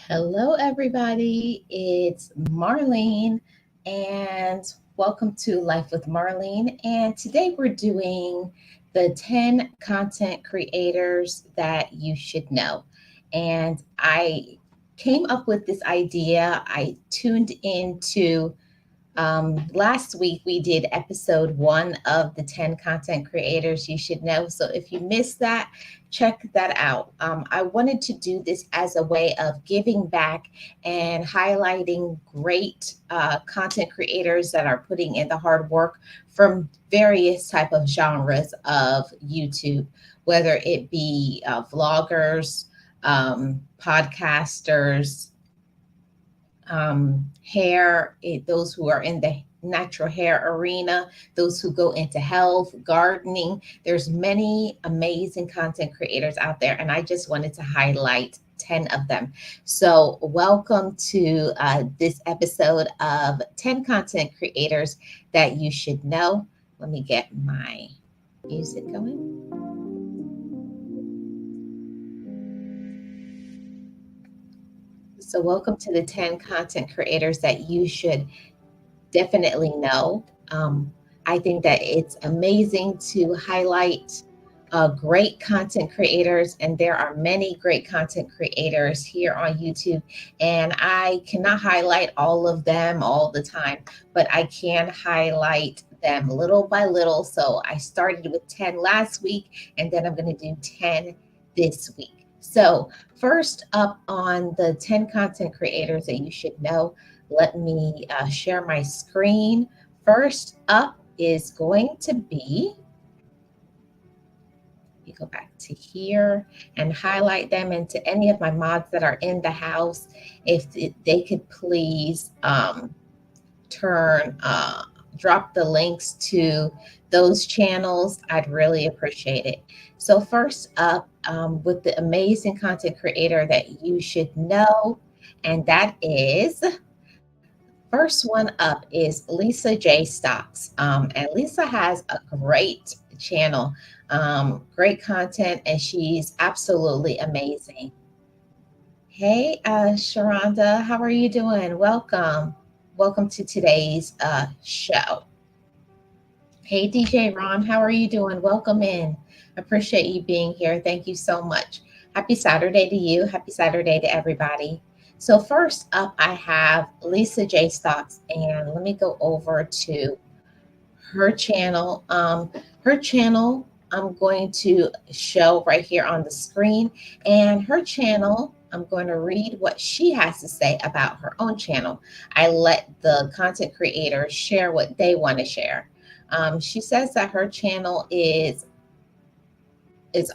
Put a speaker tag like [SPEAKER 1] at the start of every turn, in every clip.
[SPEAKER 1] Hello, everybody. It's Marlene, and welcome to Life with Marlene. And today we're doing the 10 content creators that you should know. And I came up with this idea. I tuned into last week we did episode 1 of the 10 content creators you should know. So if you missed that, check that out. I wanted to do this as a way of giving back and highlighting great content creators that are putting in the hard work from various type of genres of YouTube, whether it be vloggers, podcasters, those who are in the natural hair arena, those who go into health, gardening. There's many amazing content creators out there, and I just wanted to highlight 10 of them. So, welcome to this episode of 10 content creators that you should know. Let me get my music going. So, welcome to the 10 content creators that you should definitely know. I think that it's amazing to highlight great content creators, and there are many great content creators here on YouTube. And I cannot highlight all of them all the time, but I can highlight them little by little. So I started with 10 last week, and then I'm going to do 10 this week. So, first up on the 10 content creators that you should know, let me share my screen. First up is going to be, you go back to here and highlight them, and to any of my mods that are in the house, if they could please turn, drop the links to those channels, I'd really appreciate it. So first up, with the amazing content creator that you should know, and that is, first one up is Lisa J. Stocks. And Lisa has a great channel, great content, and she's absolutely amazing. Hey, Sharonda, how are you doing? Welcome. Welcome to today's show. Hey, DJ Ron, how are you doing? Welcome in. Appreciate you being here. Thank you so much. Happy Saturday to you. Happy Saturday to everybody. So, first up, I have Lisa J. Stocks, and let me go over to her channel. Her channel, I'm going to show right here on the screen, and her channel, I'm going to read what she has to say about her own channel. I let the content creators share what they want to share. She says that her channel is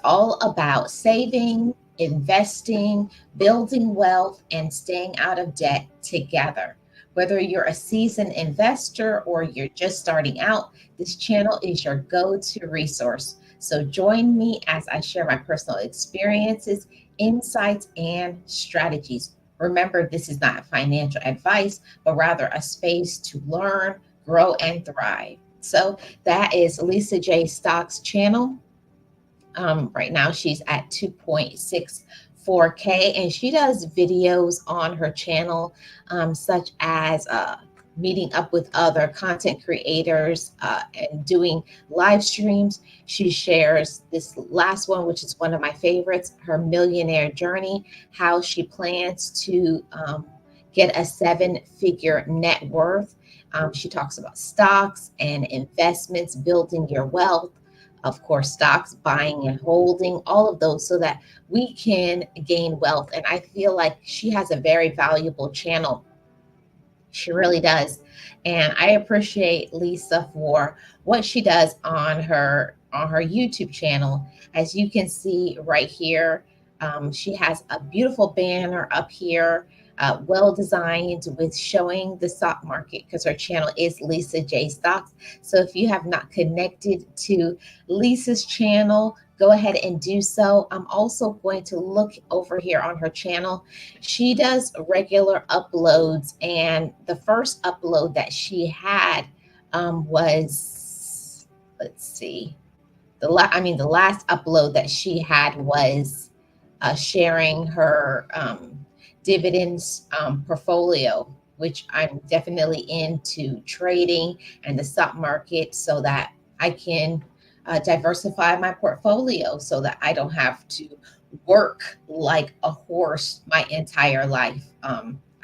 [SPEAKER 1] all about saving, investing, building wealth, and staying out of debt together. Whether you're a seasoned investor or you're just starting out, this channel is your go to resource. So join me as I share my personal experiences, insights, and strategies. Remember, this is not financial advice, but rather a space to learn, grow, and thrive. So that is Lisa J. Stock's channel. Right now, she's at 2.64K, and she does videos on her channel, such as meeting up with other content creators and doing live streams. She shares this last one, which is one of my favorites, her millionaire journey, how she plans to get a 7-figure net worth. She talks about stocks and investments, building your wealth, of course, stocks, buying and holding, all of those, so that we can gain wealth. And I feel like she has a very valuable channel. She really does. And I appreciate Lisa for what she does on her YouTube channel. As you can see right here, she has a beautiful banner up here, well designed, with showing the stock market, because her channel is Lisa J. Stocks. So if you have not connected to Lisa's channel, go ahead and do so. I'm also going to look over here on her channel. She does regular uploads, and the first upload that she had was, let's see, the last upload that she had was sharing her dividends portfolio, which I'm definitely into trading and the stock market so that I can diversify my portfolio so that I don't have to work like a horse my entire life.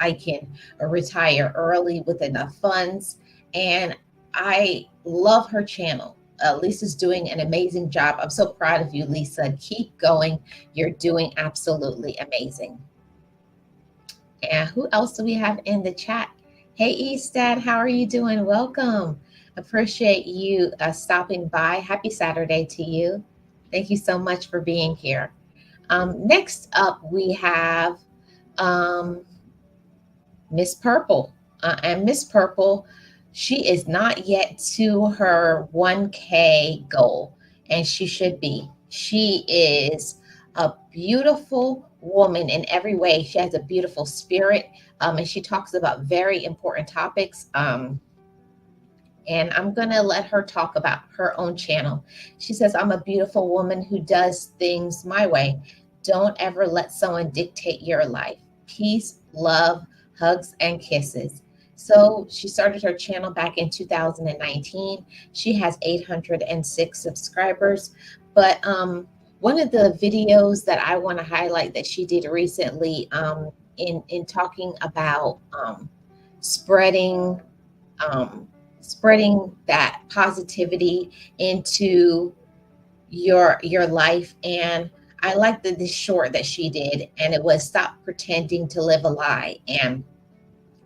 [SPEAKER 1] I can retire early with enough funds. And I love her channel. Lisa's doing an amazing job. I'm so proud of you, Lisa. Keep going. You're doing absolutely amazing. And who else do we have in the chat? Hey, Eastad, how are you doing? Welcome. Appreciate you stopping by. Happy Saturday to you. Thank you so much for being here. Next up, we have um, Miss Purple. And Miss Purple, she is not yet to her 1K goal, and she should be. She is a beautiful woman in every way. She has a beautiful spirit, and she talks about very important topics. And I'm going to let her talk about her own channel. She says, I'm a beautiful woman who does things my way. Don't ever let someone dictate your life. Peace, love, hugs, and kisses. So she started her channel back in 2019. She has 806 subscribers. But one of the videos that I want to highlight that she did recently in talking about spreading um, spreading that positivity into your life. And I like the short that she did, and it was stop pretending to live a lie. And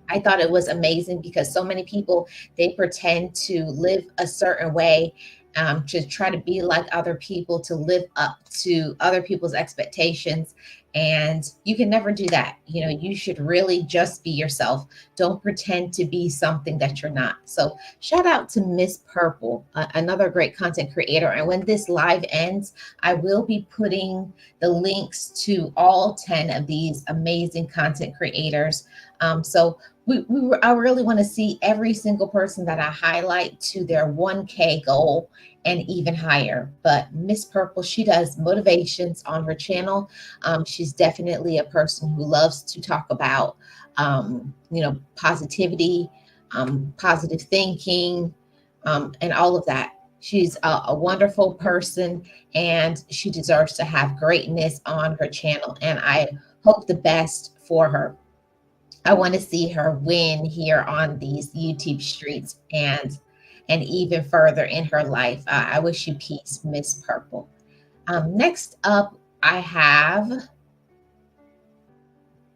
[SPEAKER 1] I thought it was amazing because so many people, they pretend to live a certain way, to try to be like other people, to live up to other people's expectations. And you can never do that. You know, you should really just be yourself. Don't pretend to be something that you're not. So shout out to Miss Purple, another great content creator. And when this live ends, I will be putting the links to all 10 of these amazing content creators. So I really want to see every single person that I highlight to their 1K goal and even higher. But Miss Purple, she does motivations on her channel. She's definitely a person who loves to talk about, positivity, positive thinking, and all of that. She's a wonderful person, and she deserves to have greatness on her channel. And I hope the best for her. I want to see her win here on these YouTube streets and even further in her life. I wish you peace, Miss Purple. Next up, I have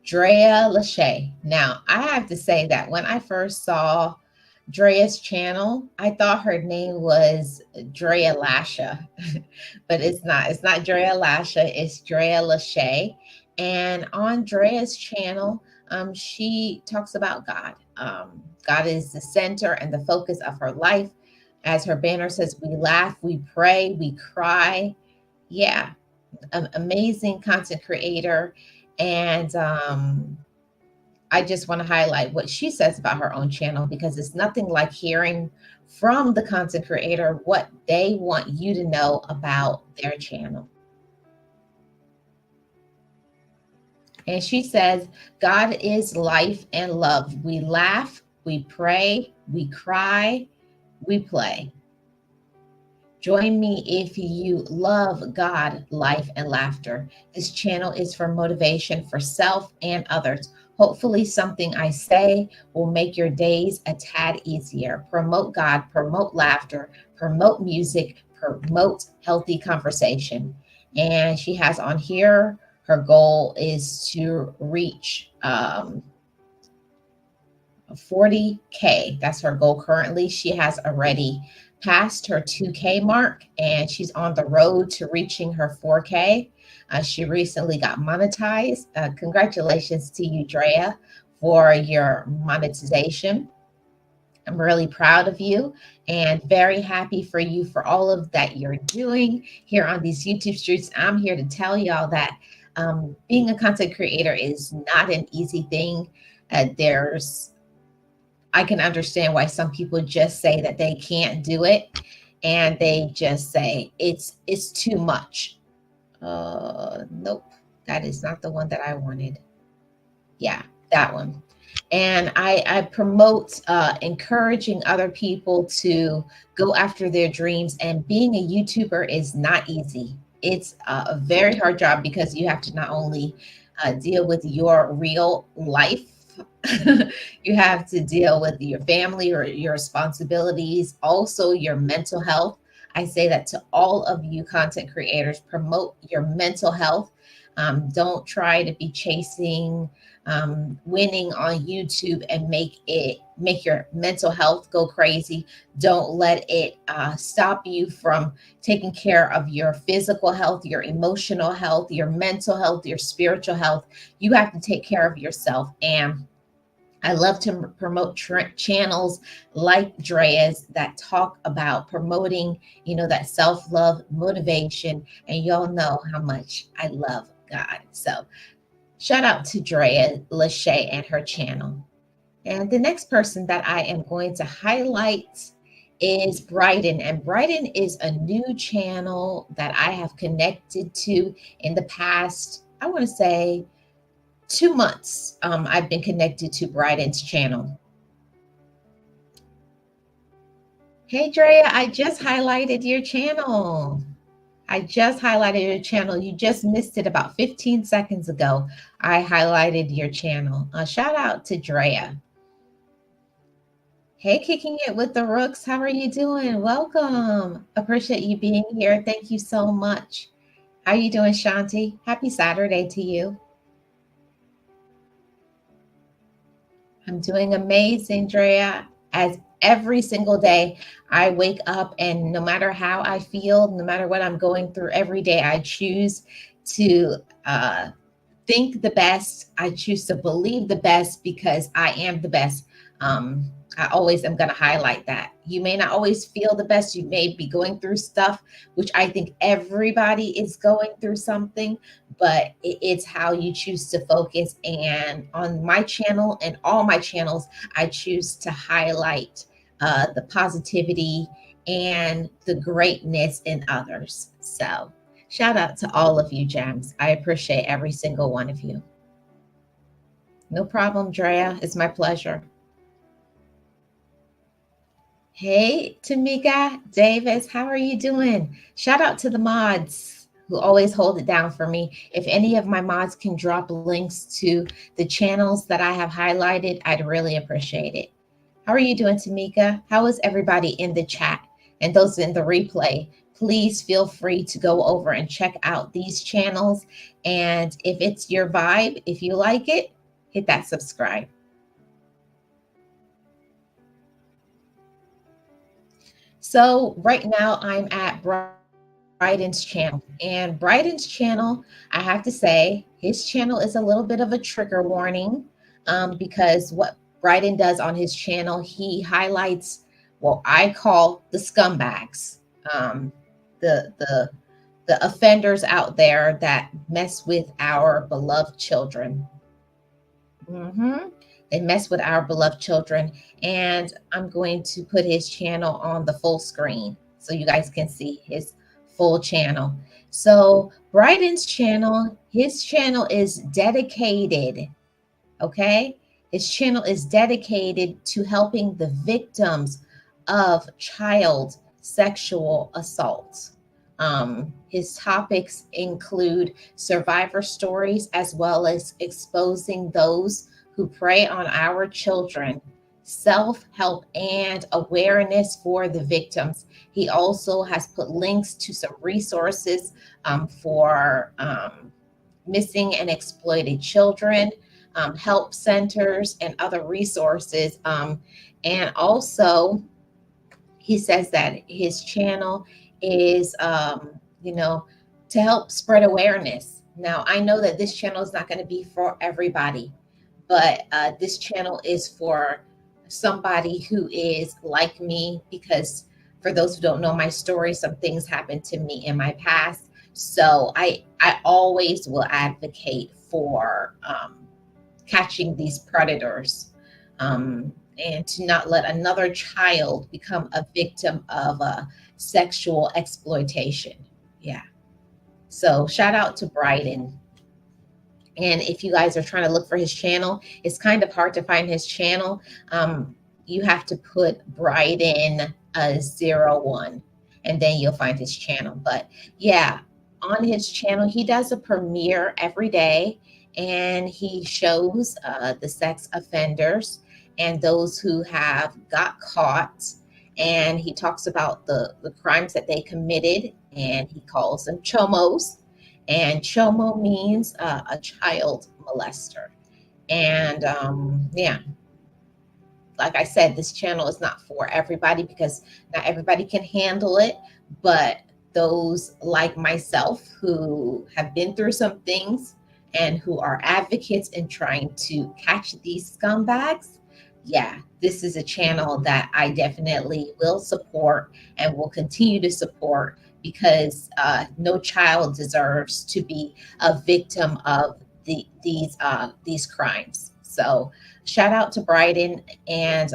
[SPEAKER 1] Drea Lachey. Now, I have to say that when I first saw Drea's channel, I thought her name was Drea Lasha, but it's not. It's not Drea Lasha. It's Drea Lachey. And on Drea's channel, she talks about God. God is the center and the focus of her life. As her banner says, we laugh, we pray, we cry. Yeah, amazing content creator. And I just want to highlight what she says about her own channel, because it's nothing like hearing from the content creator what they want you to know about their channel. And she says, God is life and love. We laugh, we pray, we cry, we play. Join me if you love God, life, and laughter. This channel is for motivation for self and others. Hopefully, something I say will make your days a tad easier. Promote God, promote laughter, promote music, promote healthy conversation. And she has on here, her goal is to reach 40K. That's her goal currently. She has already passed her 2K mark, and she's on the road to reaching her 4K. She recently got monetized. Congratulations to you, Drea, for your monetization. I'm really proud of you and very happy for you for all of that you're doing here on these YouTube streets. I'm here to tell y'all that being a content creator is not an easy thing. I can understand why some people just say that they can't do it, and they just say it's too much. Nope, that is not the one that I wanted. Yeah, that one. And I promote encouraging other people to go after their dreams. And being a YouTuber is not easy. It's a very hard job because you have to not only deal with your real life, you have to deal with your family or your responsibilities, also your mental health. I say that to all of you content creators, promote your mental health. Don't try to be chasing winning on YouTube and make your mental health go crazy. Don't let it stop you from taking care of your physical health, your emotional health, your mental health, your spiritual health. You have to take care of yourself. And I love to promote channels like Drea's that talk about promoting, that self-love, motivation, and y'all know how much I love God. So shout out to Drea Lachey and her channel. And the next person that I am going to highlight is Bryden. And Bryden is a new channel that I have connected to in the past, I want to say 2 months. I've been connected to Bryden's channel. Hey, Drea, I just highlighted your channel. I just highlighted your channel. You just missed it about 15 seconds ago. I highlighted your channel. Shout out to Drea. Hey, Kicking It with the Rooks. How are you doing? Welcome. Appreciate you being here. Thank you so much. How you doing, Shanti? Happy Saturday to you. I'm doing amazing, Drea. As every single day, I wake up and no matter how I feel, no matter what I'm going through every day, I choose to think the best. I choose to believe the best because I am the best. I always am going to highlight that. You may not always feel the best. You may be going through stuff, which I think everybody is going through something, but it's how you choose to focus. And on my channel and all my channels, I choose to highlight the positivity and the greatness in others. So, shout out to all of you, gems. I appreciate every single one of you. No problem, Drea. It's my pleasure. Hey, Tamika Davis, how are you doing? Shout out to the mods who always hold it down for me. If any of my mods can drop links to the channels that I have highlighted, I'd really appreciate it. How are you doing, Tamika? How is everybody in the chat? And those in the replay, please feel free to go over and check out these channels. And if it's your vibe, if you like it, hit that subscribe. So right now I'm at Bryden's channel. And Bryden's channel, I have to say, his channel is a little bit of a trigger warning because what Bryden does on his channel, he highlights what I call the scumbags, um, the the offenders out there that mess with our beloved children. Mm-hmm. They mess with our beloved children. And I'm going to put his channel on the full screen so you guys can see his full channel. So Bryden's channel, his channel is dedicated, okay? His channel is dedicated to helping the victims of child sexual assault. His topics include survivor stories as well as exposing those who prey on our children, self-help, and awareness for the victims. He also has put links to some resources for missing and exploited children, help centers, and other resources. And also, he says that his channel is, to help spread awareness. Now, I know that this channel is not going to be for everybody, but this channel is for somebody who is like me because for those who don't know my story, some things happened to me in my past. So I always will advocate for catching these predators, and to not let another child become a victim of sexual exploitation. Yeah. So shout out to Bryden. And if you guys are trying to look for his channel, it's kind of hard to find his channel. You have to put Bryden 01, and then you'll find his channel. But yeah, on his channel, he does a premiere every day, and he shows the sex offenders and those who have got caught. And he talks about the crimes that they committed, and he calls them chomos. And chomo means a child molester. And yeah, like I said, this channel is not for everybody because not everybody can handle it. But those like myself who have been through some things and who are advocates in trying to catch these scumbags, yeah, this is a channel that I definitely will support and will continue to support, because no child deserves to be a victim of these crimes. So shout out to Bryden, and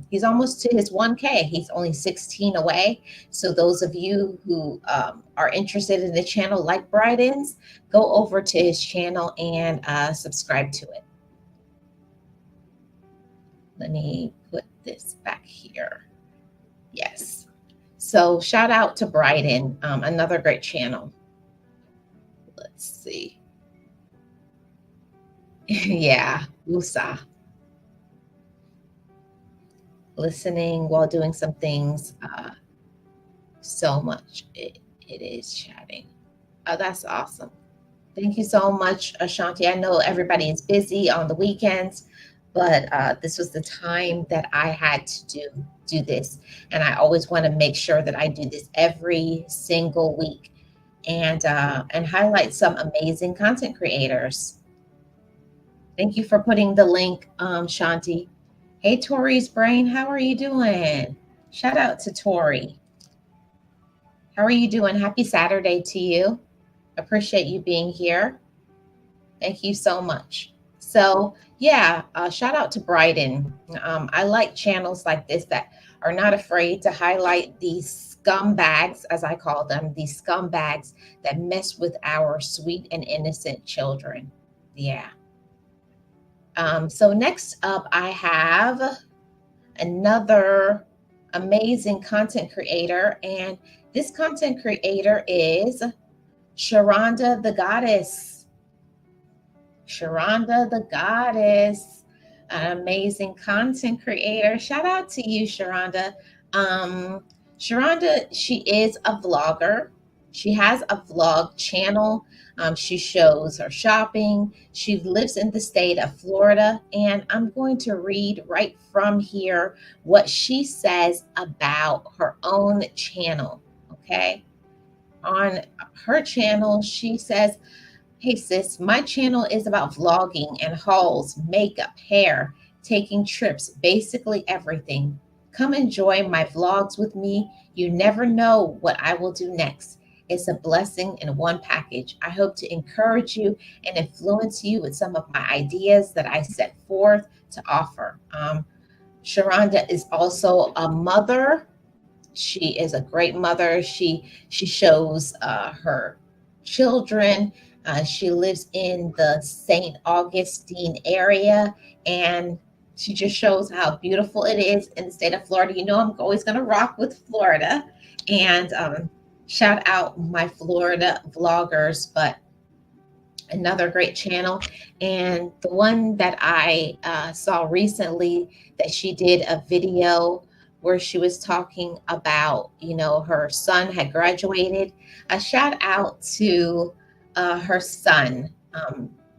[SPEAKER 1] he's almost to his 1K. He's only 16 away. So those of you who are interested in the channel like Bryden's, go over to his channel and subscribe to it. Let me put this back here. Yes. So shout out to Bryden, another great channel. Let's see. Yeah, Wusa. Listening while doing some things. So much. It is chatting. Oh, that's awesome. Thank you so much, Ashanti. I know everybody is busy on the weekends, but this was the time that I had to do this. And I always want to make sure that I do this every single week and highlight some amazing content creators. Thank you for putting the link, Shanti. Hey, Tori's brain, how are you doing? Shout out to Tori. How are you doing? Happy Saturday to you. Appreciate you being here. Thank you so much. So yeah, shout out to Bryden. I like channels like this that are not afraid to highlight these scumbags, as I call them, these scumbags that mess with our sweet and innocent children. Yeah. So next up, I have another amazing content creator, and this content creator is Sharonda the Goddess. Sharonda the Goddess, an amazing content creator. Shout out to you, Sharonda. Sharonda, she is a vlogger. She has a vlog channel. She shows her shopping. She lives in the state of Florida. And I'm going to read right from here what she says about her own channel. Okay. On her channel, she says, "Hey sis, my channel is about vlogging and hauls, makeup, hair, taking trips, basically everything. Come enjoy my vlogs with me. You never know what I will do next. It's a blessing in one package. I hope to encourage you and influence you with some of my ideas that I set forth to offer." Sharonda is also a mother. She is a great mother. She shows her children. She lives in the St. Augustine area, and she just shows how beautiful it is in the state of Florida. You know, I'm always going to rock with Florida, and shout out my Florida vloggers. But another great channel, and the one that I saw recently, that she did a video where she was talking about, you know, her son had graduated. A shout out to her son,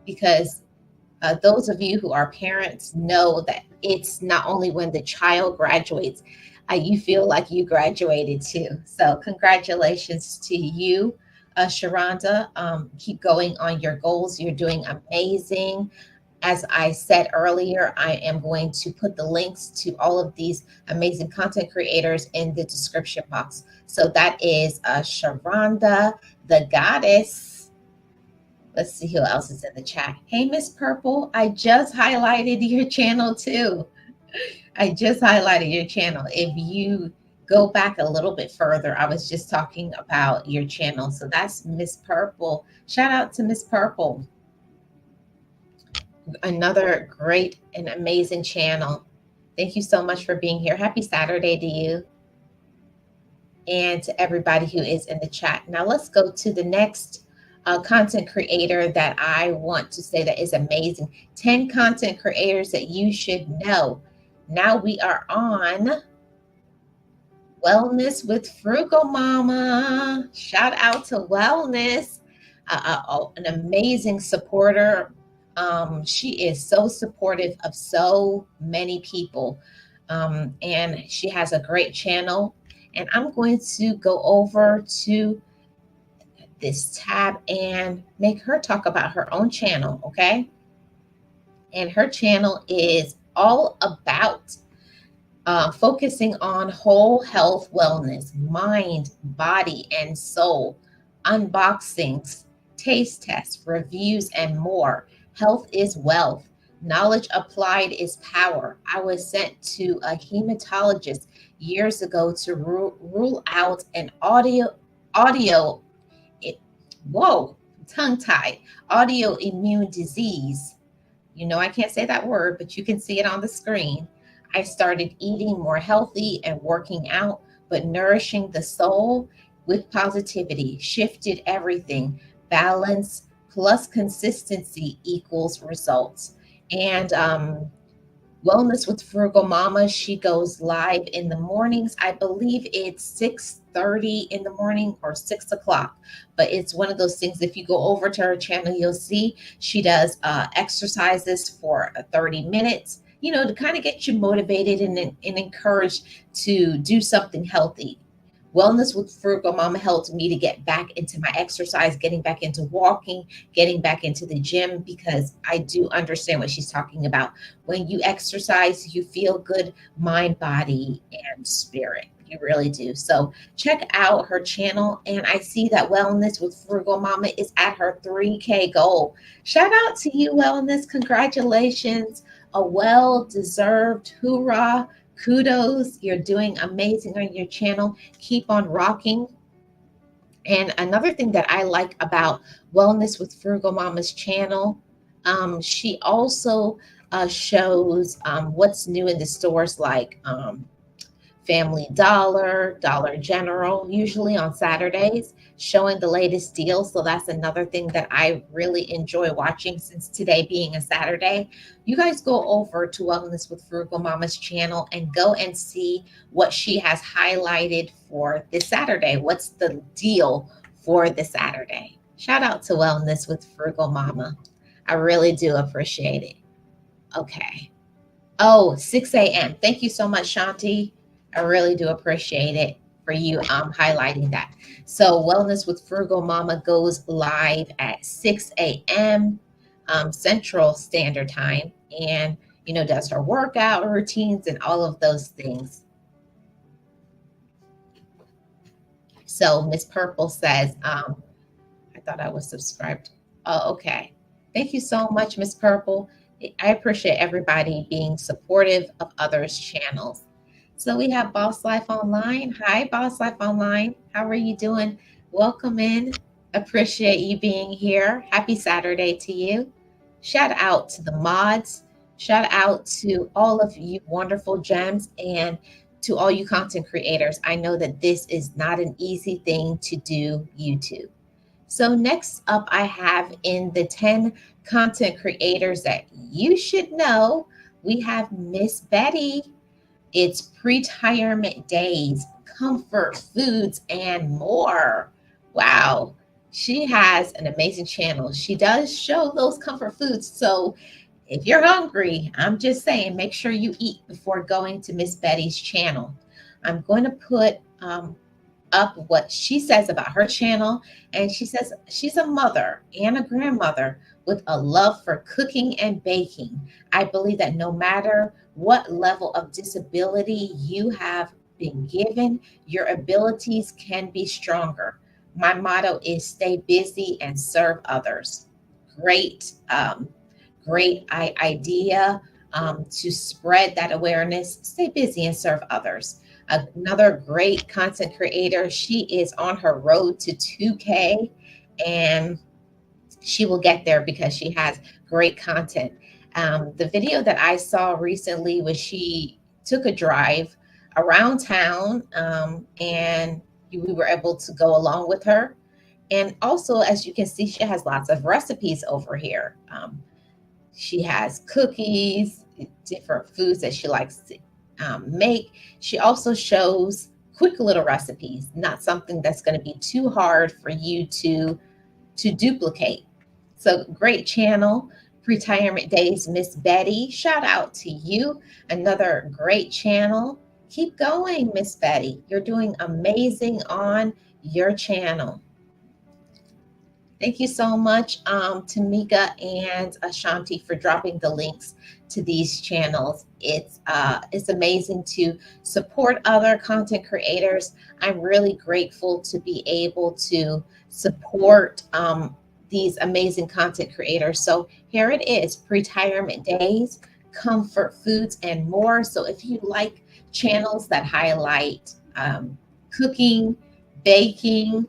[SPEAKER 1] because those of you who are parents know that it's not only when the child graduates, you feel like you graduated too. So congratulations to you, Sharonda. Keep going on your goals. You're doing amazing. As I said earlier, I am going to put the links to all of these amazing content creators in the description box. So that is Sharonda the Goddess. Let's see who else is in the chat. Hey, Miss Purple, I just highlighted your channel too. I just highlighted your channel. If you go back a little bit further, I was just talking about your channel. So that's Miss Purple. Shout out to Miss Purple. Another great and amazing channel. Thank you so much for being here. Happy Saturday to you and to everybody who is in the chat. Now let's go to the next content creator that I want to say that is amazing. 10 content creators that you should know. Now we are on Wellness with Frugal Mama. Shout out to Wellness, an amazing supporter. She is so supportive of so many people, and she has a great channel. And I'm going to go over to this tab and make her talk about her own channel, okay? And her channel is all about focusing on whole health wellness, mind, body, and soul, unboxings, taste tests, reviews, and more. Health is wealth. Knowledge applied is power. I was sent to a hematologist years ago to rule out an audio, it, whoa, tongue tied, autoimmune disease. You know, I can't say that word, but you can see it on the screen. I started eating more healthy and working out, but nourishing the soul with positivity shifted everything. Balance plus consistency equals results. And Wellness with Frugal Mama, she goes live in the mornings. I believe it's 6:30 in the morning or 6 o'clock. But it's one of those things, if you go over to her channel, you'll see she does exercises for 30 minutes, you know, to kind of get you motivated and encouraged to do something healthy. Wellness with Frugal Mama helped me to get back into my exercise, getting back into walking, getting back into the gym, because I do understand what she's talking about. When you exercise, you feel good, mind, body, and spirit. You really do. So check out her channel. And I see that Wellness with Frugal Mama is at her 3K goal. Shout out to you, Wellness. Congratulations. A well-deserved hoorah. Kudos. You're doing amazing on your channel. Keep on rocking. And another thing that I like about Wellness with Frugal Mama's channel, she also shows what's new in the stores, like Family Dollar, Dollar General, usually on Saturdays, showing the latest deals. So that's another thing that I really enjoy watching, since today being a Saturday. You guys go over to Wellness with Frugal Mama's channel and go and see what she has highlighted for this Saturday. What's the deal for this Saturday? Shout out to Wellness with Frugal Mama. I really do appreciate it. Okay. Oh, 6 a.m. Thank you so much, Shanti. I really do appreciate it for you highlighting that. So Wellness with Frugal Mama goes live at 6 a.m. Central Standard Time, and, you know, does her workout routines and all of those things. So Miss Purple says, I thought I was subscribed. Oh, okay. Thank you so much, Miss Purple. I appreciate everybody being supportive of others' channels. So we have Boss Life Online. Hi, Boss Life Online. How are you doing? Welcome in. Appreciate you being here. Happy Saturday to you. Shout out to the mods. Shout out to all of you wonderful gems, and to all you content creators. I know that this is not an easy thing to do, YouTube. So next up, I have in the 10 content creators that you should know, we have Miss Betty. It's pre-retirement days, comfort foods, and more. Wow. She has an amazing channel. She does show those comfort foods. So if you're hungry, I'm just saying, make sure you eat before going to Miss Betty's channel. I'm going to put up what she says about her channel. And she says she's a mother and a grandmother with a love for cooking and baking. I believe that no matter what level of disability you have been given, your abilities can be stronger. My motto is stay busy and serve others. Great, great idea to spread that awareness. Stay busy and serve others. Another great content creator. She is on her road to 2K, and she will get there because she has great content. The video that I saw recently was she took a drive around town, and we were able to go along with her. And also, as you can see, she has lots of recipes over here. She has cookies, different foods that she likes to make. She also shows quick little recipes, not something that's going to be too hard for you to duplicate. So great channel. Retirement Days, Miss Betty. Shout out to you. Another great channel. Keep going, Miss Betty. You're doing amazing on your channel. Thank you so much, Tamika and Ashanti, for dropping the links to these channels. It's amazing to support other content creators. I'm really grateful to be able to support these amazing content creators. So here it is, Retirement Days, Comfort Foods, and more. So if you like channels that highlight cooking, baking,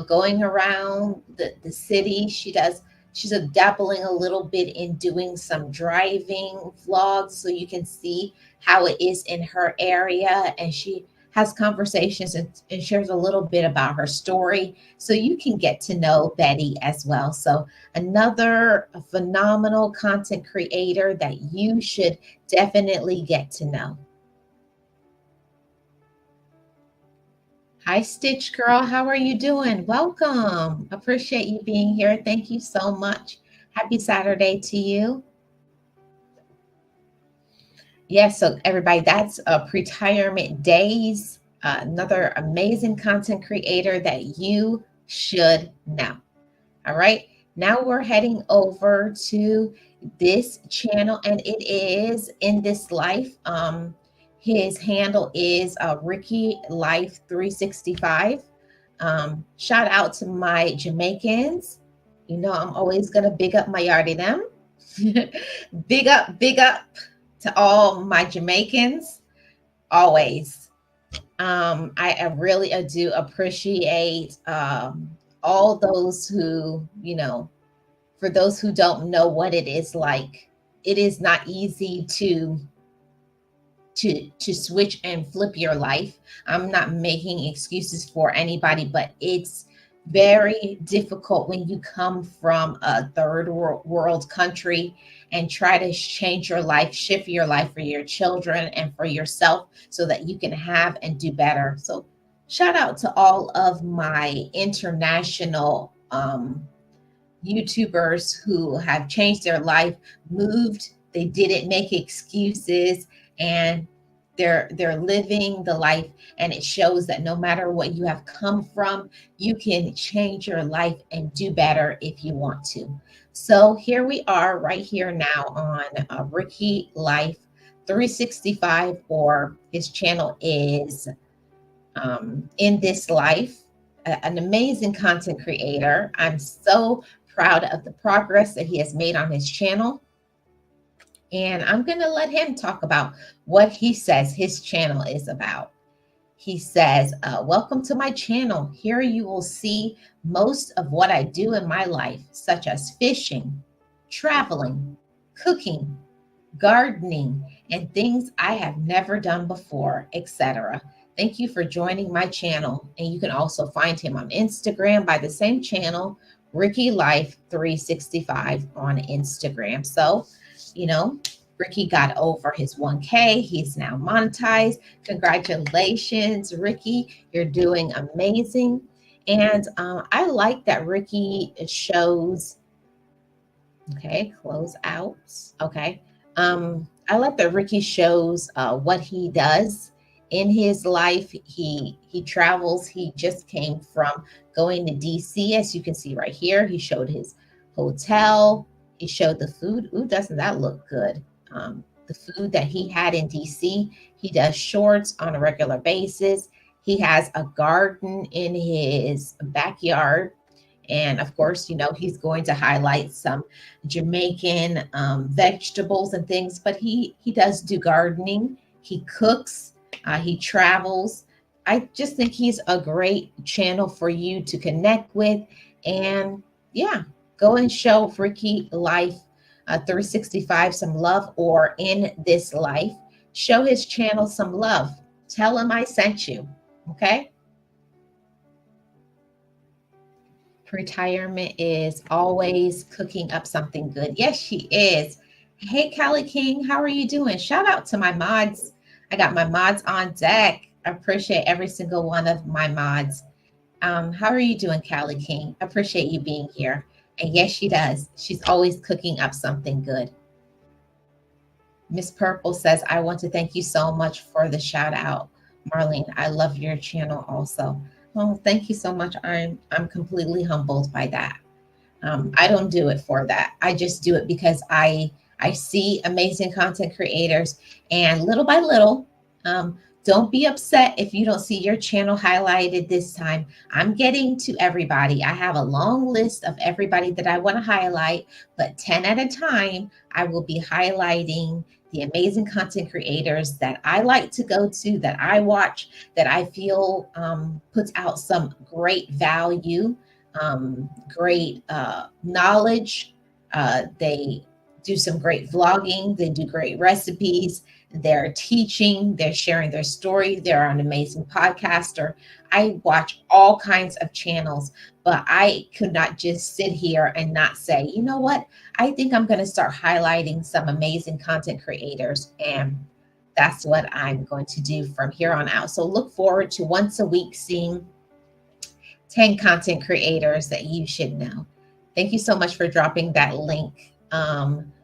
[SPEAKER 1] going around the city. She's dabbling a little bit in doing some driving vlogs so you can see how it is in her area. And she has conversations and shares a little bit about her story so you can get to know Betty as well. So another phenomenal content creator that you should definitely get to know. Hi, Stitch Girl. How are you doing? Welcome. Appreciate you being here. Thank you so much. Happy Saturday to you. Yes, so everybody, that's Retirement Days, another amazing content creator that you should know. All right. Now we're heading over to this channel, and it is In This Life. His handle is Ricky Life 365. Shout out to my Jamaicans. I'm always gonna big up my yardie them. big up to all my Jamaicans. Always. I really do appreciate all those who, for those who don't know what it is like, it is not easy to switch and flip your life. I'm not making excuses for anybody, but it's very difficult when you come from a third world country and try to change your life, shift your life for your children and for yourself so that you can have and do better. So shout out to all of my international YouTubers who have changed their life, moved, they didn't make excuses, and they're living the life, and it shows that no matter what you have come from, you can change your life and do better if you want to. So here we are right here now on Ricky Life 365, or his channel is In This Life, an amazing content creator. I'm so proud of the progress that he has made on his channel. And I'm going to let him talk about what he says his channel is about. He says, welcome to my channel. Here you will see most of what I do in my life, such as fishing, traveling, cooking, gardening, and things I have never done before, etc. Thank you for joining my channel. And you can also find him on Instagram by the same channel, Ricky Life 365 on Instagram. So, Ricky got over his 1K. He's now monetized. Congratulations, Ricky. You're doing amazing. And I like that Ricky shows, okay, close out. Okay. I like that Ricky shows what he does in his life. He travels. He just came from going to DC, as you can see right here. He showed his hotel. He showed the food. Ooh, doesn't that look good? The food that he had in DC. He does shorts on a regular basis. He has a garden in his backyard. And of course, he's going to highlight some Jamaican vegetables and things, but he does do gardening. He cooks, he travels. I just think he's a great channel for you to connect with. And yeah, go and show Ricky Life 365 some love, or in this life, show his channel some love. Tell him I sent you. Okay. Retirement is always cooking up something good. Yes, she is. Hey, Callie King, how are you doing? Shout out to my mods. I got my mods on deck. I appreciate every single one of my mods. How are you doing, Callie King? I appreciate you being here. And yes, she does. She's always cooking up something good. Miss Purple says, I want to thank you so much for the shout out. Marlene, I love your channel also. Well, thank you so much. I'm completely humbled by that. I don't do it for that. I just do it because I see amazing content creators, and little by little, don't be upset if you don't see your channel highlighted this time. I'm getting to everybody. I have a long list of everybody that I want to highlight, but 10 at a time, I will be highlighting the amazing content creators that I like to go to, that I watch, that I feel puts out some great value, great knowledge. They do some great vlogging. They do great recipes. They're teaching. They're sharing their story. They're an amazing podcaster. I watch all kinds of channels, but I could not just sit here and not say, you know what? I think I'm going to start highlighting some amazing content creators. And that's what I'm going to do from here on out. So look forward to once a week seeing 10 content creators that you should know. Thank you so much for dropping that link,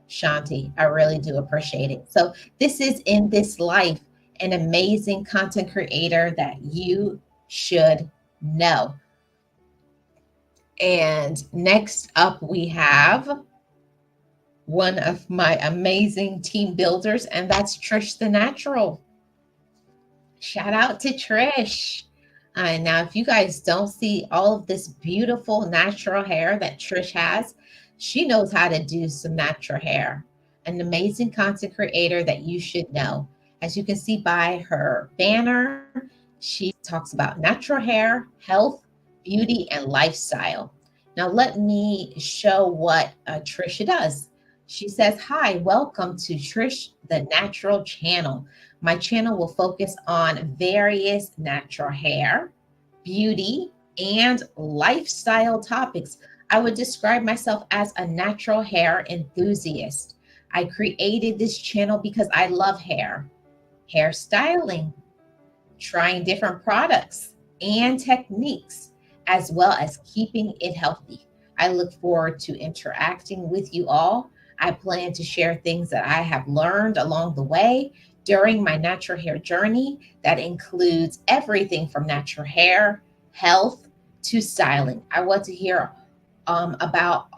[SPEAKER 1] Shanti. I really do appreciate it. So this is In This Life, an amazing content creator that you should know. And next up, we have one of my amazing team builders, and that's Trish the Natural. Shout out to Trish. Now, if you guys don't see all of this beautiful natural hair that Trish has, she knows how to do some natural hair. An amazing content creator that you should know. As you can see by her banner, she talks about natural hair, health, beauty, and lifestyle. Now, let me show what Trisha does. She says, hi, welcome to Trish the Natural channel. My channel will focus on various natural hair, beauty, and lifestyle topics. I would describe myself as a natural hair enthusiast. I created this channel because I love hair styling, trying different products and techniques, as well as keeping it healthy. I look forward to interacting with you all. I plan to share things that I have learned along the way during my natural hair journey. That includes everything from natural hair, health, to styling. I want to hear about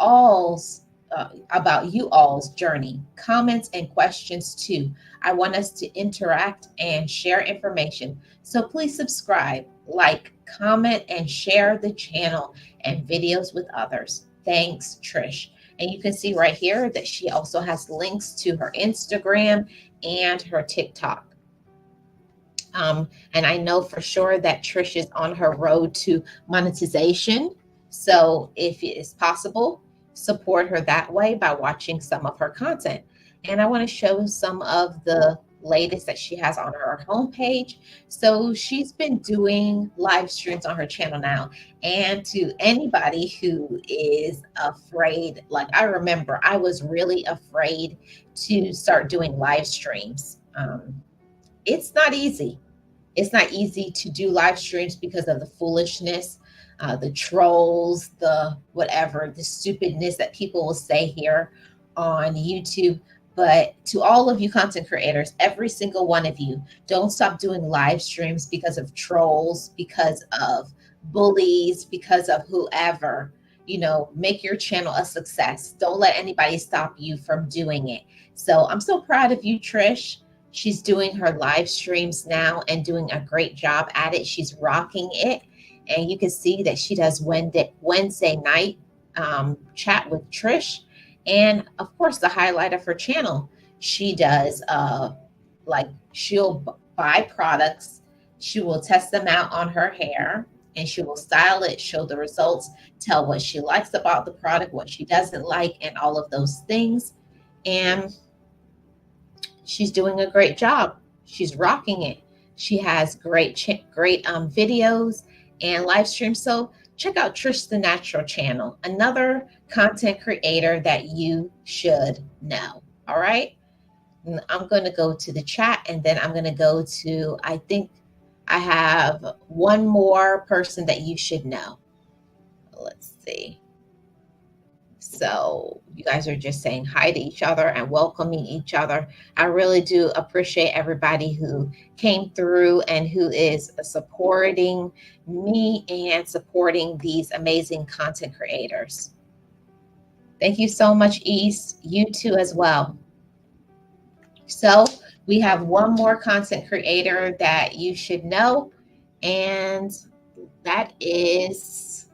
[SPEAKER 1] you all's journey, comments and questions too. I want us to interact and share information. So please subscribe, like, comment, and share the channel and videos with others. Thanks, Trish. And you can see right here that she also has links to her Instagram and her TikTok. And I know for sure that Trish is on her road to monetization. So if it is possible, support her that way by watching some of her content. And I want to show some of the latest that she has on her homepage. So she's been doing live streams on her channel now. And to anybody who is afraid, like I remember I was really afraid to start doing live streams. It's not easy. It's not easy to do live streams because of the foolishness, the trolls, the whatever, the stupidness that people will say here on YouTube. But to all of you content creators, every single one of you, don't stop doing live streams because of trolls, because of bullies, because of whoever. You know, make your channel a success. Don't let anybody stop you from doing it. So I'm so proud of you, Trish. She's doing her live streams now and doing a great job at it. She's rocking it. And you can see that she does Wednesday night chat with Trish. And of course, the highlight of her channel, she does like she'll buy products, she will test them out on her hair, and she will style it, show the results, tell what she likes about the product, what she doesn't like, and all of those things. and she's doing a great job. She's rocking it. She has great videos and live streams. So check out Trish the Natural channel, another content creator that you should know. All right. I'm going to go to the chat, and then I'm going to go to, I think I have one more person that you should know. Let's see. So you guys are just saying hi to each other and welcoming each other. I really do appreciate everybody who came through and who is supporting me and supporting these amazing content creators. Thank you so much, East. You too as well. So we have one more content creator that you should know, and that is,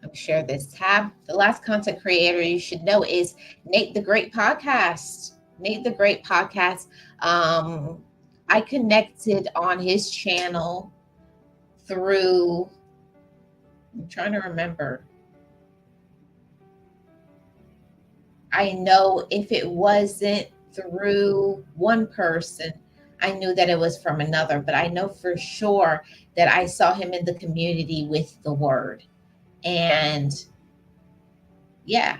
[SPEAKER 1] let me share this tab. The last content creator you should know is Nate the Great Podcast. Nate the Great Podcast. I connected on his channel through, I'm trying to remember. I know if it wasn't through one person, I knew that it was from another, but I know for sure that I saw him in the community with the word. And yeah,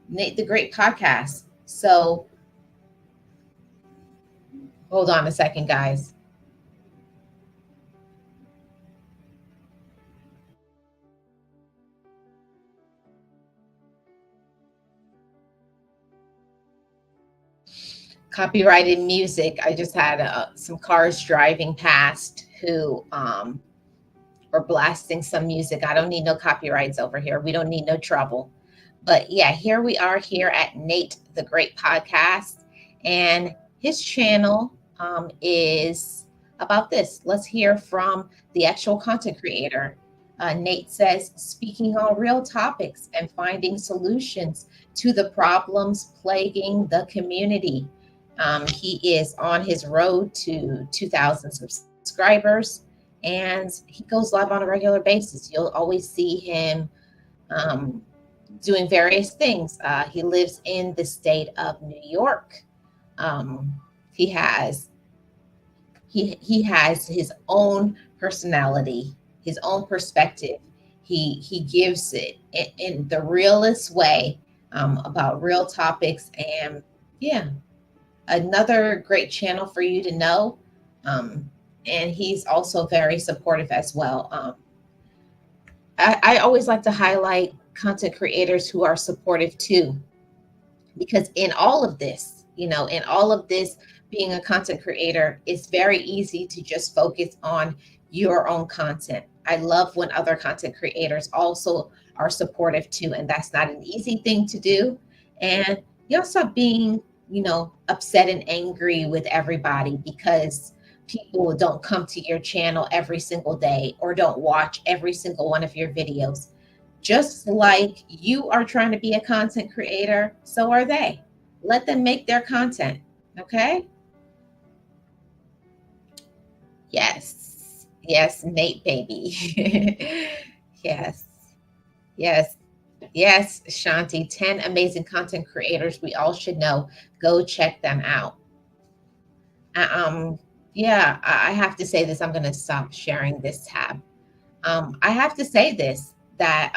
[SPEAKER 1] Nate the Great Podcast. So hold on a second, guys. Copyrighted music. I just had some cars driving past who were blasting some music. I don't need no copyrights over here. We don't need no trouble. But yeah, here we are here at Nate the Great Podcast, and his channel is about this. Let's hear from the actual content creator. Nate says, speaking on real topics and finding solutions to the problems plaguing the community. He is on his road to 2,000 subscribers, and he goes live on a regular basis. You'll always see him doing various things. He lives in the state of New York. He has his own personality, his own perspective. He gives it in the realest way about real topics, and yeah, another great channel for you to know. And he's also very supportive as well. I always like to highlight content creators who are supportive too, because in all of this, in all of this, being a content creator, it's very easy to just focus on your own content. I love when other content creators also are supportive too, and that's not an easy thing to do. And you'll stop being, upset and angry with everybody because people don't come to your channel every single day or don't watch every single one of your videos. Just like you are trying to be a content creator, so are they. Let them make their content, okay? Yes, Nate, baby. Yes, yes, yes, Shanti. 10 amazing content creators we all should know. Go check them out. Yeah, I have to say this. I'm going to stop sharing this tab. I have to say this, that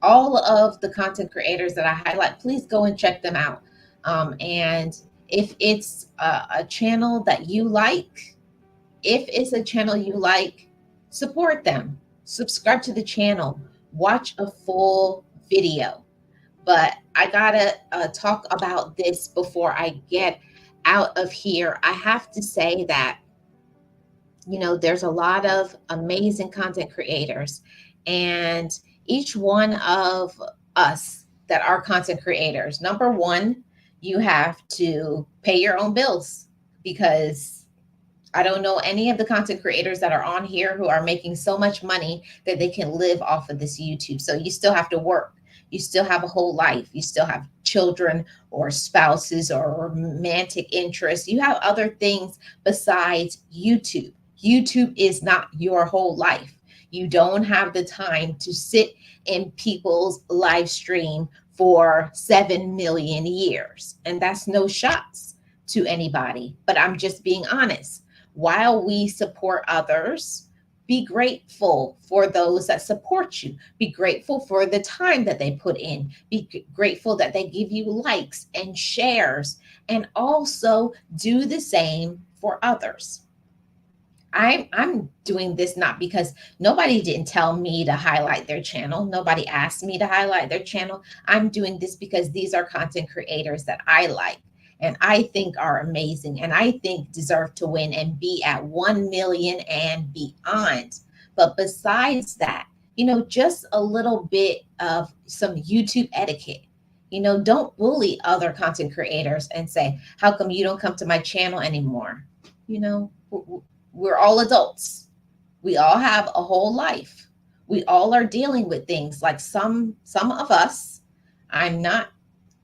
[SPEAKER 1] all of the content creators that I highlight, please go and check them out. And if it's a channel that you like, support them. Subscribe to the channel. Watch a full video. But I gotta talk about this before I get out of here. I have to say that there's a lot of amazing content creators, and each one of us that are content creators, number one, you have to pay your own bills, because I don't know any of the content creators that are on here who are making so much money that they can live off of this YouTube. So you still have to work. You still have a whole life. You still have children or spouses or romantic interests. You have other things besides YouTube. YouTube is not your whole life. You don't have the time to sit in people's live stream for 7 million years. And that's no shots to anybody, but I'm just being honest. While we support others, be grateful for those that support you. Be grateful for the time that they put in. Be grateful that they give you likes and shares, and also do the same for others. I'm doing this not because nobody didn't tell me to highlight their channel. Nobody asked me to highlight their channel. I'm doing this because these are content creators that I like and I think are amazing and I think deserve to win and be at 1 million and beyond. But besides that, just a little bit of some YouTube etiquette. Don't bully other content creators and say, how come you don't come to my channel anymore? You know, we're all adults. We all have a whole life. We all are dealing with things like some of us, I'm not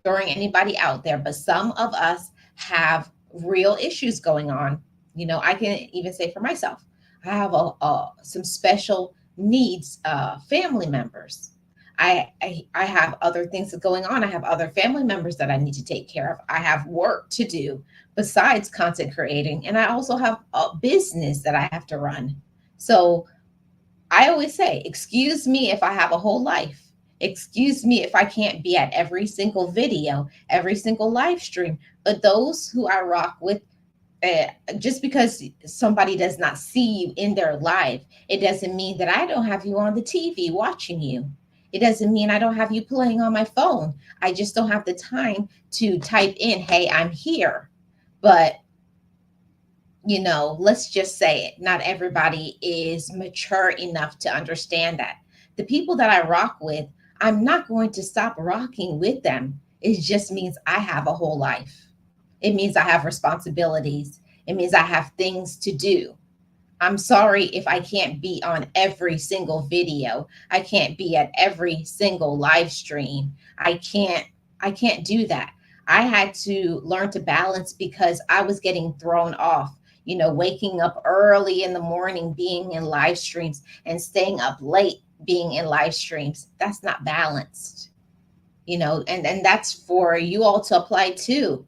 [SPEAKER 1] throwing anybody out there, but some of us have real issues going on. I can even say for myself, I have some special needs family members. I have other things going on. I have other family members that I need to take care of. I have work to do besides content creating, and I also have a business that I have to run. So I always say, excuse me if I have a whole life. Excuse me if I can't be at every single video, every single live stream. But those who I rock with, just because somebody does not see you in their live, it doesn't mean that I don't have you on the TV watching you. It doesn't mean I don't have you playing on my phone. I just don't have the time to type in, hey, I'm here. But let's just say it. Not everybody is mature enough to understand that. The people that I rock with, I'm not going to stop rocking with them. It just means I have a whole life. It means I have responsibilities. It means I have things to do. I'm sorry if I can't be on every single video. I can't be at every single live stream. I can't do that. I had to learn to balance because I was getting thrown off, waking up early in the morning, being in live streams and staying up late, being in live streams. That's not balanced, and that's for you all to apply too.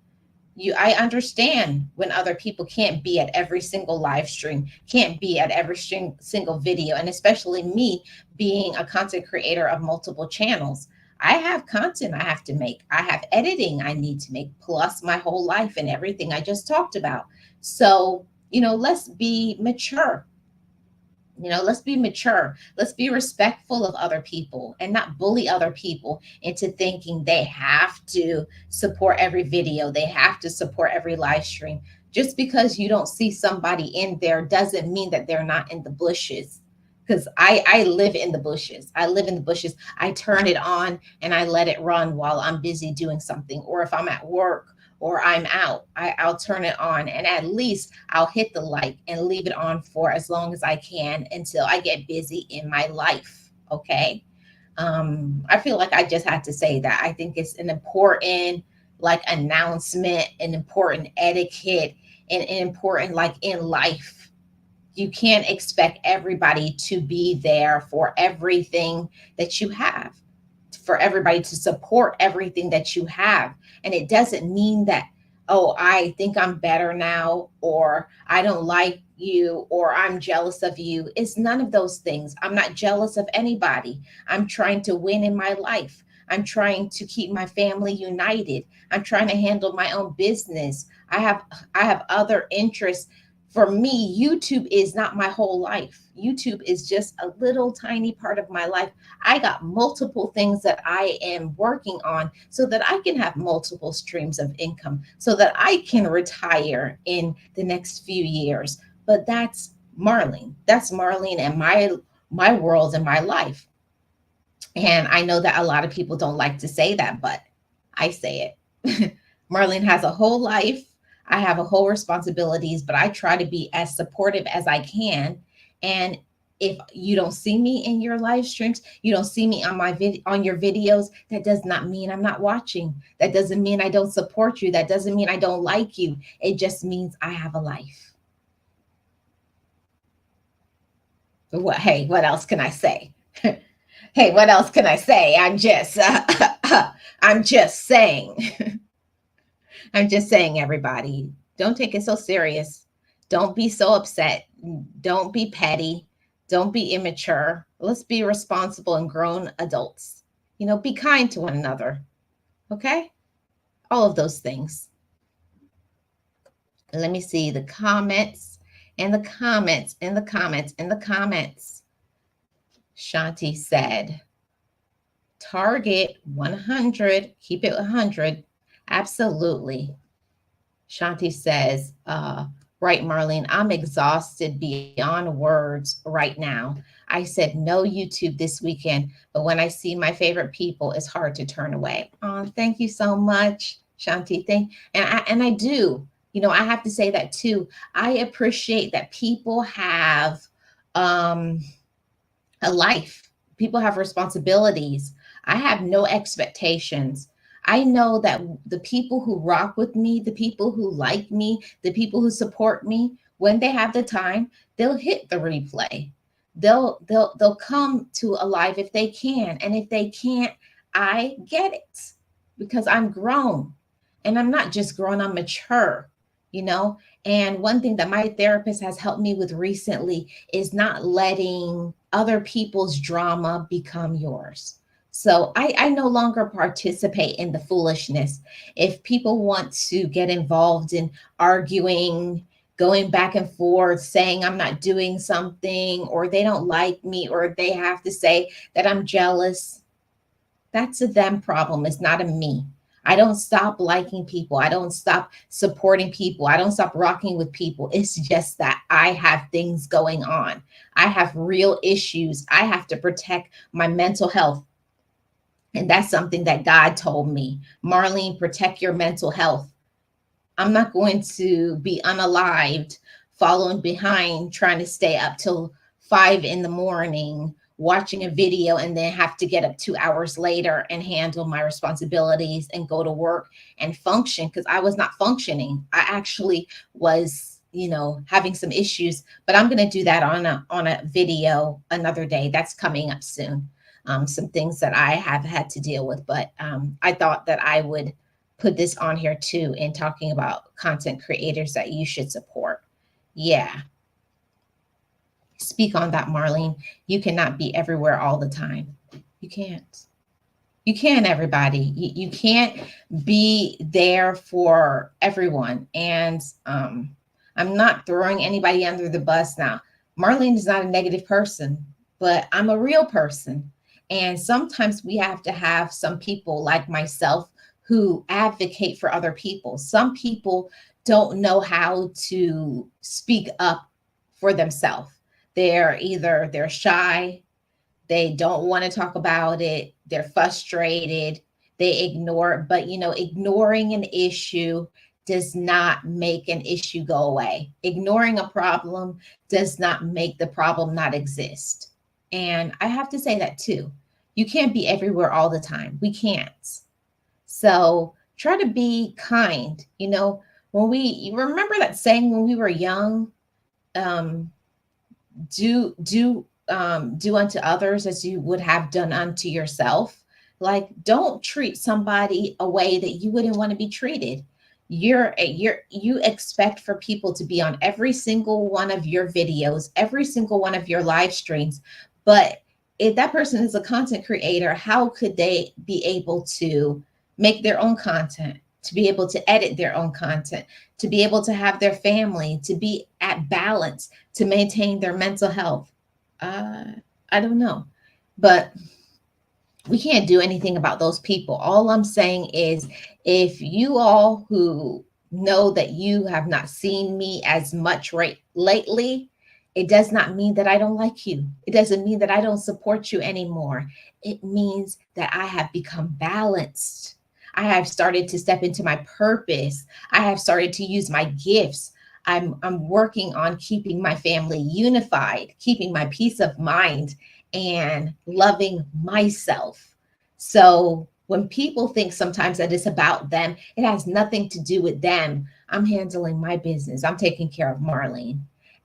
[SPEAKER 1] I understand when other people can't be at every single live stream, can't be at every single video, and especially me being a content creator of multiple channels. I have content I have to make. I have editing I need to make, plus my whole life and everything I just talked about. So, let's be mature. Let's be mature. Let's be respectful of other people and not bully other people into thinking they have to support every video, they have to support every live stream. Just because you don't see somebody in there doesn't mean that they're not in the bushes. Because I live in the bushes. I live in the bushes. I turn it on and I let it run while I'm busy doing something. Or if I'm at work or I'm out, I'll turn it on and at least I'll hit the like and leave it on for as long as I can until I get busy in my life. Okay. I feel like I just had to say that. I think it's an important like announcement, an important etiquette, and an important like in life. You can't expect everybody to be there for everything that you have, for everybody to support everything that you have. And it doesn't mean that, oh, I think I'm better now, or I don't like you, or I'm jealous of you. It's none of those things. I'm not jealous of anybody. I'm trying to win in my life. I'm trying to keep my family united. I'm trying to handle my own business. I have other interests. For me, YouTube is not my whole life. YouTube is just a little tiny part of my life. I got multiple things that I am working on so that I can have multiple streams of income, so that I can retire in the next few years. But that's Marlene. That's Marlene and my world and my life. And I know that a lot of people don't like to say that, but I say it. Marlene has a whole life. I have a whole responsibilities, but I try to be as supportive as I can. And if you don't see me in your live streams, you don't see me on on your videos, that does not mean I'm not watching. That doesn't mean I don't support you. That doesn't mean I don't like you. It just means I have a life. But hey, what else can I say? Hey, what else can I say? I'm just saying. I'm just saying, everybody, don't take it so serious. Don't be so upset. Don't be petty. Don't be immature. Let's be responsible and grown adults. Be kind to one another. Okay? All of those things. Let me see the comments and the comments and the comments and the comments. Shanti said, target 100, keep it 100. Absolutely. Shanti says, right, Marlene, I'm exhausted beyond words right now. I said no YouTube this weekend, but when I see my favorite people, it's hard to turn away. Oh, thank you so much, Shanti. And I do. I have to say that too. I appreciate that people have um, a life. People have responsibilities. I have no expectations. I know that the people who rock with me, the people who like me, the people who support me, when they have the time, they'll hit the replay. They'll come to a live if they can. And if they can't, I get it because I'm grown. And I'm not just grown, I'm mature, you know? And one thing that my therapist has helped me with recently is not letting other people's drama become yours. So I no longer participate in the foolishness. If people want to get involved in arguing, going back and forth, saying I'm not doing something, or they don't like me, or they have to say that I'm jealous, that's a them problem. It's not a me. I don't stop liking people. I don't stop supporting people. I don't stop rocking with people. It's just that I have things going on. I have real issues. I have to protect my mental health. And that's something that God told me. Marlene, protect your mental health. I'm not going to be unalived, following behind, trying to stay up till 5 in the morning, watching a video, and then have to get up 2 hours later and handle my responsibilities and go to work and function, because I was not functioning. I actually was, having some issues, but I'm going to do that on a video another day. That's coming up soon. Some things that I have had to deal with, but I thought that I would put this on here too, in talking about content creators that you should support. Yeah. Speak on that, Marlene. You cannot be everywhere all the time. You can't. You can, everybody. You can't be there for everyone. And I'm not throwing anybody under the bus now. Marlene is not a negative person, but I'm a real person. And sometimes we have to have some people like myself who advocate for other people. Some people don't know how to speak up for themselves. They're shy, they don't want to talk about it, they're frustrated, they ignore it. But ignoring an issue does not make an issue go away. Ignoring a problem does not make the problem not exist. And I have to say that too. You can't be everywhere all the time. We can't. So try to be kind. When you remember that saying when we were young, um, do unto others as you would have done unto yourself. Like, don't treat somebody a way that you wouldn't want to be treated. You expect for people to be on every single one of your videos, every single one of your live streams, but if that person is a content creator, how could they be able to make their own content, to be able to edit their own content, to be able to have their family, to be at balance, to maintain their mental health? I don't know, but we can't do anything about those people. All I'm saying is, if you all who know that you have not seen me as much lately, it does not mean that I don't like you. It doesn't mean that I don't support you anymore. It means that I have become balanced. I have started to step into my purpose. I have started to use my gifts. I'm working on keeping my family unified, keeping my peace of mind, and loving myself. So when people think sometimes that it's about them, it has nothing to do with them. I'm handling my business. I'm taking care of Marlene.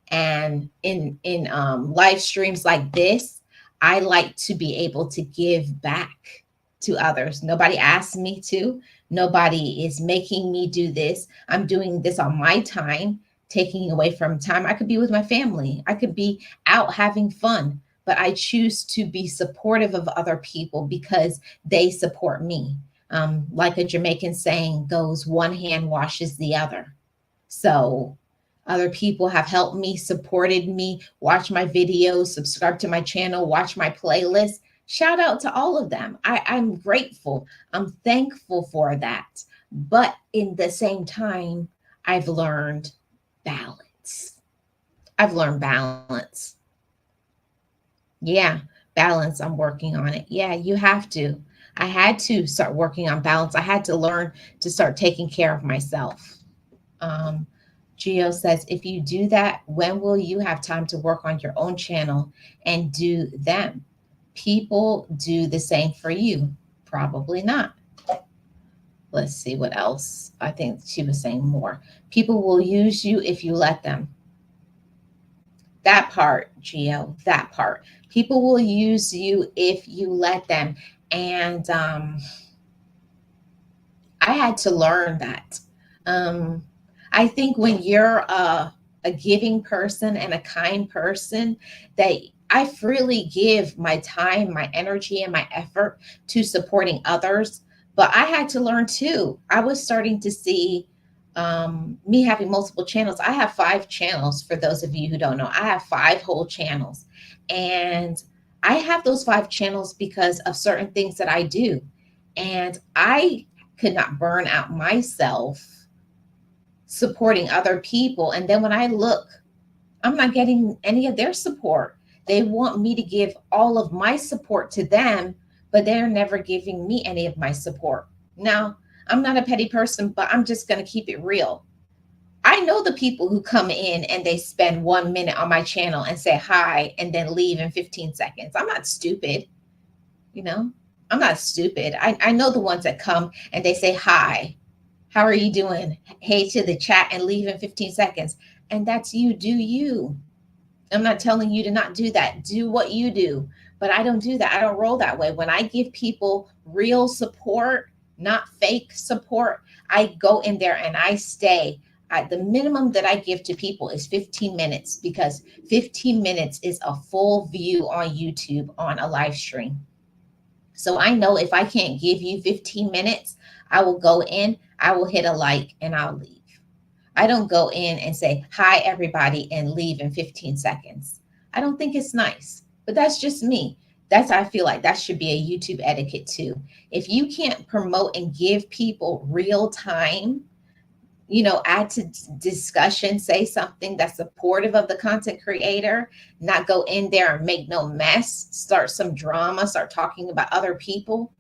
[SPEAKER 1] And in live streams like this, I like to be able to give back to others. Nobody asked me to. Nobody is making me do this. I'm doing this on my time, taking away from time. I could be with my family. I could be out having fun, but I choose to be supportive of other people because they support me. Like a Jamaican saying goes, one hand washes the other. So other people have helped me, supported me, watch my videos, subscribe to my channel, watch my playlist. Shout out to all of them. I'm grateful. I'm thankful for that. But in the same time, I've learned balance. I've learned balance. Yeah, balance. I'm working on it. Yeah, you have to. I had to start working on balance. I had to learn to start taking care of myself. Um, Geo says, if you do that, when will you have time to work on your own channel and do them? People do the same for you. Probably not. Let's see what else. I think she was saying more. People will use you if you let them. That part, Geo, that part. People will use you if you let them. And I had to learn that. Um, I think when you're a giving person and a kind person, that I freely give my time, my energy, and my effort to supporting others. But I had to learn too. I was starting to see me having multiple channels. I have 5 channels for those of you who don't know. I have 5 whole channels. And I have those 5 channels because of certain things that I do. And I could not burn out myself supporting other people. And then when I look, I'm not getting any of their support. They want me to give all of my support to them, but they're never giving me any of my support. Now, I'm not a petty person, but I'm just going to keep it real. I know the people who come in and they spend 1 minute on my channel and say hi and then leave in 15 seconds. I'm not stupid, you know? I'm not stupid. I know the ones that come and they say hi. How are you doing? Hey to the chat and leave in 15 seconds. And that's you. Do you. I'm not telling you to not do that. Do what you do. But I don't do that. I don't roll that way. When I give people real support, not fake support, I go in there and I stay. The minimum that I give to people is 15 minutes because 15 minutes is a full view on YouTube on a live stream. So I know if I can't give you 15 minutes, I will go in, I will hit a like, and I'll leave. I don't go in and say, hi, everybody, and leave in 15 seconds. I don't think it's nice, but that's just me. I feel like that should be a YouTube etiquette too. If you can't promote and give people real time, add to discussion, say something that's supportive of the content creator, not go in there and make no mess, start some drama, start talking about other people.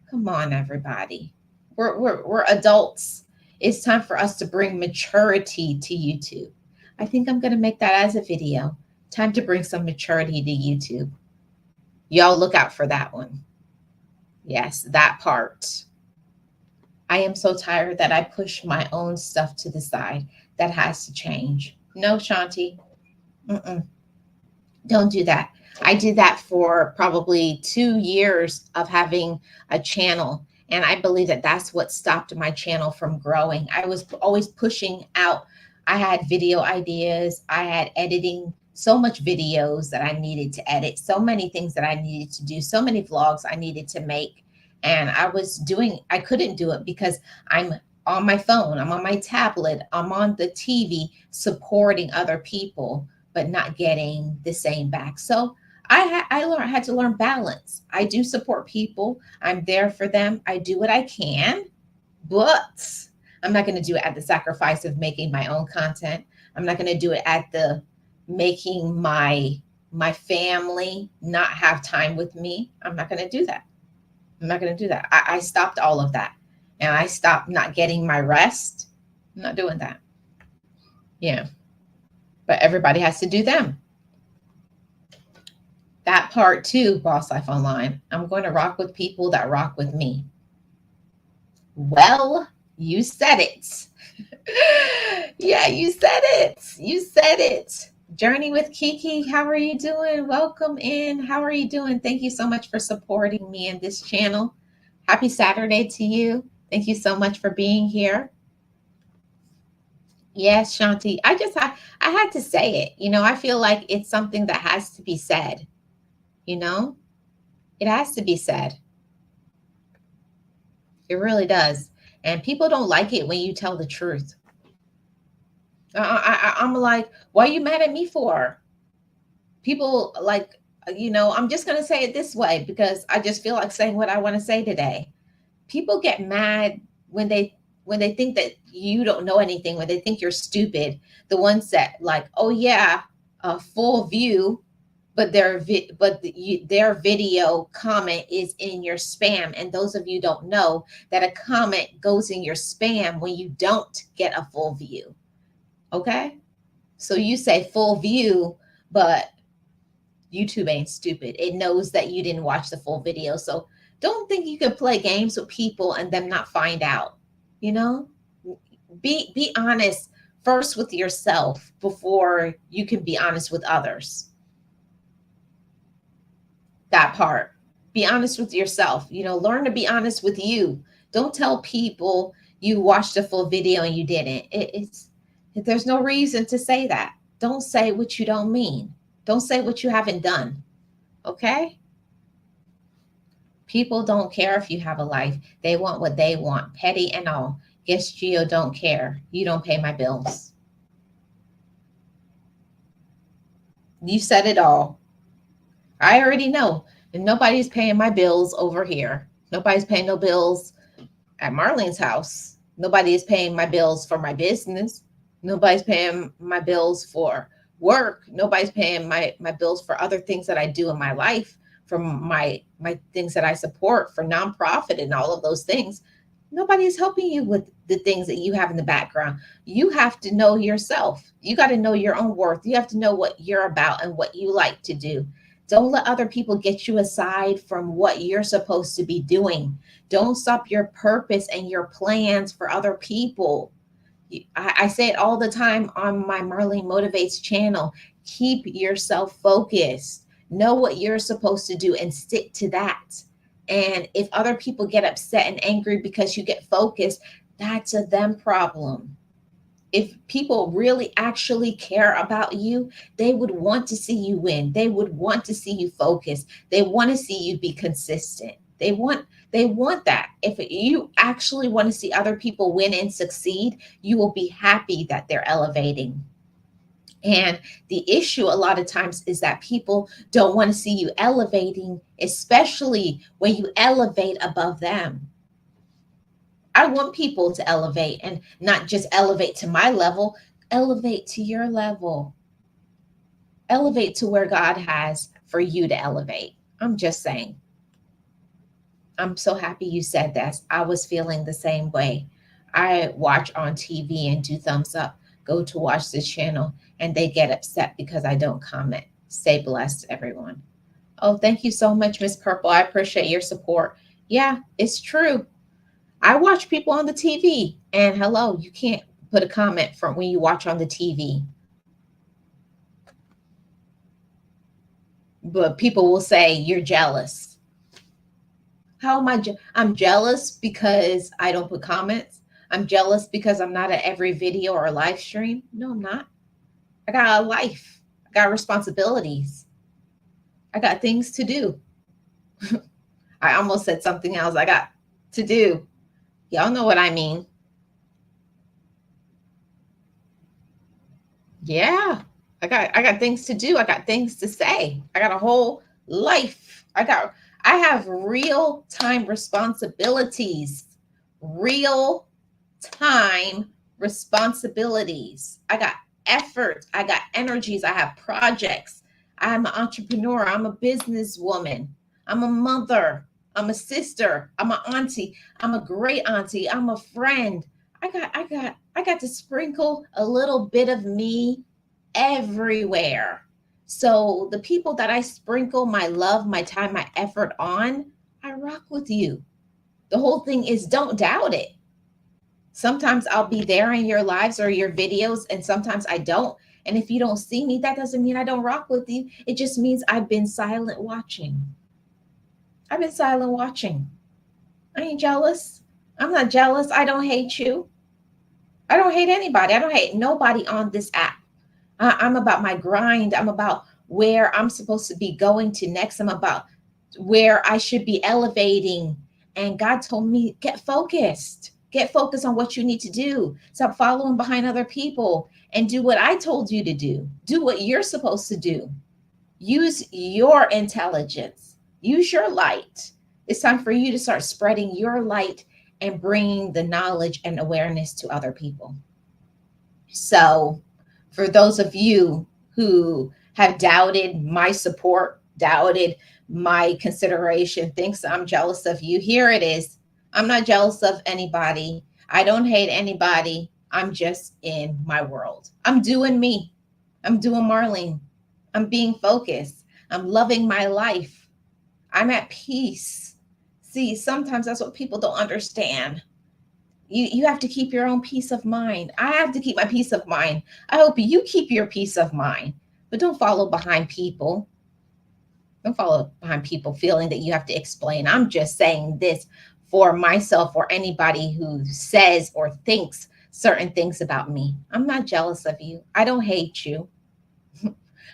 [SPEAKER 1] Come on, everybody. We're adults. It's time for us to bring maturity to YouTube. I think I'm going to make that as a video. Time to bring some maturity to YouTube. Y'all look out for that one. Yes, that part. I am so tired that I push my own stuff to the side. That has to change. No, Shanti. Mm-mm. Don't do that. I did that for probably 2 years of having a channel. And I believe that that's what stopped my channel from growing. I was always pushing out. I had video ideas. I had editing, so much videos that I needed to edit, so many things that I needed to do, so many vlogs I needed to make. And I couldn't do it because I'm on my phone, I'm on my tablet, I'm on the TV supporting other people, but not getting the same back. So I had to learn balance. I do support people. I'm there for them. I do what I can, but I'm not going to do it at the sacrifice of making my own content. I'm not going to do it at the making my family not have time with me. I'm not going to do that. I'm not going to do that. I stopped all of that, and I stopped not getting my rest. I'm not doing that. Yeah. But everybody has to do them. That part too, Boss Life Online. I'm going to rock with people that rock with me. Well, you said it. Yeah, you said it. You said it. Journey with Kiki, how are you doing? Welcome in. How are you doing? Thank you so much for supporting me in this channel. Happy Saturday to you. Thank you so much for being here. Yes, Shanti. I had to say it. I feel like it's something that has to be said. You know, it has to be said. It really does. And people don't like it when you tell the truth. I'm like, why are you mad at me for? People like, I'm just going to say it this way because I just feel like saying what I want to say today. People get mad when they think that you don't know anything, when they think you're stupid. The ones that like, oh yeah, a full view, but their video comment is in your spam. And those of you don't know that a comment goes in your spam when you don't get a full view. Okay, so you say full view, but YouTube ain't stupid. It knows that you didn't watch the full video. So don't think you can play games with people and them not find out. You know, be honest first with yourself before you can be honest with others. That part. Be honest with yourself. Learn to be honest with you. Don't tell people you watched a full video and you didn't. There's no reason to say that. Don't say what you don't mean. Don't say what you haven't done. Okay? People don't care if you have a life. They want what they want, petty and all. Guess Geo don't care. You don't pay my bills. You said it all. I already know. And nobody's paying my bills over here. Nobody's paying no bills at Marlene's house. Nobody is paying my bills for my business. Nobody's paying my bills for work. Nobody's paying my bills for other things that I do in my life, from my things that I support for nonprofit and all of those things. Nobody is helping you with the things that you have in the background. You have to know yourself. You got to know your own worth. You have to know what you're about and what you like to do. Don't let other people get you aside from what you're supposed to be doing. Don't stop your purpose and your plans for other people. I say it all the time on my Marlene Motivates channel. Keep yourself focused. Know what you're supposed to do and stick to that. And if other people get upset and angry because you get focused, that's a them problem. If people really actually care about you, they would want to see you win. They would want to see you focus. They want to see you be consistent. They want that. If you actually want to see other people win and succeed, you will be happy that they're elevating. And the issue a lot of times is that people don't want to see you elevating, especially when you elevate above them. I want people to elevate, and not just elevate to my level, elevate to your level. Elevate to where God has for you to elevate. I'm just saying. I'm so happy you said that. I was feeling the same way. I watch on TV and do thumbs up, go to watch this channel, and they get upset because I don't comment. Stay blessed, everyone. Oh, thank you so much, Miss Purple. I appreciate your support. Yeah, it's true. I watch people on the TV, and hello, you can't put a comment from when you watch on the TV. But people will say you're jealous. How am I? I'm jealous because I don't put comments. I'm jealous because I'm not at every video or live stream. No, I'm not. I got a life. I got responsibilities. I got things to do. I almost said something else. I got to do. Y'all know what I mean. Yeah. I got things to do. I got things to say. I got a whole life. I have real time responsibilities. Real time responsibilities. I got effort. I got energies. I have projects. I'm an entrepreneur. I'm a businesswoman. I'm a mother. I'm a sister. I'm an auntie. I'm a great auntie. I'm a friend. I got to sprinkle a little bit of me everywhere. So the people that I sprinkle my love, my time, my effort on, I rock with you. The whole thing is don't doubt it. Sometimes I'll be there in your lives or your videos, and sometimes I don't. And if you don't see me, that doesn't mean I don't rock with you. It just means I've been silent watching. I've been silent watching. I ain't jealous. I'm not jealous. I don't hate you. I don't hate anybody. I don't hate nobody on this app. I'm about my grind. I'm about where I'm supposed to be going to next. I'm about where I should be elevating. And God told me, get focused. Get focused on what you need to do. Stop following behind other people and do what I told you to do. Do what you're supposed to do. Use your intelligence. Use your light. It's time for you to start spreading your light and bringing the knowledge and awareness to other people. So, for those of you who have doubted my support, doubted my consideration, thinks I'm jealous of you, here it is. I'm not jealous of anybody. I don't hate anybody. I'm just in my world. I'm doing me. I'm doing Marlene. I'm being focused. I'm loving my life. I'm at peace. See, sometimes that's what people don't understand. You have to keep your own peace of mind. I have to keep my peace of mind. I hope you keep your peace of mind, but don't follow behind people. Don't follow behind people feeling that you have to explain. I'm just saying this for myself or anybody who says or thinks certain things about me. I'm not jealous of you. I don't hate you.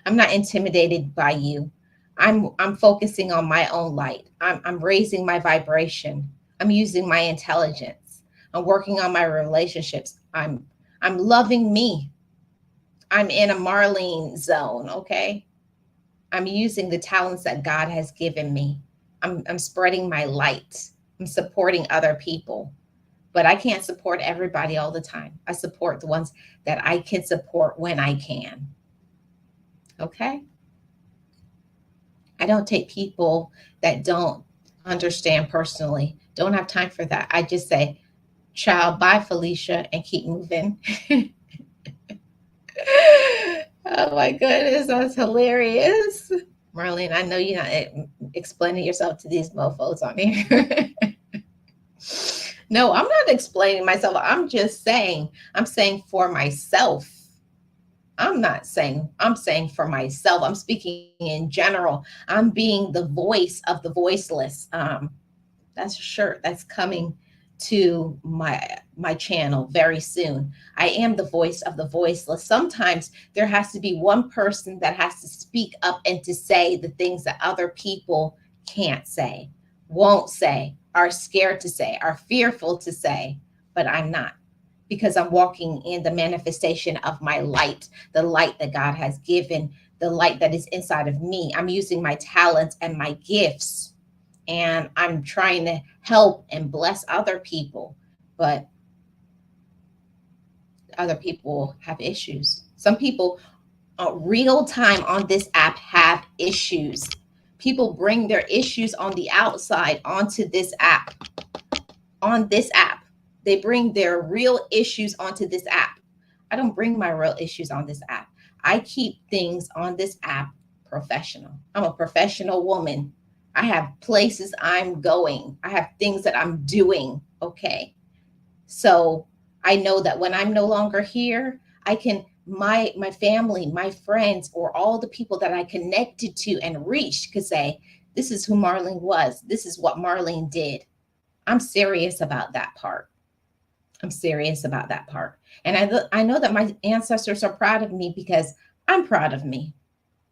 [SPEAKER 1] I'm not intimidated by you. I'm focusing on my own light. I'm raising my vibration. I'm using my intelligence. I'm working on my relationships. I'm loving me. I'm in a Marlene zone, okay? I'm using the talents that God has given me. I'm spreading my light. I'm supporting other people. But I can't support everybody all the time. I support the ones that I can support when I can. Okay? I don't take people that don't understand personally. Don't have time for that. I just say, "Ciao, bye, Felicia," and keep moving. Oh my goodness, that's hilarious. Marlene, I know you're not explaining yourself to these mofos on here. No, I'm not explaining myself. I'm saying for myself. I'm saying for myself. I'm speaking in general. I'm being the voice of the voiceless. That's a shirt that's coming to my channel very soon. I am the voice of the voiceless. Sometimes there has to be one person that has to speak up and to say the things that other people can't say, won't say, are scared to say, are fearful to say, but I'm not, because I'm walking in the manifestation of my light, the light that God has given, the light that is inside of me. I'm using my talents and my gifts, and I'm trying to help and bless other people, but other people have issues. Some people real time on this app have issues. People bring their issues on the outside onto this app. On this app, they bring their real issues onto this app. I don't bring my real issues on this app. I keep things on this app professional. I'm a professional woman. I have places I'm going. I have things that I'm doing. Okay. So I know that when I'm no longer here, I can, my family, my friends, or all the people that I connected to and reached could say, this is who Marlene was. This is what Marlene did. I'm serious about that part. I'm serious about that part. And I know that my ancestors are proud of me because I'm proud of me.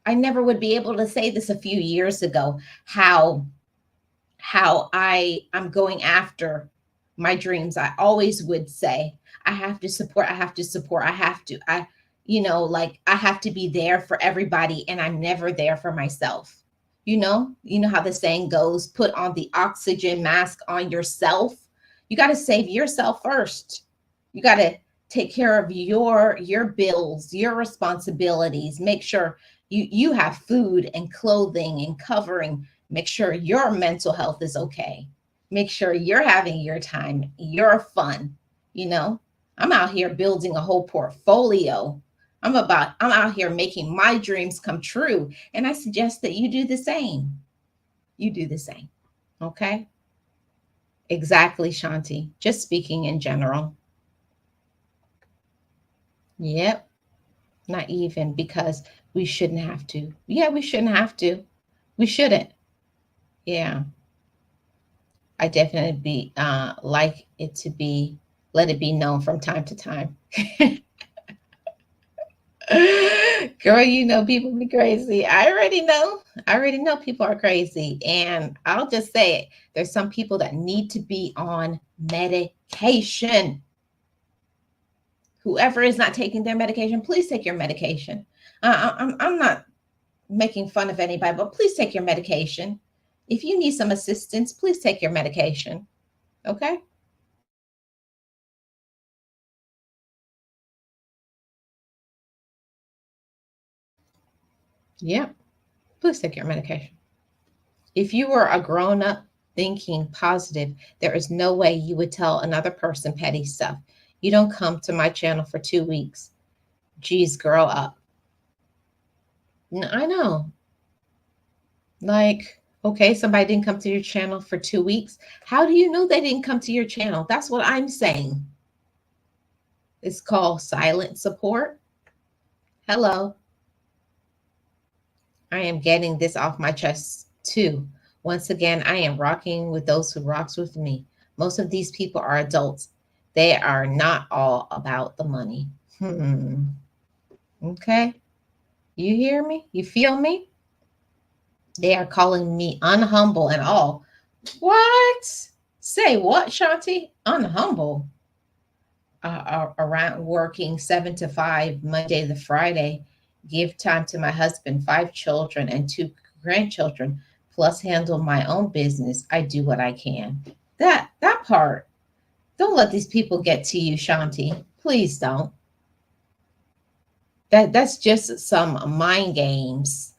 [SPEAKER 1] I never would be able to say this a few years ago, how I'm going after my dreams. I always would say, I have to support, I have to support, like I have to be there for everybody, and I'm never there for myself. You know how the saying goes, put on the oxygen mask on yourself. You got to save yourself first. You got to take care of your bills, your responsibilities. Make sure you have food and clothing and covering. Make sure your mental health is okay. Make sure you're having your time, your fun. I'm out here building a whole portfolio. I'm out here making my dreams come true. And I suggest that you do the same. You do the same. Okay? Exactly, Shanti. Just speaking in general. Yep. Not even, because we shouldn't have to. Yeah, we shouldn't have to. We shouldn't. Yeah, I definitely be like it to be, let it be known from time to time. Girl, you know people be crazy. I already know. I already know people are crazy. And I'll just say it. There's some people that need to be on medication. Whoever is not taking their medication, please take your medication. I'm not making fun of anybody, but please take your medication. If you need some assistance, please take your medication. Okay? Yeah, please take your medication. If you were a grown up thinking positive, there is no way you would tell another person petty stuff. You don't come to my channel for 2 weeks. Geez, grow up. I know. Like, okay, somebody didn't come to your channel for 2 weeks. How do you know they didn't come to your channel? That's what I'm saying. It's called silent support. Hello. I am getting this off my chest too. Once again, I am rocking with those who rocks with me. Most of these people are adults. They are not all about the money. Okay. You hear me? You feel me? They are calling me unhumble and all. What? Say what, Shanti? Unhumble. Around working 7 to 5, Monday to Friday, give time to my husband, 5 children, and 2 grandchildren, plus handle my own business. I do what I can. That part. Don't let these people get to you, Shanti. Please don't. That's just some mind games.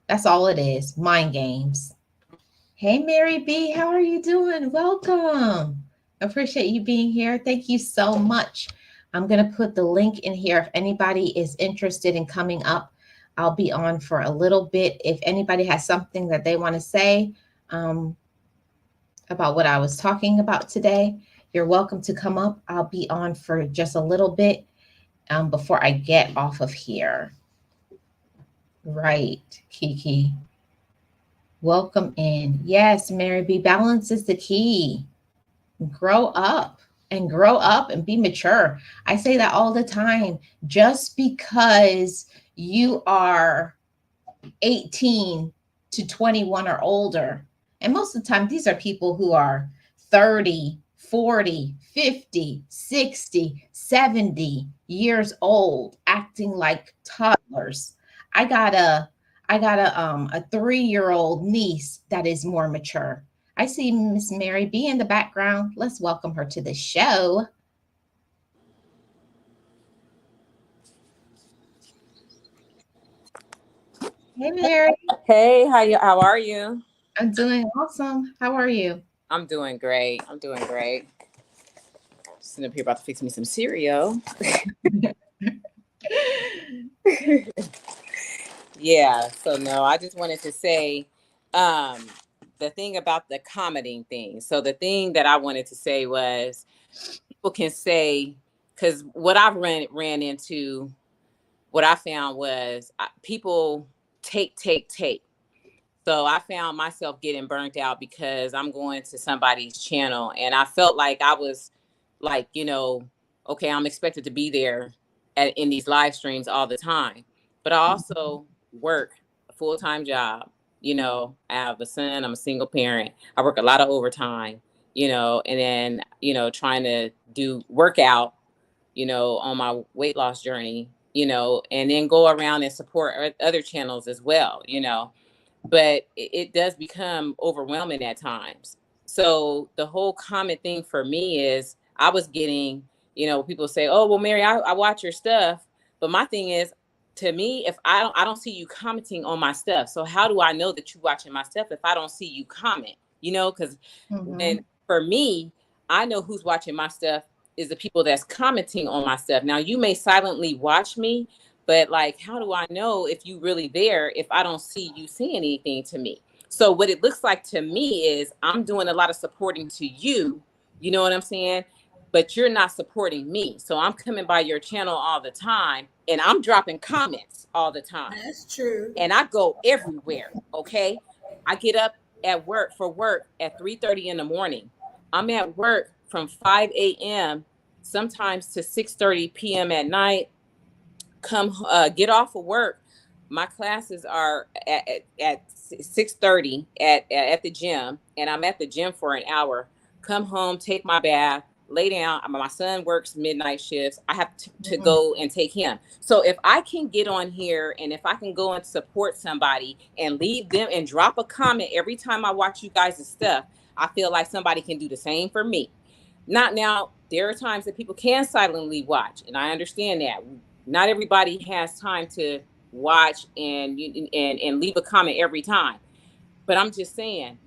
[SPEAKER 1] That's all it is. Mind games. Hey, Mary B, how are you doing? Welcome. Appreciate you being here. Thank you so much. I'm going to put the link in here if anybody is interested in coming up. I'll be on for a little bit. If anybody has something that they want to say um, about what I was talking about today, you're welcome to come up. I'll be on for just a little bit before I get off of here. Right, Kiki. Welcome in. Yes, Mary B. Balance is the key. Grow up and grow up and be mature. I say that all the time. Just because you are 18 to 21 or older, and most of the time, these are people who are 30, 40, 50, 60, 70 years old, acting like toddlers. I got a I got a 3-year-old niece that is more mature. I see Miss Mary B in the background. Let's welcome her to the show. Hey Mary,
[SPEAKER 2] Hey, how are you?
[SPEAKER 1] I'm doing awesome. How are you?
[SPEAKER 2] I'm doing great. I'm doing great. Sitting up here about to fix me some cereal. Yeah, so no, I just wanted to say um the thing about the commenting thing. So the thing that I wanted to say was people can say, because what I've ran into, what I found was people take. So I found myself getting burnt out because I'm going to somebody's channel and I felt like I was like, okay, I'm expected to be there in these live streams all the time. But I also work a full-time job. I have a son, I'm a single parent. I work a lot of overtime, and then, trying to do workout, on my weight loss journey, and then go around and support other channels as well, but it does become overwhelming at times. So the whole comment thing for me is I was getting, people say, "Oh, well, Mary, I watch your stuff," but my thing is, to me, if I don't see you commenting on my stuff, so how do I know that you're watching my stuff if I don't see you comment? Because when
[SPEAKER 1] Mhm.
[SPEAKER 2] for me, I know who's watching my stuff is the people that's commenting on my stuff. Now you may silently watch me, but like, how do I know if you really there if I don't see you saying anything to me? So what it looks like to me is I'm doing a lot of supporting to you. You know what I'm saying? but you're not supporting me. So I'm coming by your channel all the time and I'm dropping comments all the time.
[SPEAKER 3] That's true.
[SPEAKER 2] And I go everywhere. Okay. I get up at work for work at 3:30 in the morning. I'm at work from 5 a.m. sometimes to 6:30 p.m. at night. Come get off of work. My classes are at 6:30 at the gym, and I'm at the gym for an hour. Come home, take my bath, lay down. My son works midnight shifts. I have to go and take him. So if I can get on here and if I can go and support somebody and leave them and drop a comment every time I watch you guys' stuff, I feel like somebody can do the same for me. Not now, there are times that people can silently watch, and I understand that. Not everybody has time to watch and leave a comment every time. But I'm just saying,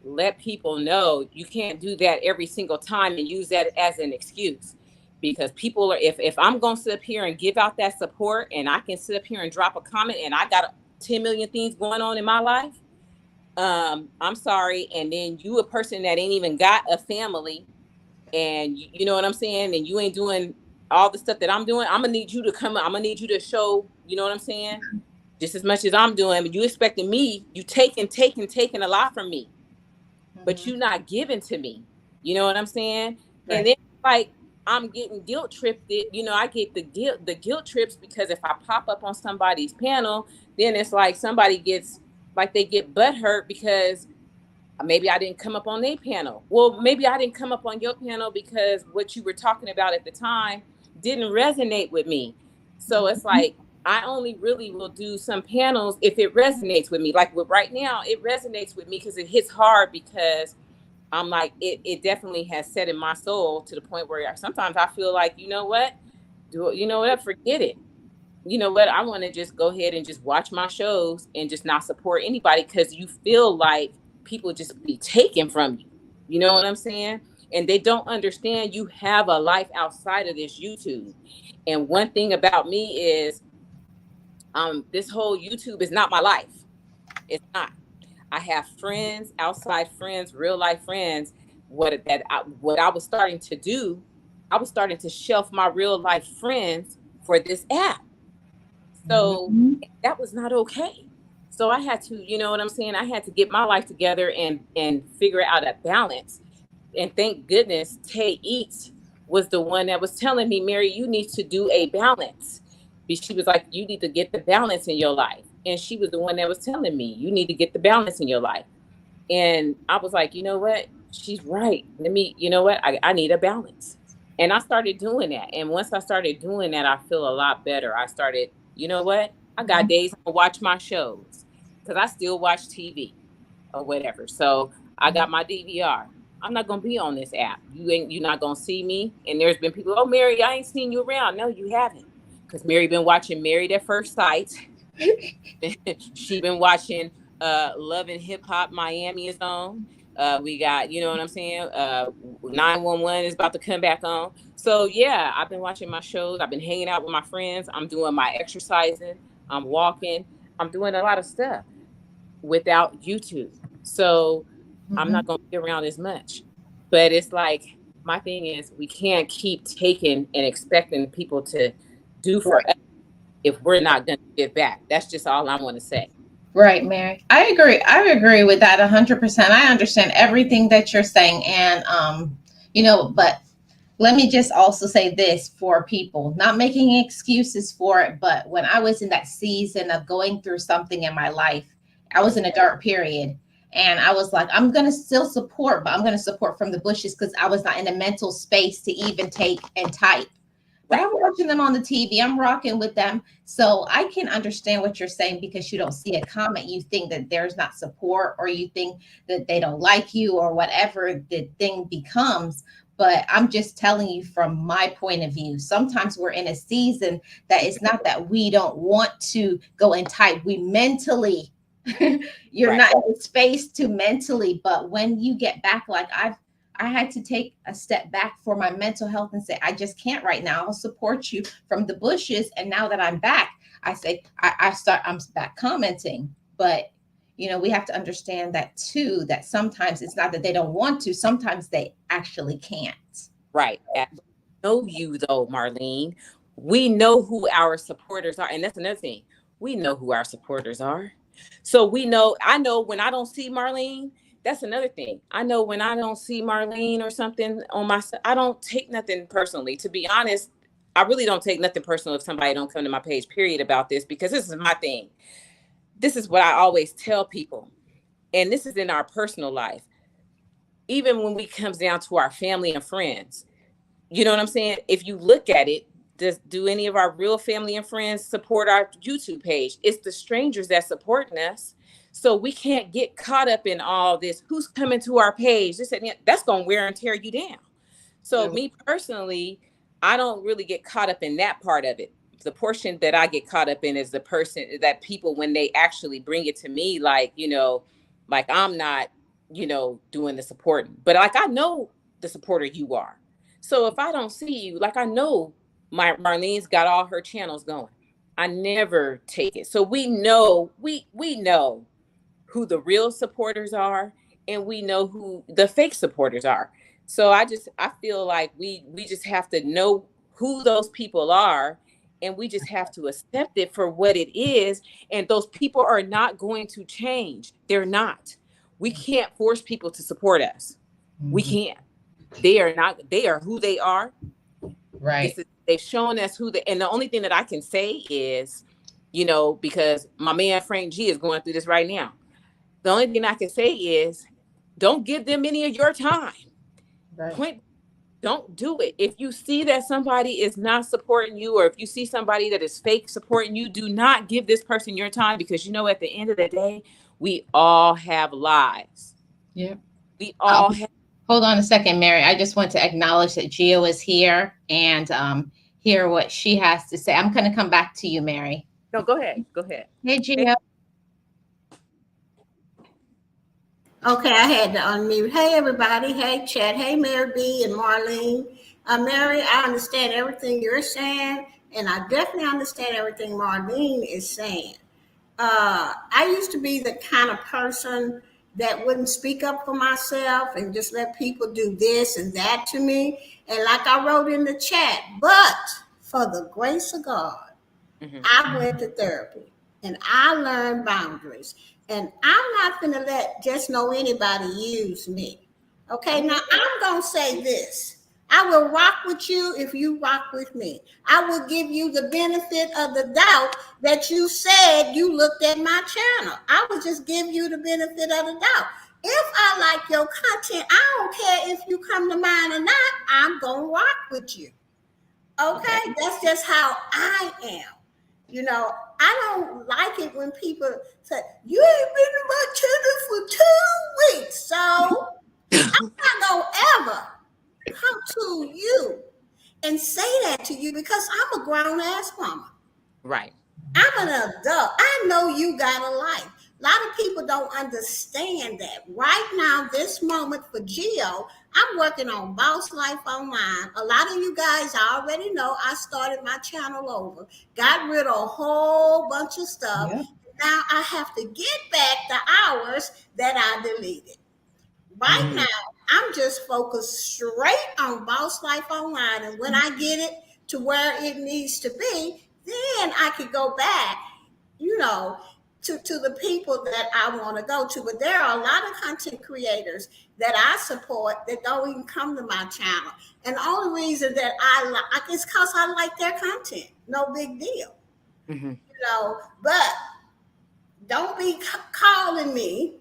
[SPEAKER 2] let people know you can't do that every single time and use that as an excuse. Because people are, if I'm gonna sit up here and give out that support and I can sit up here and drop a comment and I got 10 million things going on in my life, I'm sorry. And then you a person that ain't even got a family, and you know what I'm saying, and you ain't doing all the stuff that I'm doing, I'm gonna need you to come. I'm gonna need you to show. You know what I'm saying? Just as much as I'm doing, but you expecting me, you taking a lot from me, but you not giving to me. You know what I'm saying?
[SPEAKER 1] Right.
[SPEAKER 2] And then like I'm getting guilt tripped. You know, I get the guilt trips because if I pop up on somebody's panel, then it's like somebody gets like they get butthurt because maybe I didn't come up on their panel. Well, maybe I didn't come up on your panel because what you were talking about at the time didn't resonate with me. So it's like I only really will do some panels if it resonates with me. Like with right now, it resonates with me because it hits hard because I'm like it definitely has set in my soul to the point where sometimes I feel like, you know what? You know what? Forget it. You know what? I want to just go ahead and just watch my shows and just not support anybody because you feel like people just be taken from you. You know what I'm saying? And they don't understand you have a life outside of this YouTube. And one thing about me is this whole YouTube is not my life. It's not. I have friends, outside friends, real life friends. What I was starting to do, I was starting to shelf my real life friends for this app. So that was not okay. So I had to, you know what I'm saying? I had to get my life together and figure out a balance. And thank goodness Tay Eats was the one that was telling me, Mary, you need to do a balance. She was like, you need to get the balance in your life. And she was the one that was telling me, you need to get the balance in your life. And I was like, you know what? She's right. Let me, you know what? I need a balance. And I started doing that. And once I started doing that, I feel a lot better. I started, you know what? I got days I watch my shows because I still watch TV or whatever. So I got my DVR. I'm not gonna be on this app. You're not gonna see me. And there's been people, oh Mary, I ain't seen you around. No, you haven't. Because Mary been watching Married at First Sight. She been watching Love and Hip Hop Miami is on. We got, you know what I'm saying? 911 is about to come back on. So yeah, I've been watching my shows. I've been hanging out with my friends. I'm doing my exercising. I'm walking. I'm doing a lot of stuff without YouTube. So I'm not going to be around as much. But it's like, my thing is, we can't keep taking and expecting people to do for us if we're not going to give back. That's just all I want to say.
[SPEAKER 1] Right, Mary. I agree. I agree with that 100%. I understand everything that you're saying. And, but let me just also say this for people, not making excuses for it, but when I was in that season of going through something in my life, I was in a dark period. And I was like, I'm going to still support, but I'm going to support from the bushes because I was not in a mental space to even take and type. But I'm watching them on the TV. I'm rocking with them. So I can understand what you're saying because you don't see a comment. You think that there's not support or you think that they don't like you or whatever the thing becomes. But I'm just telling you from my point of view, sometimes we're in a season that it's not that we don't want to go and type. We mentally, you're not in the space to mentally, but when you get back, like I had to take a step back for my mental health and say, I just can't right now. I'll support you from the bushes. And now that I'm back, I say, I'm back commenting. But, we have to understand that too, that sometimes it's not that they don't want to, sometimes they actually can't.
[SPEAKER 2] Right. Know you though, Marlene. We know who our supporters are. And that's another thing. We know who our supporters are. So we know, I know when I don't see Marlene, that's another thing. I know when I don't see Marlene or something on my, I don't take nothing personally. To be honest, I really don't take nothing personal if somebody don't come to my page, period, about this, because this is my thing. This is what I always tell people. And this is in our personal life. Even when we comes down to our family and friends, you know what I'm saying? If you look at it, do any of our real family and friends support our YouTube page? It's the strangers that supporting us. So we can't get caught up in all this. Who's coming to our page? This and that. That's going to wear and tear you down. So me personally, I don't really get caught up in that part of it. The portion that I get caught up in is the person that people, when they actually bring it to me, like, like I'm not, doing the supporting, but like I know the supporter you are. So if I don't see you, like I know Marlene's got all her channels going. I never take it. So we know who the real supporters are, and we know who the fake supporters are. So I feel like we just have to know who those people are, and we just have to accept it for what it is. And those people are not going to change. They're not. We can't force people to support us. We can't. They are not, they are who they are.
[SPEAKER 1] Right.
[SPEAKER 2] They've shown us who they, and the only thing that I can say is, because my man Frank G is going through this right now. The only thing I can say is don't give them any of your time.
[SPEAKER 1] Right.
[SPEAKER 2] Don't do it. If you see that somebody is not supporting you, or if you see somebody that is fake supporting you, do not give this person your time, because at the end of the day, we all have lives.
[SPEAKER 1] Yeah.
[SPEAKER 2] We all have.
[SPEAKER 1] Hold on a second, Mary. I just want to acknowledge that Gio is here and hear what she has to say. I'm going to come back to you, Mary.
[SPEAKER 2] No, go ahead. Go ahead.
[SPEAKER 1] Hey,
[SPEAKER 2] Hey.
[SPEAKER 1] Gio.
[SPEAKER 3] Okay, I had to unmute. Hey, everybody. Hey, Chad. Hey, Mary B. and Marlene. Mary, I understand everything you're saying, and I definitely understand everything Marlene is saying. I used to be the kind of person that wouldn't speak up for myself and just let people do this and that to me. And like I wrote in the chat, but for the grace of God, I went to therapy and I learned boundaries. And I'm not going to let just know anybody use me. Okay, now I'm going to say this. I will rock with you if you rock with me. I will give you the benefit of the doubt that you said you looked at my channel. I will just give you the benefit of the doubt. If I like your content, I don't care if you come to mine or not, I'm going to rock with you. Okay, that's just how I am. I don't like it when people say, you ain't been to my channel for 2 weeks. So I'm not going to ever come to you and say that to you because I'm a grown ass woman.
[SPEAKER 2] Right.
[SPEAKER 3] I'm an adult. I know you got a life. A lot of people don't understand that. Right now, this moment for Geo, I'm working on Boss Life Online. A lot of you guys already know I started my channel over, got rid of a whole bunch of stuff.
[SPEAKER 1] Yeah.
[SPEAKER 3] Now I have to get back the hours that I deleted. Right now, I'm just focused straight on Boss Life Online. And when I get it to where it needs to be, then I could go back, to the people that I want to go to. But there are a lot of content creators that I support that don't even come to my channel. And the only reason that I like is because I like their content. No big deal. But don't be calling me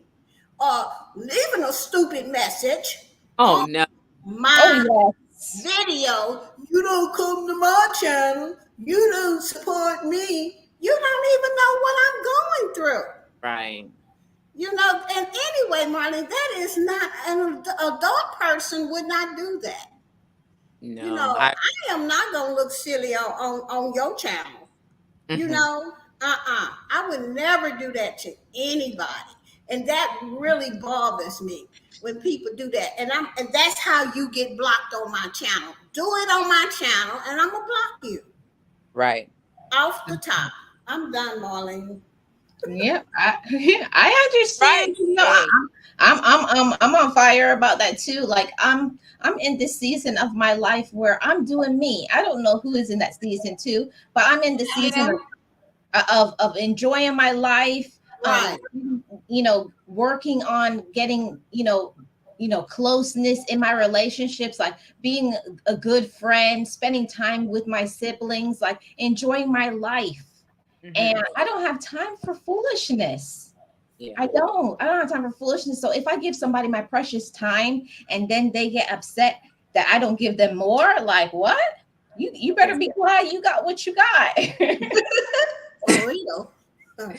[SPEAKER 3] or leaving a stupid message
[SPEAKER 2] Oh
[SPEAKER 3] on
[SPEAKER 2] no.
[SPEAKER 3] my video. You don't come to my channel. You don't support me. You don't even know what I'm going through.
[SPEAKER 2] Right.
[SPEAKER 3] And anyway, Marlene, that is not an adult person would not do that.
[SPEAKER 2] No.
[SPEAKER 3] I am not gonna look silly on your channel. I would never do that to anybody. And that really bothers me when people do that. And that's how you get blocked on my channel. Do it on my channel and I'm gonna block you.
[SPEAKER 2] Right.
[SPEAKER 3] Off the top. I'm done, Marlene.
[SPEAKER 1] Yep. I understand.
[SPEAKER 2] Right. Hey.
[SPEAKER 1] I'm on fire about that too. Like I'm in this season of my life where I'm doing me. I don't know who is in that season too, but I'm in the season
[SPEAKER 3] Yeah,
[SPEAKER 1] of enjoying my life.
[SPEAKER 3] right.
[SPEAKER 1] Working on getting closeness in my relationships, like being a good friend, spending time with my siblings, like enjoying my life. And
[SPEAKER 2] Mm-hmm.
[SPEAKER 1] I don't have time for foolishness.
[SPEAKER 2] Yeah.
[SPEAKER 1] I don't have time for foolishness. So if I give somebody my precious time and then they get upset that I don't give them more, like what? You better
[SPEAKER 2] Yeah.
[SPEAKER 1] be quiet. You got what you got.
[SPEAKER 3] For real. Huh.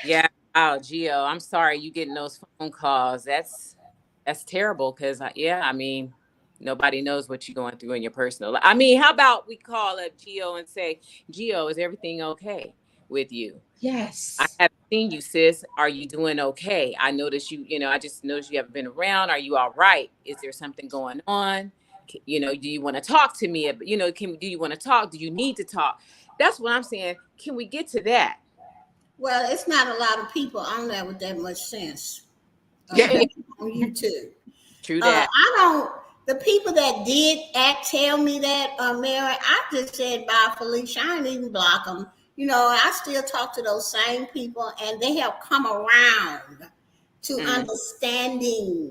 [SPEAKER 2] Yeah. Oh, Gio, I'm sorry you getting those phone calls. That's terrible because yeah, I mean, nobody knows what you're going through in your personal life. I mean, how about we call up Gio and say, Gio, is everything okay with you? I
[SPEAKER 1] Yes.
[SPEAKER 2] haven't seen you, sis. Are you doing okay? I noticed I just noticed you haven't been around. Are you all right? Is there something going on? Do you want to talk to me? Do you want to talk? Do you need to talk? That's what I'm saying. Can we get to that?
[SPEAKER 3] Well, it's not a lot of people on there with that much sense.
[SPEAKER 2] Yeah,
[SPEAKER 3] Okay, on YouTube.
[SPEAKER 2] true that.
[SPEAKER 3] I don't. The people that did tell me that, Mary, I just said bye, Felicia. I didn't even block them. I still talk to those same people, and they have come around to
[SPEAKER 2] Mm,
[SPEAKER 3] understanding.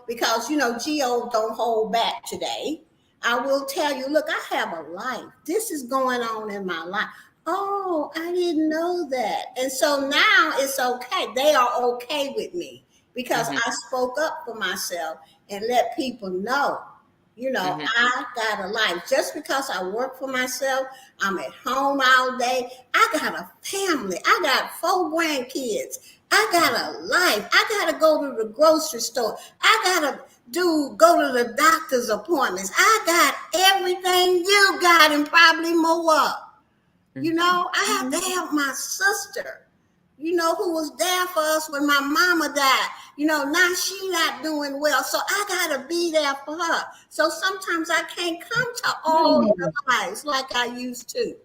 [SPEAKER 3] Because Geo don't hold back today. I will tell you, look, I have a life. This is going on in my life. Oh, I didn't know that. And so now it's okay. They are okay with me because
[SPEAKER 2] mm-hmm,
[SPEAKER 3] I spoke up for myself and let people know,
[SPEAKER 2] mm-hmm,
[SPEAKER 3] I got a life. Just because I work for myself, I'm at home all day. I got a family. I got 4 grandkids. I got a life. I got to go to the grocery store. I got to go to the doctor's appointments. I got everything you got and probably more. I have to help my sister, who was there for us when my mama died. Now she not doing well. So I gotta be there for her. So sometimes I can't come to all the lives like I used to.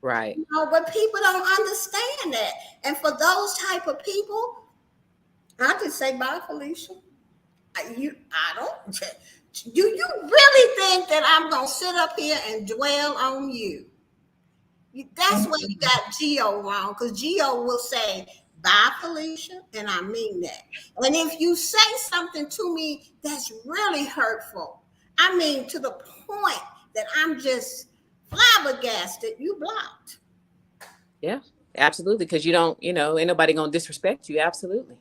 [SPEAKER 2] right.
[SPEAKER 3] But people don't understand that. And for those type of people, I just say bye, Felicia. I don't. Do you really think that I'm gonna sit up here and dwell on you? That's where you got Geo wrong, because Geo will say, bye, Felicia, and I mean that. And if you say something to me that's really hurtful, I mean to the point that I'm just flabbergasted, you blocked.
[SPEAKER 2] Yeah, absolutely. Because you don't, ain't nobody gonna disrespect you. Absolutely.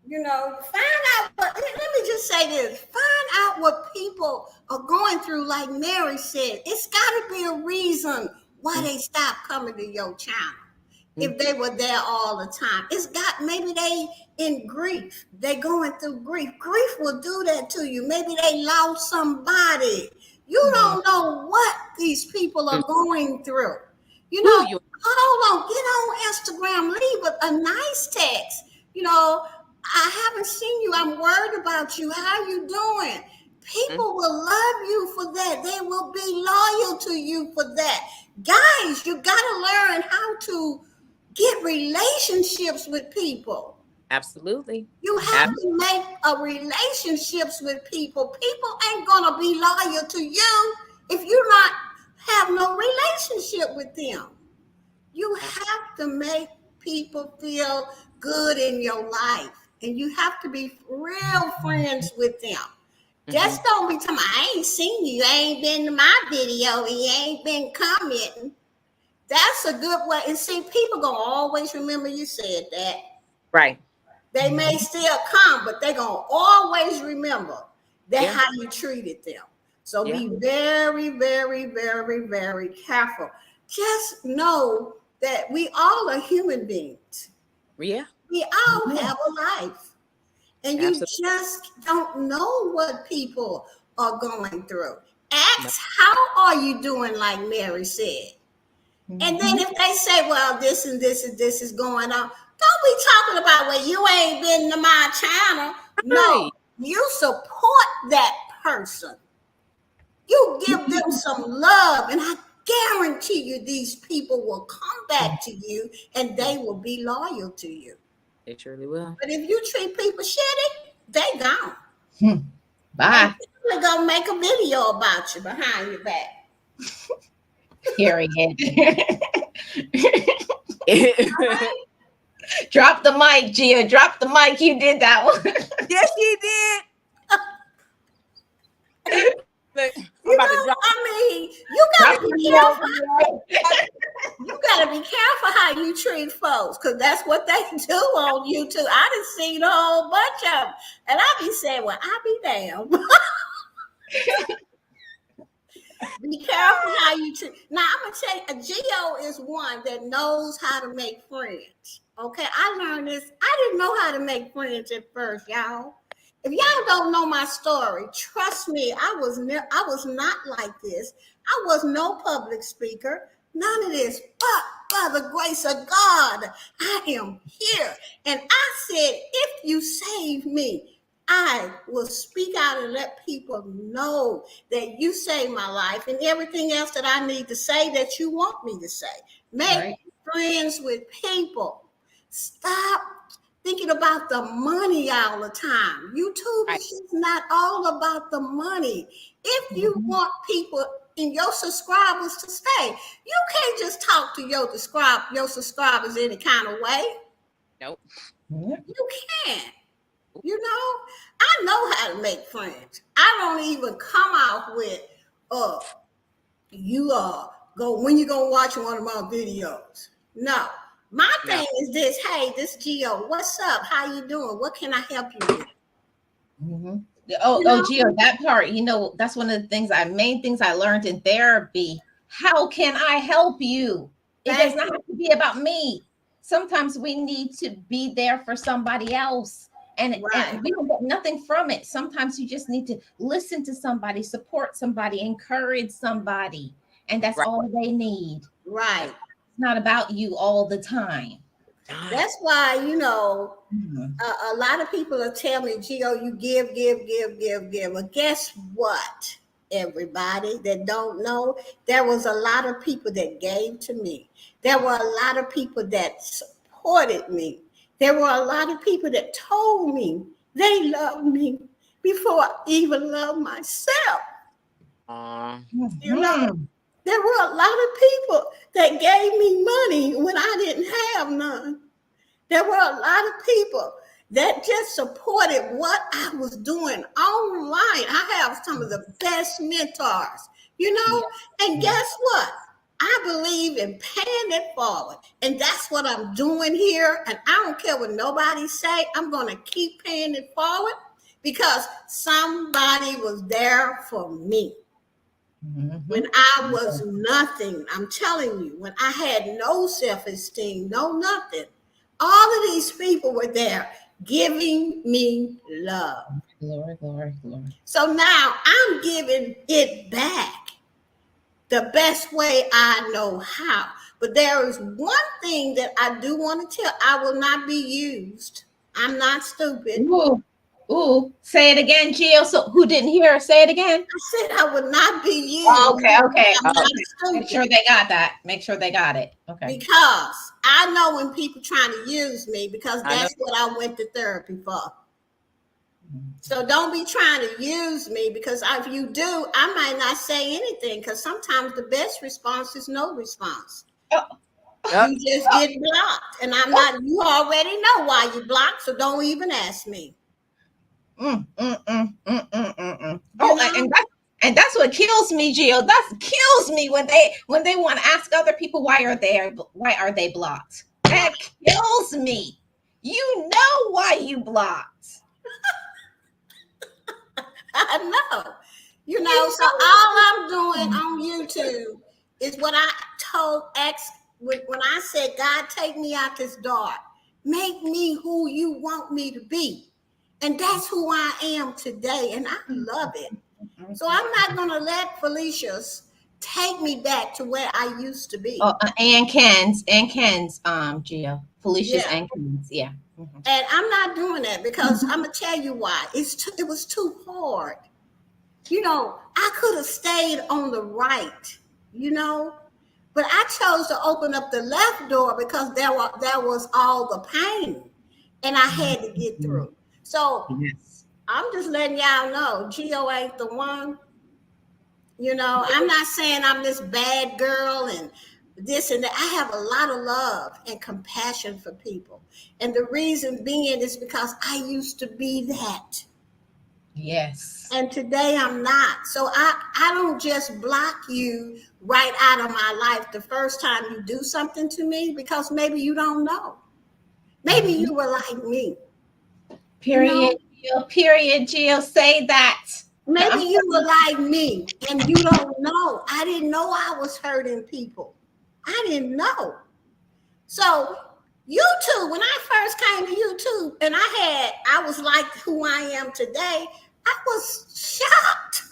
[SPEAKER 3] Find out let me just say this. Find out what people are going through, like Mary said. It's got to be a reason why they stopped coming to your channel. If they were there all the time, it's got, maybe they in grief. They going through grief. Grief will do that to you. Maybe they lost somebody. You don't know what these people are going through.
[SPEAKER 2] Who you?
[SPEAKER 3] Hold on, get on Instagram, leave a nice text. I haven't seen you. I'm worried about you. How you doing?
[SPEAKER 2] Mm,
[SPEAKER 3] People will love you for that. They will be loyal to you for that. Guys, you got to learn how to get relationships with people.
[SPEAKER 2] absolutely.
[SPEAKER 3] You have to make a relationships with people. People ain't gonna be loyal to you if you not have no relationship with them. You have to make people feel good in your life, and you have to be real friends with them.
[SPEAKER 2] Mm-hmm.
[SPEAKER 3] Just don't be talking, I ain't seen you, I ain't been to my video, you ain't been commenting. That's a good way. And see, people gonna always remember you said that.
[SPEAKER 2] Right.
[SPEAKER 3] They may still come, but they gonna always remember that
[SPEAKER 2] Yeah.
[SPEAKER 3] how you treated them. So
[SPEAKER 2] Yeah.
[SPEAKER 3] be very, very, very, very careful. Just know that we all are human beings.
[SPEAKER 2] Yeah.
[SPEAKER 3] We all have a life. And you
[SPEAKER 2] Absolutely.
[SPEAKER 3] just don't know what people are going through.
[SPEAKER 2] No.
[SPEAKER 3] Ask, how are you doing, like Mary said? And then if they say, well, this and this and this is going on, don't be talking about, well, you ain't been to my channel. No,
[SPEAKER 2] Right.
[SPEAKER 3] you support that person. You give them some love, and I guarantee you these people will come back to you and they will be loyal to you.
[SPEAKER 2] They surely will.
[SPEAKER 3] But if you treat people shitty, they gone.
[SPEAKER 1] Bye.
[SPEAKER 3] And they're gonna make a video about you behind your back.
[SPEAKER 1] Period. Drop the mic, Gia. Drop the mic. You did that one.
[SPEAKER 2] Yes, she did. Look, I'm about to drop.
[SPEAKER 3] I mean, you gotta be careful. You gotta be careful how you treat folks, because that's what they do on YouTube. I done seen a whole bunch of them, and I be saying, "Well, I be damned." Be careful how you treat. Now I'm gonna tell you, a Geo is one that knows how to make friends. Okay, I learned this. I didn't know how to make friends at first, y'all. If y'all don't know my story, trust me, I was not like this. I was no public speaker, none of this. But by the grace of God, I am here. And I said, if you save me, I will speak out and let people know that you saved my life and everything else that I need to say that you want me to say. Make friends with people. Stop thinking about the money all the time. YouTube is not all about the money. If you want people and your subscribers to stay, you can't just talk to your subscribers any kind of way.
[SPEAKER 2] Nope.
[SPEAKER 3] You can't. You know, I know how to make friends. I don't even come out with, you go when you gonna watch one of my videos. No. My thing is this, hey, this Geo, what's up? How you doing? What can I help you with?
[SPEAKER 1] Geo, that part, that's one of the main things I learned in therapy. How can I help you? It does not have to be about me. Sometimes we need to be there for somebody else. And we don't get nothing from it. Sometimes you just need to listen to somebody, support somebody, encourage somebody. And that's all they need.
[SPEAKER 3] Right.
[SPEAKER 1] It's not about you all the time.
[SPEAKER 3] That's why, a lot of people will tell me, Geo, you give. Well, guess what, everybody that don't know? There was a lot of people that gave to me. There were a lot of people that supported me. There were a lot of people that told me they loved me before I even loved myself. There were a lot of people that gave me money when I didn't have none. There were a lot of people that just supported what I was doing online. I have some of the best mentors, and guess what? I believe in paying it forward. And that's what I'm doing here. And I don't care what nobody say. I'm going to keep paying it forward because somebody was there for me. When I was nothing, I'm telling you, when I had no self-esteem, no nothing, all of these people were there giving me love.
[SPEAKER 1] Glory.
[SPEAKER 3] So now I'm giving it back the best way I know how. But there is one thing that I do want to tell. I will not be used. I'm not stupid.
[SPEAKER 1] Ooh, say it again, Gio. So who didn't hear? Say it again.
[SPEAKER 3] I said I would not be used.
[SPEAKER 1] Okay.
[SPEAKER 3] I'm not stupid.
[SPEAKER 1] Make sure they got that. Make sure they got it. Okay.
[SPEAKER 3] Because I know when people trying to use me, because that's what I went to therapy for. So don't be trying to use me, because if you do, I might not say anything, because sometimes the best response is no response. You just get blocked. And I'm not, you already know why you blocked, so don't even ask me.
[SPEAKER 1] And that's what kills me, Gio. That kills me when they want to ask other people why are they blocked. That kills me. You know why you blocked.
[SPEAKER 3] I know. So all I'm doing on YouTube is what I told X when I said, God, take me out this dark. Make me who you want me to be. And that's who I am today. And I love it. So I'm not going to let Felicia's take me back to where I used to be.
[SPEAKER 1] And Ken's, Gio. Felicia's and Ken's, yeah.
[SPEAKER 3] And I'm not doing that because I'm going to tell you why. It was too hard. I could have stayed on the right, but I chose to open up the left door because there was all the pain. and I had to get
[SPEAKER 1] Mhm.
[SPEAKER 3] through. So
[SPEAKER 1] Yes.
[SPEAKER 3] I'm just letting y'all know, Geo ain't the one. I'm not saying I'm this bad girl and this and that. I have a lot of love and compassion for people. And the reason being is because I used to be that.
[SPEAKER 1] Yes.
[SPEAKER 3] And today I'm not. So I don't just block you right out of my life the first time you do something to me because maybe you don't know. Maybe
[SPEAKER 1] Mhm.
[SPEAKER 3] you were like me, you
[SPEAKER 1] Period.
[SPEAKER 3] know?
[SPEAKER 1] Gio. Period. Gio, say that.
[SPEAKER 3] Maybe
[SPEAKER 1] I'm
[SPEAKER 3] you were like me and you don't know. I didn't know I was hurting people. I didn't know. So YouTube, when I first came to YouTube and I was like who I am today, I was shocked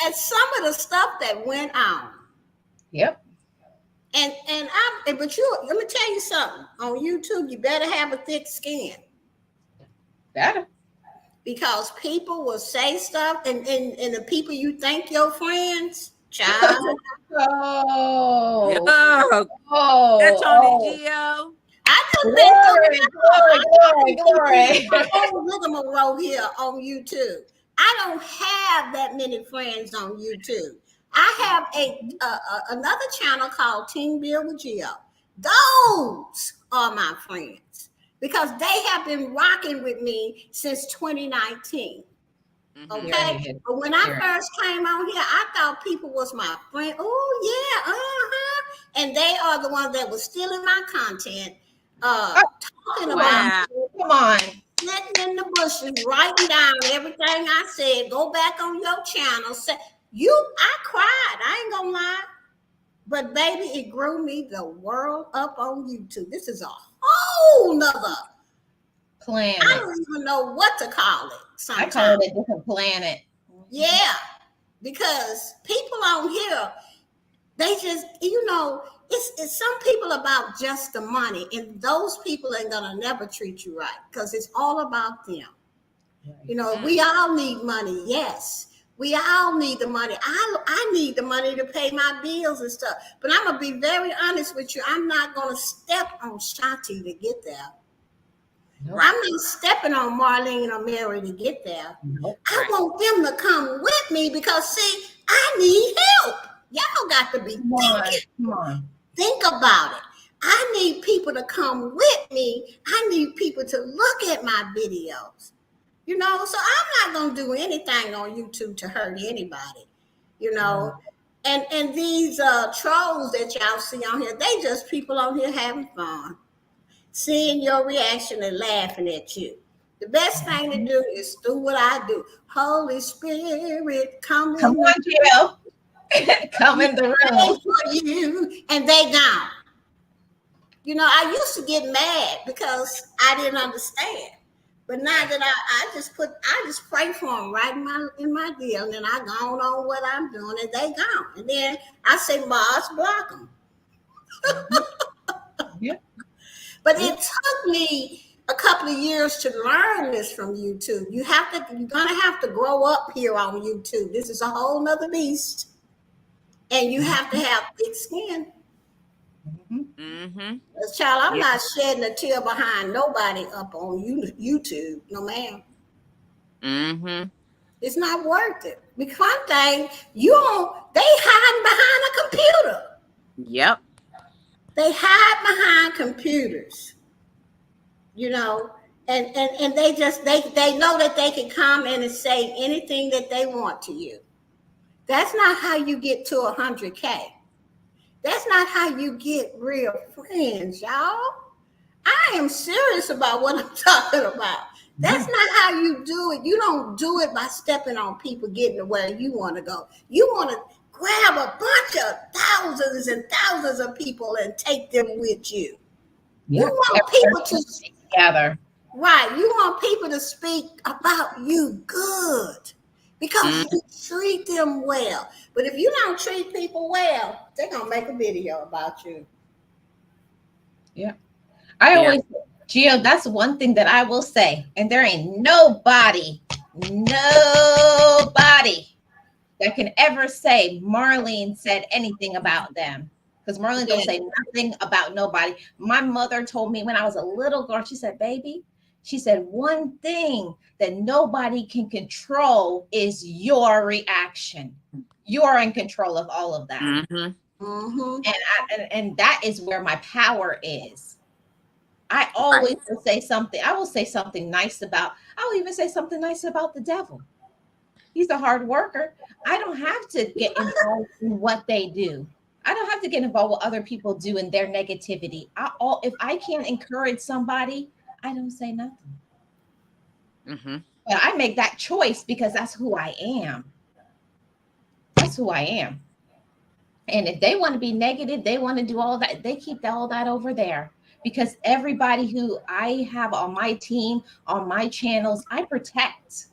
[SPEAKER 3] at some of the stuff that went on.
[SPEAKER 1] Yep.
[SPEAKER 3] But let me tell you something. On YouTube, you better have a thick skin
[SPEAKER 1] Better.
[SPEAKER 3] because people will say stuff and the people you think your friends, child.
[SPEAKER 2] Yo,
[SPEAKER 1] Oh.
[SPEAKER 2] that's
[SPEAKER 1] Oh.
[SPEAKER 2] on it,
[SPEAKER 1] Oh.
[SPEAKER 2] Gio.
[SPEAKER 3] I just been through
[SPEAKER 1] Glory.
[SPEAKER 3] enough.
[SPEAKER 1] Glory.
[SPEAKER 3] I
[SPEAKER 1] Glory.
[SPEAKER 3] done been through
[SPEAKER 1] Glory.
[SPEAKER 3] the whole rigmarole here on YouTube. I don't have that many friends on YouTube. I have another channel called Team Bill with Geo. Those are my friends because they have been rocking with me since 2019.
[SPEAKER 2] Mm-hmm.
[SPEAKER 3] Okay.
[SPEAKER 1] Period.
[SPEAKER 3] But when I
[SPEAKER 1] Period.
[SPEAKER 3] first came on here, I thought people was my friend. Oh yeah, and they are the ones that was stealing my content,
[SPEAKER 1] Oh,
[SPEAKER 3] talking
[SPEAKER 1] come
[SPEAKER 3] about
[SPEAKER 1] on.
[SPEAKER 2] Wow.
[SPEAKER 1] Come on.
[SPEAKER 3] sitting in the bushes, writing down everything I said. Go back on your channel. Say I cried. I ain't gonna lie. But baby, it grew me the world up on YouTube. This is a whole nother. I
[SPEAKER 1] Planet.
[SPEAKER 3] don't even know what to call it
[SPEAKER 1] I call
[SPEAKER 3] sometimes.
[SPEAKER 1] it a different planet.
[SPEAKER 3] Yeah, because people on here, they just, it's some people about just the money, and those people ain't gonna never treat you right because it's all about them.
[SPEAKER 1] Right.
[SPEAKER 3] We all need money, yes. We all need the money. I need the money to pay my bills and stuff. But I'm gonna be very honest with you. I'm not gonna step on Shanti to get there.
[SPEAKER 1] Nope.
[SPEAKER 2] Right.
[SPEAKER 3] I'm not stepping on Marlene or Mary to get there.
[SPEAKER 1] Nope.
[SPEAKER 3] I
[SPEAKER 2] Right.
[SPEAKER 3] want them to come with me because, see, I need help. Y'all got to be
[SPEAKER 1] Come on.
[SPEAKER 3] thinking.
[SPEAKER 1] Come on.
[SPEAKER 3] Think about it. I need people to come with me. I need people to look at my videos. So I'm not going to do anything on YouTube to hurt anybody. You know, and these trolls that y'all see on here, they just people on here having fun, seeing your reaction and laughing at you. The best thing to do is do what I do. Holy Spirit, come
[SPEAKER 1] Come
[SPEAKER 3] in the
[SPEAKER 1] on, Jill. Come
[SPEAKER 3] room,
[SPEAKER 1] in the
[SPEAKER 3] pray
[SPEAKER 1] room.
[SPEAKER 3] for you, and they gone. I used to get mad because I didn't understand. But now that I just pray for them right in my deal, and then I go on what I'm doing, and they gone. And then I say, Mars, block them.
[SPEAKER 1] Yep.
[SPEAKER 3] But
[SPEAKER 1] Yep.
[SPEAKER 3] it took me a couple of years to learn this from YouTube. You're gonna have to grow up here on YouTube. This is a whole nother beast. And you have to have thick skin.
[SPEAKER 1] Mhm.
[SPEAKER 2] Mm-hmm.
[SPEAKER 3] Child, I'm
[SPEAKER 2] Yeah.
[SPEAKER 3] not shedding a tear behind nobody up on YouTube, no ma'am.
[SPEAKER 2] Mm-hmm.
[SPEAKER 3] It's not worth it. Because one thing, they hiding behind a computer.
[SPEAKER 2] Yep.
[SPEAKER 3] They hide behind computers, you know, and they know that they can come in and say anything that they want to you. That's not how you get to 100K. That's not how you get real friends, y'all. I am serious about what I'm talking about. That's
[SPEAKER 1] Yeah.
[SPEAKER 3] not how you do it. You don't do it by stepping on people getting to where you want to go. You want to grab a bunch of thousands and thousands of people and take them with you. You
[SPEAKER 1] Yeah.
[SPEAKER 3] want people
[SPEAKER 1] Everybody
[SPEAKER 3] to,
[SPEAKER 1] together.
[SPEAKER 3] right, you want people to speak about you good because
[SPEAKER 2] Mm-hmm.
[SPEAKER 3] you treat them well. But if you don't treat people well, they're going to make a video about you.
[SPEAKER 1] Yeah. I
[SPEAKER 2] Yeah.
[SPEAKER 1] always, Gio, that's one thing that I will say. And there ain't nobody that can ever say Marlene said anything about them. because Marlene don't say nothing about nobody. My mother told me when I was a little girl, she said, baby, she said, one thing that nobody can control is your reaction. You're in control of all of that.
[SPEAKER 2] Mm-hmm.
[SPEAKER 3] Mm-hmm.
[SPEAKER 1] And that is where my power is. I
[SPEAKER 2] Right.
[SPEAKER 1] always will say something. I will say something nice about, I will even say something nice about the devil. He's a hard worker. I don't have to get involved in what they do. I don't have to get involved with what other people do in their negativity. If I can't encourage somebody, I don't say nothing.
[SPEAKER 2] Mm-hmm.
[SPEAKER 1] But I make that choice because that's who I am. That's who I am. And if they want to be negative, they want to do all that, they keep all that over there. Because everybody who I have on my team, on my channels, I protect.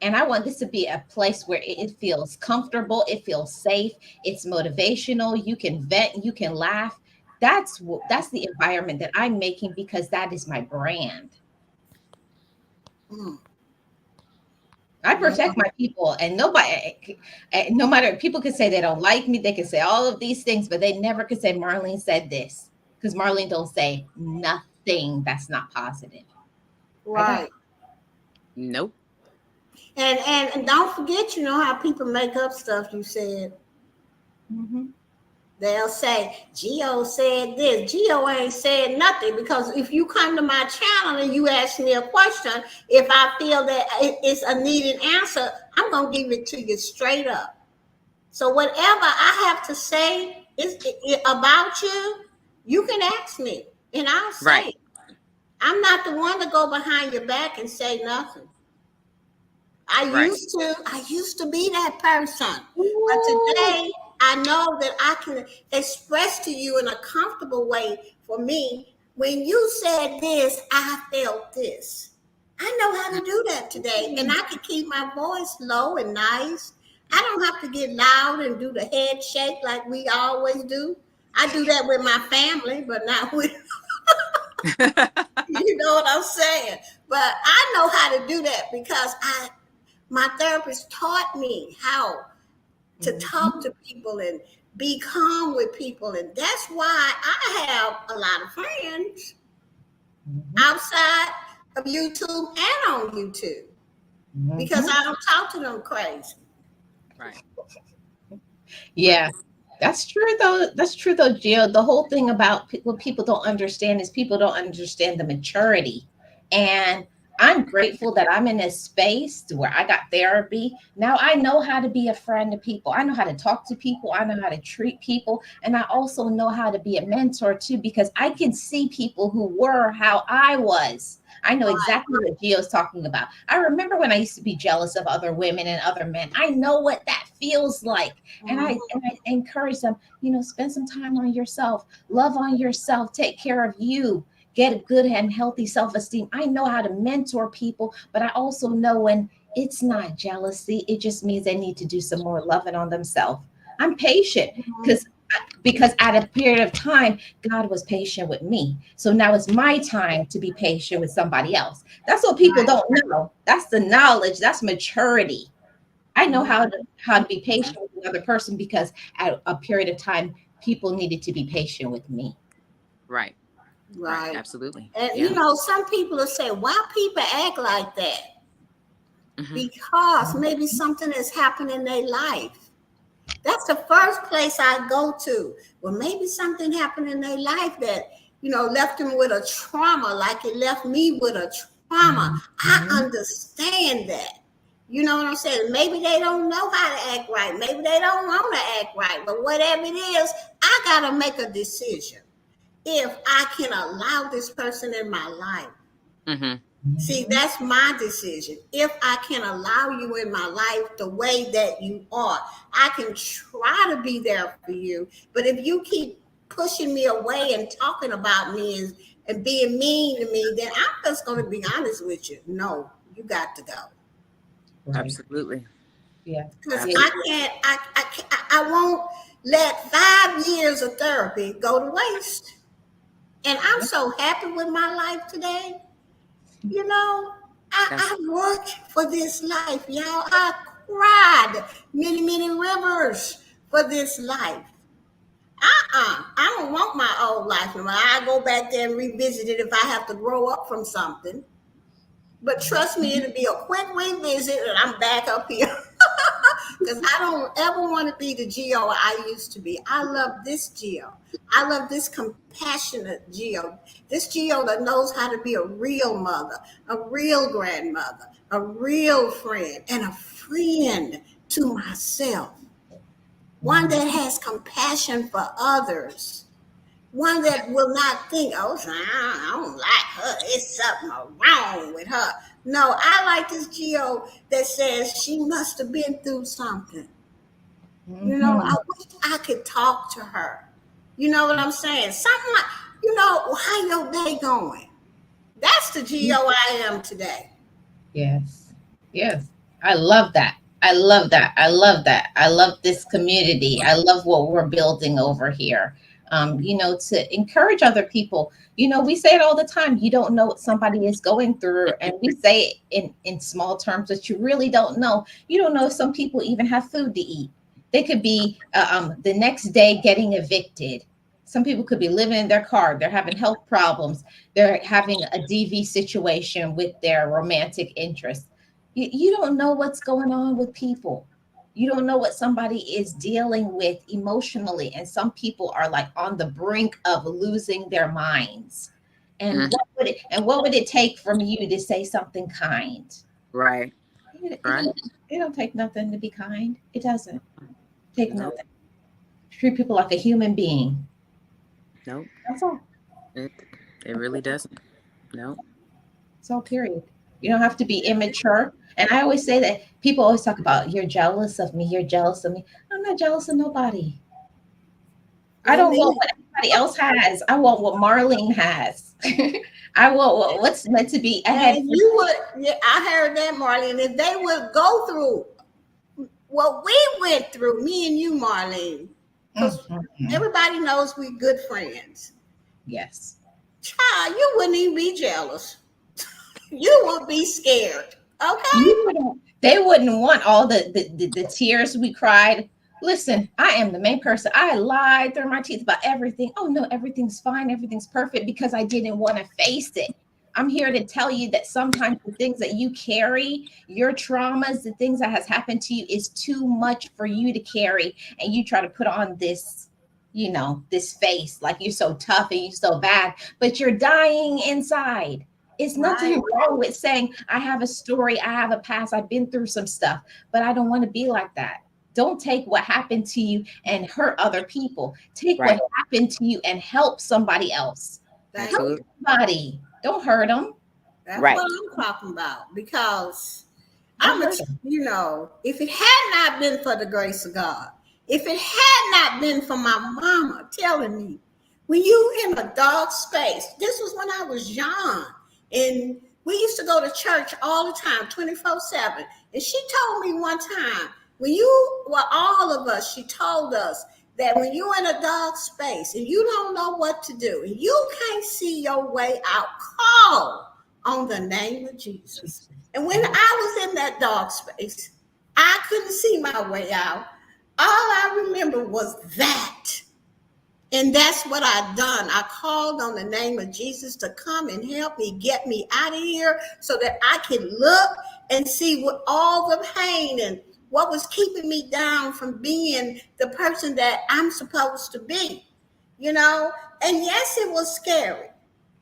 [SPEAKER 1] And I want this to be a place where it feels comfortable, it feels safe, it's motivational, you can vent, you can laugh. That's the environment that I'm making because that is my brand.
[SPEAKER 3] Mm.
[SPEAKER 1] I
[SPEAKER 3] Yeah.
[SPEAKER 1] protect my people, and nobody, no matter, people could say they don't like me, they can say all of these things, but they never could say Marlene said this, because Marlene don't say nothing that's not positive. I don't.
[SPEAKER 3] Right.
[SPEAKER 2] Nope.
[SPEAKER 3] And don't forget, you know how people make up stuff you said.
[SPEAKER 1] Mhm.
[SPEAKER 3] They'll say, Geo said this. Geo ain't said nothing, because if you come to my channel and you ask me a question, if I feel that it's a needed answer, I'm going to give it to you straight up. So whatever I have to say about you, you can ask me and I'll say
[SPEAKER 2] Right.
[SPEAKER 3] it. I'm not the one to go behind your back and say nothing.
[SPEAKER 2] Right.
[SPEAKER 3] I used to be that person. But
[SPEAKER 1] Ooh.
[SPEAKER 3] today I know that I can express to you in a comfortable way. For me, when you said this, I felt this. I know how to do that today. And I can keep my voice low and nice. I don't have to get loud and do the head shake like we always do. I do that with my family, but not with you know what I'm saying. But I know how to do that because my therapist taught me how to talk
[SPEAKER 1] Mhm.
[SPEAKER 3] to people and be calm with people. And that's why I have a lot of friends
[SPEAKER 1] Mhm.
[SPEAKER 3] outside of YouTube and on YouTube, because
[SPEAKER 1] Mhm.
[SPEAKER 3] I don't talk to them crazy.
[SPEAKER 2] Right. Right.
[SPEAKER 1] Yeah, that's true though. That's true though, Gio. The whole thing about what people don't understand is people don't understand the maturity. And I'm grateful that I'm in a space to where I got therapy. Now I know how to be a friend to people. I know how to talk to people. I know how to treat people. And I also know how to be a mentor too, because I can see people who were how I was. I know exactly what Gio's talking about. I remember when I used to be jealous of other women and other men. I know what that feels like. And I encourage them, spend some time on yourself, love on yourself, take care of you, get a good and healthy self-esteem. I know how to mentor people, but I also know when it's not jealousy, it just means they need to do some more loving on themselves. I'm patient because at a period of time, God was patient with me. So now it's my time to be patient with somebody else. That's what people don't know. That's the knowledge. That's maturity. I know how to be patient with another person because at a period of time, people needed to be patient with me.
[SPEAKER 2] Right. Right.
[SPEAKER 3] Right.
[SPEAKER 2] Absolutely.
[SPEAKER 3] And
[SPEAKER 2] Yeah.
[SPEAKER 3] some people will say, why people act like that?
[SPEAKER 2] Mm-hmm.
[SPEAKER 3] Because maybe something has happened in their life. That's the first place I go to. Well, maybe something happened in their life that, left them with a trauma, like it left me with a trauma. I
[SPEAKER 1] Mhm.
[SPEAKER 3] understand that. You know what I'm saying? Maybe they don't know how to act right. Maybe they don't want to act right. But whatever it is, I got to make a decision if I can allow this person in my life.
[SPEAKER 2] Mm-hmm.
[SPEAKER 3] See,
[SPEAKER 1] Mhm.
[SPEAKER 3] that's my decision. If I can allow you in my life the way that you are, I can try to be there for you. But if you keep pushing me away and talking about me and being mean to me, then I'm just going to be honest with you. No, you got to go.
[SPEAKER 1] Right.
[SPEAKER 2] Absolutely.
[SPEAKER 1] Yeah.
[SPEAKER 3] Because
[SPEAKER 1] Yeah.
[SPEAKER 3] I can't, I won't let 5 years of therapy go to waste. And I'm so happy with my life today. You know,
[SPEAKER 2] That's
[SPEAKER 3] I worked for this life, y'all. I cried many, many rivers for this life. I don't want my old life. I go back there and revisit it if I have to grow up from something. But trust me, it'll be a quick revisit and I'm back up here. Because I don't ever want to be the Geo I used to be. I love this Geo. I love this compassionate Geo. This Geo that knows how to be a real mother, a real grandmother, a real friend, and a friend to myself. One that has compassion for others. One that will not think, oh, I don't like her. It's something wrong with her. No, I like this Geo that says she must have been through something. You know, I wish I could talk to her. You know what I'm saying? Something like, how your day going? That's the Geo I am today.
[SPEAKER 1] Yes. Yes. I love that. I love that. I love that. I love this community. I love what we're building over here. To encourage other people. We say it all the time. You don't know what somebody is going through. And we say it in small terms, but you really don't know. You don't know if some people even have food to eat. They could be the next day getting evicted. Some people could be living in their car. They're having health problems. They're having a DV situation with their romantic interest. You don't know what's going on with people. You don't know what somebody is dealing with emotionally. And some people are like on the brink of losing their minds. And what would it take from you to say something kind?
[SPEAKER 2] Right. Right.
[SPEAKER 1] It don't take nothing to be kind. It doesn't take
[SPEAKER 2] Nope.
[SPEAKER 1] nothing. Treat people like a human being.
[SPEAKER 2] Nope.
[SPEAKER 1] That's all.
[SPEAKER 2] It really doesn't. Nope.
[SPEAKER 1] That's all, period. You don't have to be immature. And I always say that people always talk about, you're jealous of me. You're jealous of me. I'm not jealous of nobody. I don't want what everybody else has. I want what Marlene has. I want what's meant to be ahead.
[SPEAKER 3] And I heard that, Marlene. If they would go through what we went through, me and you, Marlene, because everybody knows we're good friends.
[SPEAKER 1] Yes.
[SPEAKER 3] Child, you wouldn't even be jealous. You would be scared. Okay.
[SPEAKER 1] They wouldn't want all the tears we cried. Listen, I am the main person. I lied through my teeth about everything. Oh no, everything's fine. Everything's perfect because I didn't want to face it. I'm here to tell you that sometimes the things that you carry, your traumas, the things that has happened to you is too much for you to carry. And you try to put on this, this face like you're so tough and you're so bad, but you're dying inside. It's nothing wrong with saying, I have a story, I have a past, I've been through some stuff, but I don't want to be like that. Don't take what happened to you and hurt other people. Take what happened to you and help somebody else. Help somebody. Don't hurt them.
[SPEAKER 3] That's what I'm talking about. Because if it had not been for the grace of God, if it had not been for my mama telling me, when you in a dark space, this was when I was young, and we used to go to church all the time, 24/7. And she told me one time, all of us, she told us that when you're in a dark space and you don't know what to do, and you can't see your way out, call on the name of Jesus. And when I was in that dark space, I couldn't see my way out. All I remember was that. And that's what I done. I called on the name of Jesus to come and help me, get me out of here so that I can look and see what all the pain and what was keeping me down from being the person that I'm supposed to be, And yes, it was scary.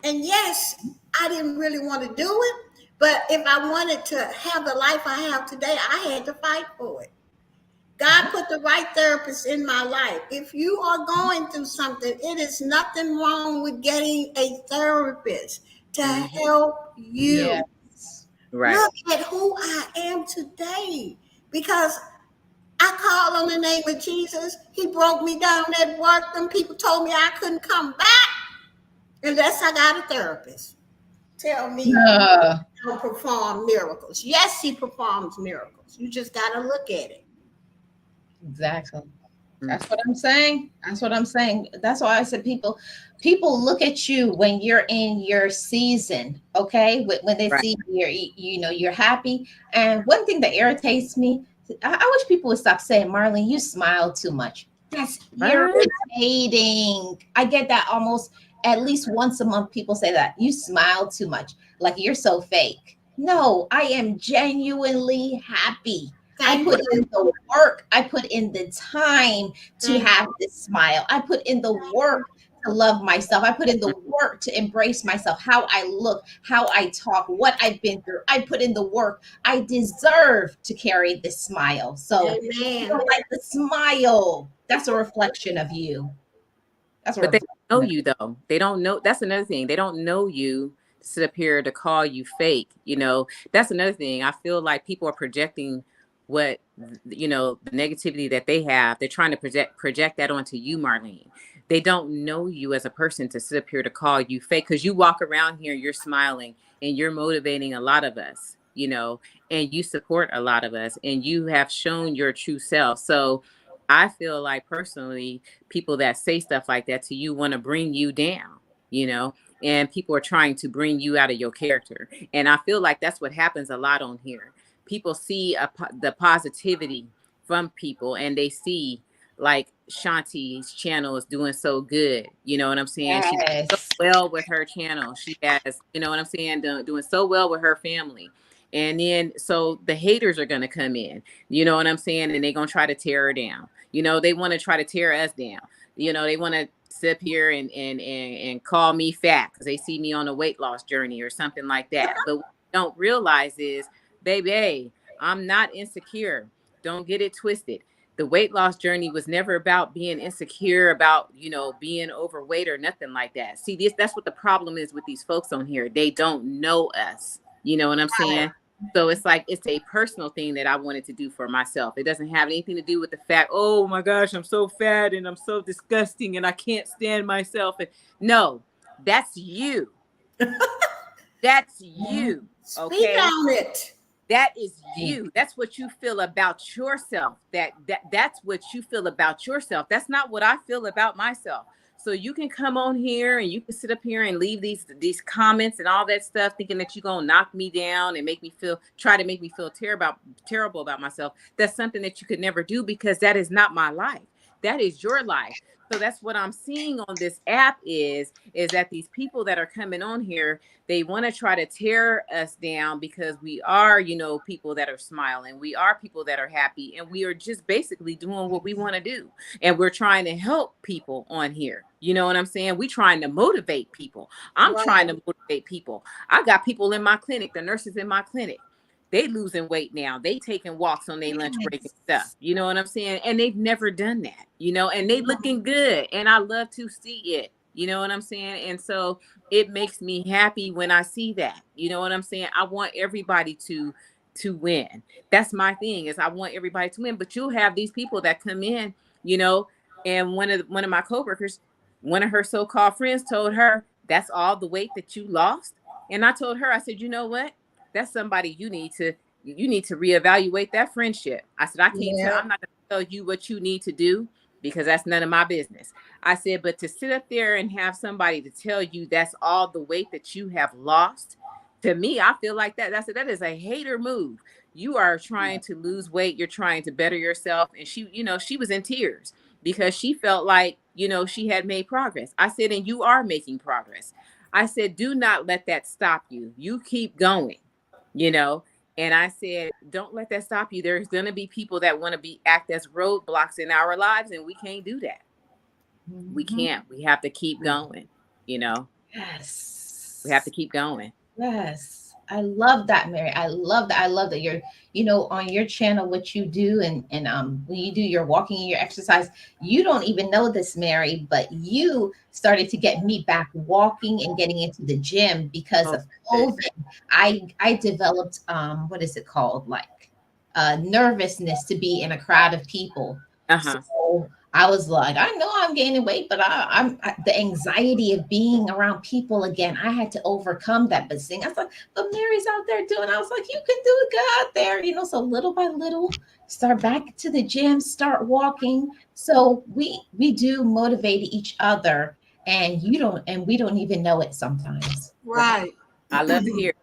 [SPEAKER 3] And yes, I didn't really want to do it. But if I wanted to have the life I have today, I had to fight for it. God put the right therapist in my life. If you are going through something, it is nothing wrong with getting a therapist to help you.
[SPEAKER 1] Yes.
[SPEAKER 2] Right.
[SPEAKER 3] Look at who I am today. Because I called on the name of Jesus. He broke me down at work. Them people told me I couldn't come back unless I got a therapist. Tell me he don't perform miracles. Yes, he performs miracles. You just got to look at it.
[SPEAKER 1] Exactly. That's what I'm saying. That's what I'm saying. That's why I said people look at you when you're in your season, okay? When they see you're happy. And one thing that irritates me, I wish people would stop saying, Marlene, you smile too much. That's
[SPEAKER 2] What?
[SPEAKER 1] irritating. I get that almost at least once a month. People say that you smile too much, like you're so fake. No, I am genuinely happy. I
[SPEAKER 3] Thank
[SPEAKER 1] put
[SPEAKER 3] you.
[SPEAKER 1] in the work. I put in the time to
[SPEAKER 3] Thank
[SPEAKER 1] have this smile. I put in the work to love myself. I put in the work to embrace myself, how I look, how I talk, what I've been through. I put in the work. I deserve to carry this smile.
[SPEAKER 3] you.
[SPEAKER 1] So you
[SPEAKER 3] Amen.
[SPEAKER 1] don't like the smile. That's a reflection of you. That's a
[SPEAKER 2] But they
[SPEAKER 1] reflection
[SPEAKER 2] don't know
[SPEAKER 1] of
[SPEAKER 2] you though. They don't know. That's another thing. They don't know you to sit up here to call you fake. That's another thing. I feel like people are projecting what the negativity that they have. They're trying to project that onto you, Marlene. They don't know you as a person to sit up here to call you fake because you walk around here, you're smiling and you're motivating a lot of us, and you support a lot of us and you have shown your true self. So I feel like personally people that say stuff like that to you want to bring you down, you know, and people are trying to bring you out of your character. And I feel like that's what happens a lot on here. People see the positivity from people and they see like Shanti's channel is doing so good. You know what I'm saying? She's so
[SPEAKER 1] yes.
[SPEAKER 2] well with her channel. She has, you know what I'm saying, doing so well with her family. And then so the haters are going to come in, you know what I'm saying? And they're going to try to tear her down. They want to try to tear us down. They want to sit here and call me fat because they see me on a weight loss journey or something like that. But what they don't realize is, baby, I'm not insecure. Don't get it twisted. The weight loss journey was never about being insecure about, being overweight or nothing like that. See, that's what the problem is with these folks on here. They don't know us. You know what I'm saying? So it's like it's a personal thing that I wanted to do for myself. It doesn't have anything to do with the fact, oh my gosh, I'm so fat and I'm so disgusting and I can't stand myself. And no, that's you. That's you.
[SPEAKER 3] Speak
[SPEAKER 2] Okay.
[SPEAKER 3] on it.
[SPEAKER 2] That is you. That's what you feel about yourself. That's what you feel about yourself. That's not what I feel about myself. So you can come on here and you can sit up here and leave these comments and all that stuff, thinking that you're gonna knock me down and try to make me feel terrible about myself. That's something that you could never do because that is not my life. That is your life. So that's what I'm seeing on this app is that these people that are coming on here, they want to try to tear us down because we are, people that are smiling. We are people that are happy and we are just basically doing what we want to do. And we're trying to help people on here. You know what I'm saying? We're trying to motivate people. I'm trying
[SPEAKER 3] Right.
[SPEAKER 2] to motivate people. I got people in my clinic, the nurses in my clinic. They losing weight now. They taking walks on their lunch break and stuff. You know what I'm saying? And they've never done that, and they looking good. And I love to see it. You know what I'm saying? And so it makes me happy when I see that. You know what I'm saying? I want everybody to win. That's my thing is I want everybody to win. But you'll have these people that come in, and one of my coworkers, one of her so-called friends told her, that's all the weight that you lost. And I told her, I said, you know what? That's somebody you need to reevaluate that friendship. I said,
[SPEAKER 3] Yeah.
[SPEAKER 2] I'm not gonna tell you what you need to do because that's none of my business. I said, but to sit up there and have somebody to tell you that's all the weight that you have lost, to me, I feel like that. I said, that is a hater move. You are trying to lose weight. You're trying to better yourself. And she was in tears because she felt like, she had made progress. I said, and you are making progress. I said, do not let that stop you. You keep going, you know. And I said, don't let that stop you. There's going to be people that want to act as roadblocks in our lives, and we can't do that. We
[SPEAKER 1] Mhm.
[SPEAKER 2] can't. We have to keep going, you know. We have to
[SPEAKER 1] Yes.
[SPEAKER 2] keep going.
[SPEAKER 1] Yes. I love that, Mary. I love that. I love that you're, on your channel, what you do and when you do your walking and your exercise, you don't even know this, Mary, but you started to get me back walking and getting into the gym because
[SPEAKER 2] Oh,
[SPEAKER 1] of
[SPEAKER 2] good.
[SPEAKER 1] COVID. I developed what is it called? Like nervousness to be in a crowd of people.
[SPEAKER 2] Uh-huh.
[SPEAKER 1] So I was like, I know I'm gaining weight, but the anxiety of being around people again, I had to overcome that. But I was like, but Mary's out there doing. I was like, you can do it, go out there, So little by little, start back to the gym, start walking. So we do motivate each other, and we don't even know it sometimes.
[SPEAKER 3] Right.
[SPEAKER 2] I love to hear.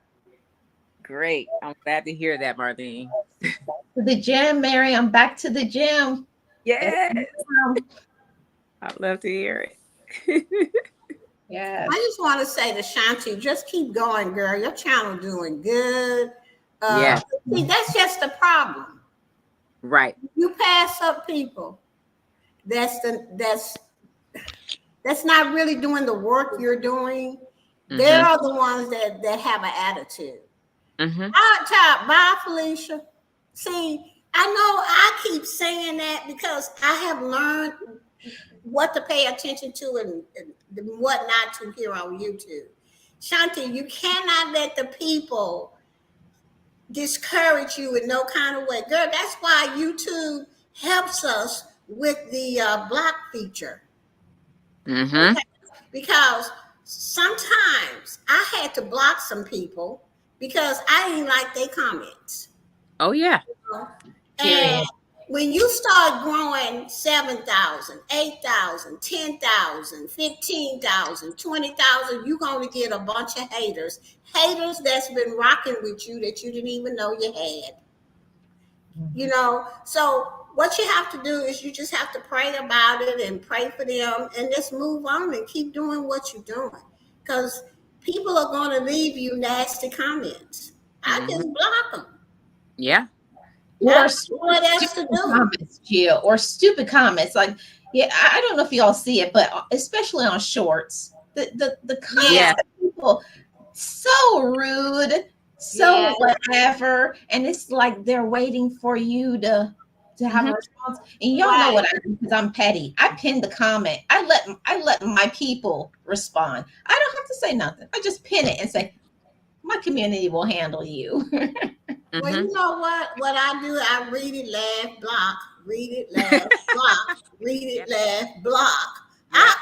[SPEAKER 2] Great. I'm glad to hear that, Marlene.
[SPEAKER 1] To the gym, Mary. I'm back to the gym.
[SPEAKER 2] Yes.
[SPEAKER 1] Um,
[SPEAKER 2] I'd love to hear it.
[SPEAKER 1] yes.
[SPEAKER 3] I just want to say to Shanti, just keep going, girl. Your channel doing good. Uh,
[SPEAKER 2] Yeah.
[SPEAKER 3] See, that's just the problem.
[SPEAKER 2] Right.
[SPEAKER 3] You pass up people. That's the that's not really doing the work you're doing. They're
[SPEAKER 2] Mm-hmm.
[SPEAKER 3] the ones that have an attitude.
[SPEAKER 2] Mm-hmm.
[SPEAKER 3] Hot top, bye, Felicia. See, I know I keep saying that because I have learned what to pay attention to and what not to here on YouTube. Shanti, you cannot let the people discourage you in no kind of way. Girl, that's why YouTube helps us with the block feature.
[SPEAKER 2] Mm-hmm.
[SPEAKER 3] Okay? Because sometimes I had to block some people because I didn't like their comments.
[SPEAKER 2] Oh yeah.
[SPEAKER 3] And
[SPEAKER 1] Period.
[SPEAKER 3] when you start growing 7,000, 8,000, 10,000, 15,000, 20,000, you're going to get a bunch of haters. Haters that's been rocking with you that you didn't even know you had. You know, so what you have to do is you just have to pray about it and pray for them and just move on and keep doing what you're doing. Because people are going to leave you nasty comments. I
[SPEAKER 2] Mm-hmm.
[SPEAKER 3] just block them.
[SPEAKER 2] Yeah.
[SPEAKER 3] I
[SPEAKER 1] Or
[SPEAKER 3] don't know what else to
[SPEAKER 1] stupid
[SPEAKER 3] do.
[SPEAKER 1] comments, Jill, or stupid comments. Like, yeah, I don't know if y'all see it, but especially on shorts, the comments
[SPEAKER 3] Yeah,
[SPEAKER 2] Yeah.
[SPEAKER 1] of people so rude,
[SPEAKER 3] yeah.
[SPEAKER 1] so whatever, and it's like they're waiting for you to have
[SPEAKER 2] Mm-hmm.
[SPEAKER 1] a response. And y'all know
[SPEAKER 3] Right.
[SPEAKER 1] what I do because I'm petty. I pin the comment. I let my people respond. I don't have to say nothing. I just pin it and say my community will handle you.
[SPEAKER 3] Well,
[SPEAKER 2] Mm-hmm.
[SPEAKER 3] you know what? What I do, I read it, laugh, block, read it, laugh, block, read it,
[SPEAKER 2] Yep.
[SPEAKER 3] laugh, block. I,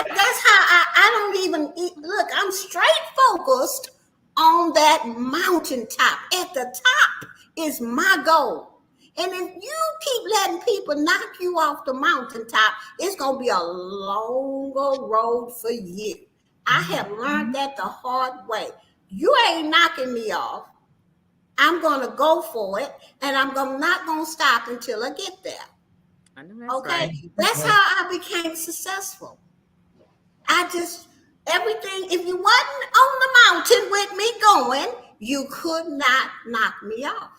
[SPEAKER 2] Yep.
[SPEAKER 3] that's how I don't even look. I'm straight focused on that mountaintop. At the top is my goal. And if you keep letting people knock you off the mountaintop, it's gonna be a longer road for you. I have learned that the hard way. You ain't knocking me off. I'm gonna go for it, and not gonna stop until I get there.
[SPEAKER 2] I know that's
[SPEAKER 3] Okay,
[SPEAKER 2] right.
[SPEAKER 3] that's how I became successful. I just everything. If you wasn't on the mountain with me going, you could not knock me off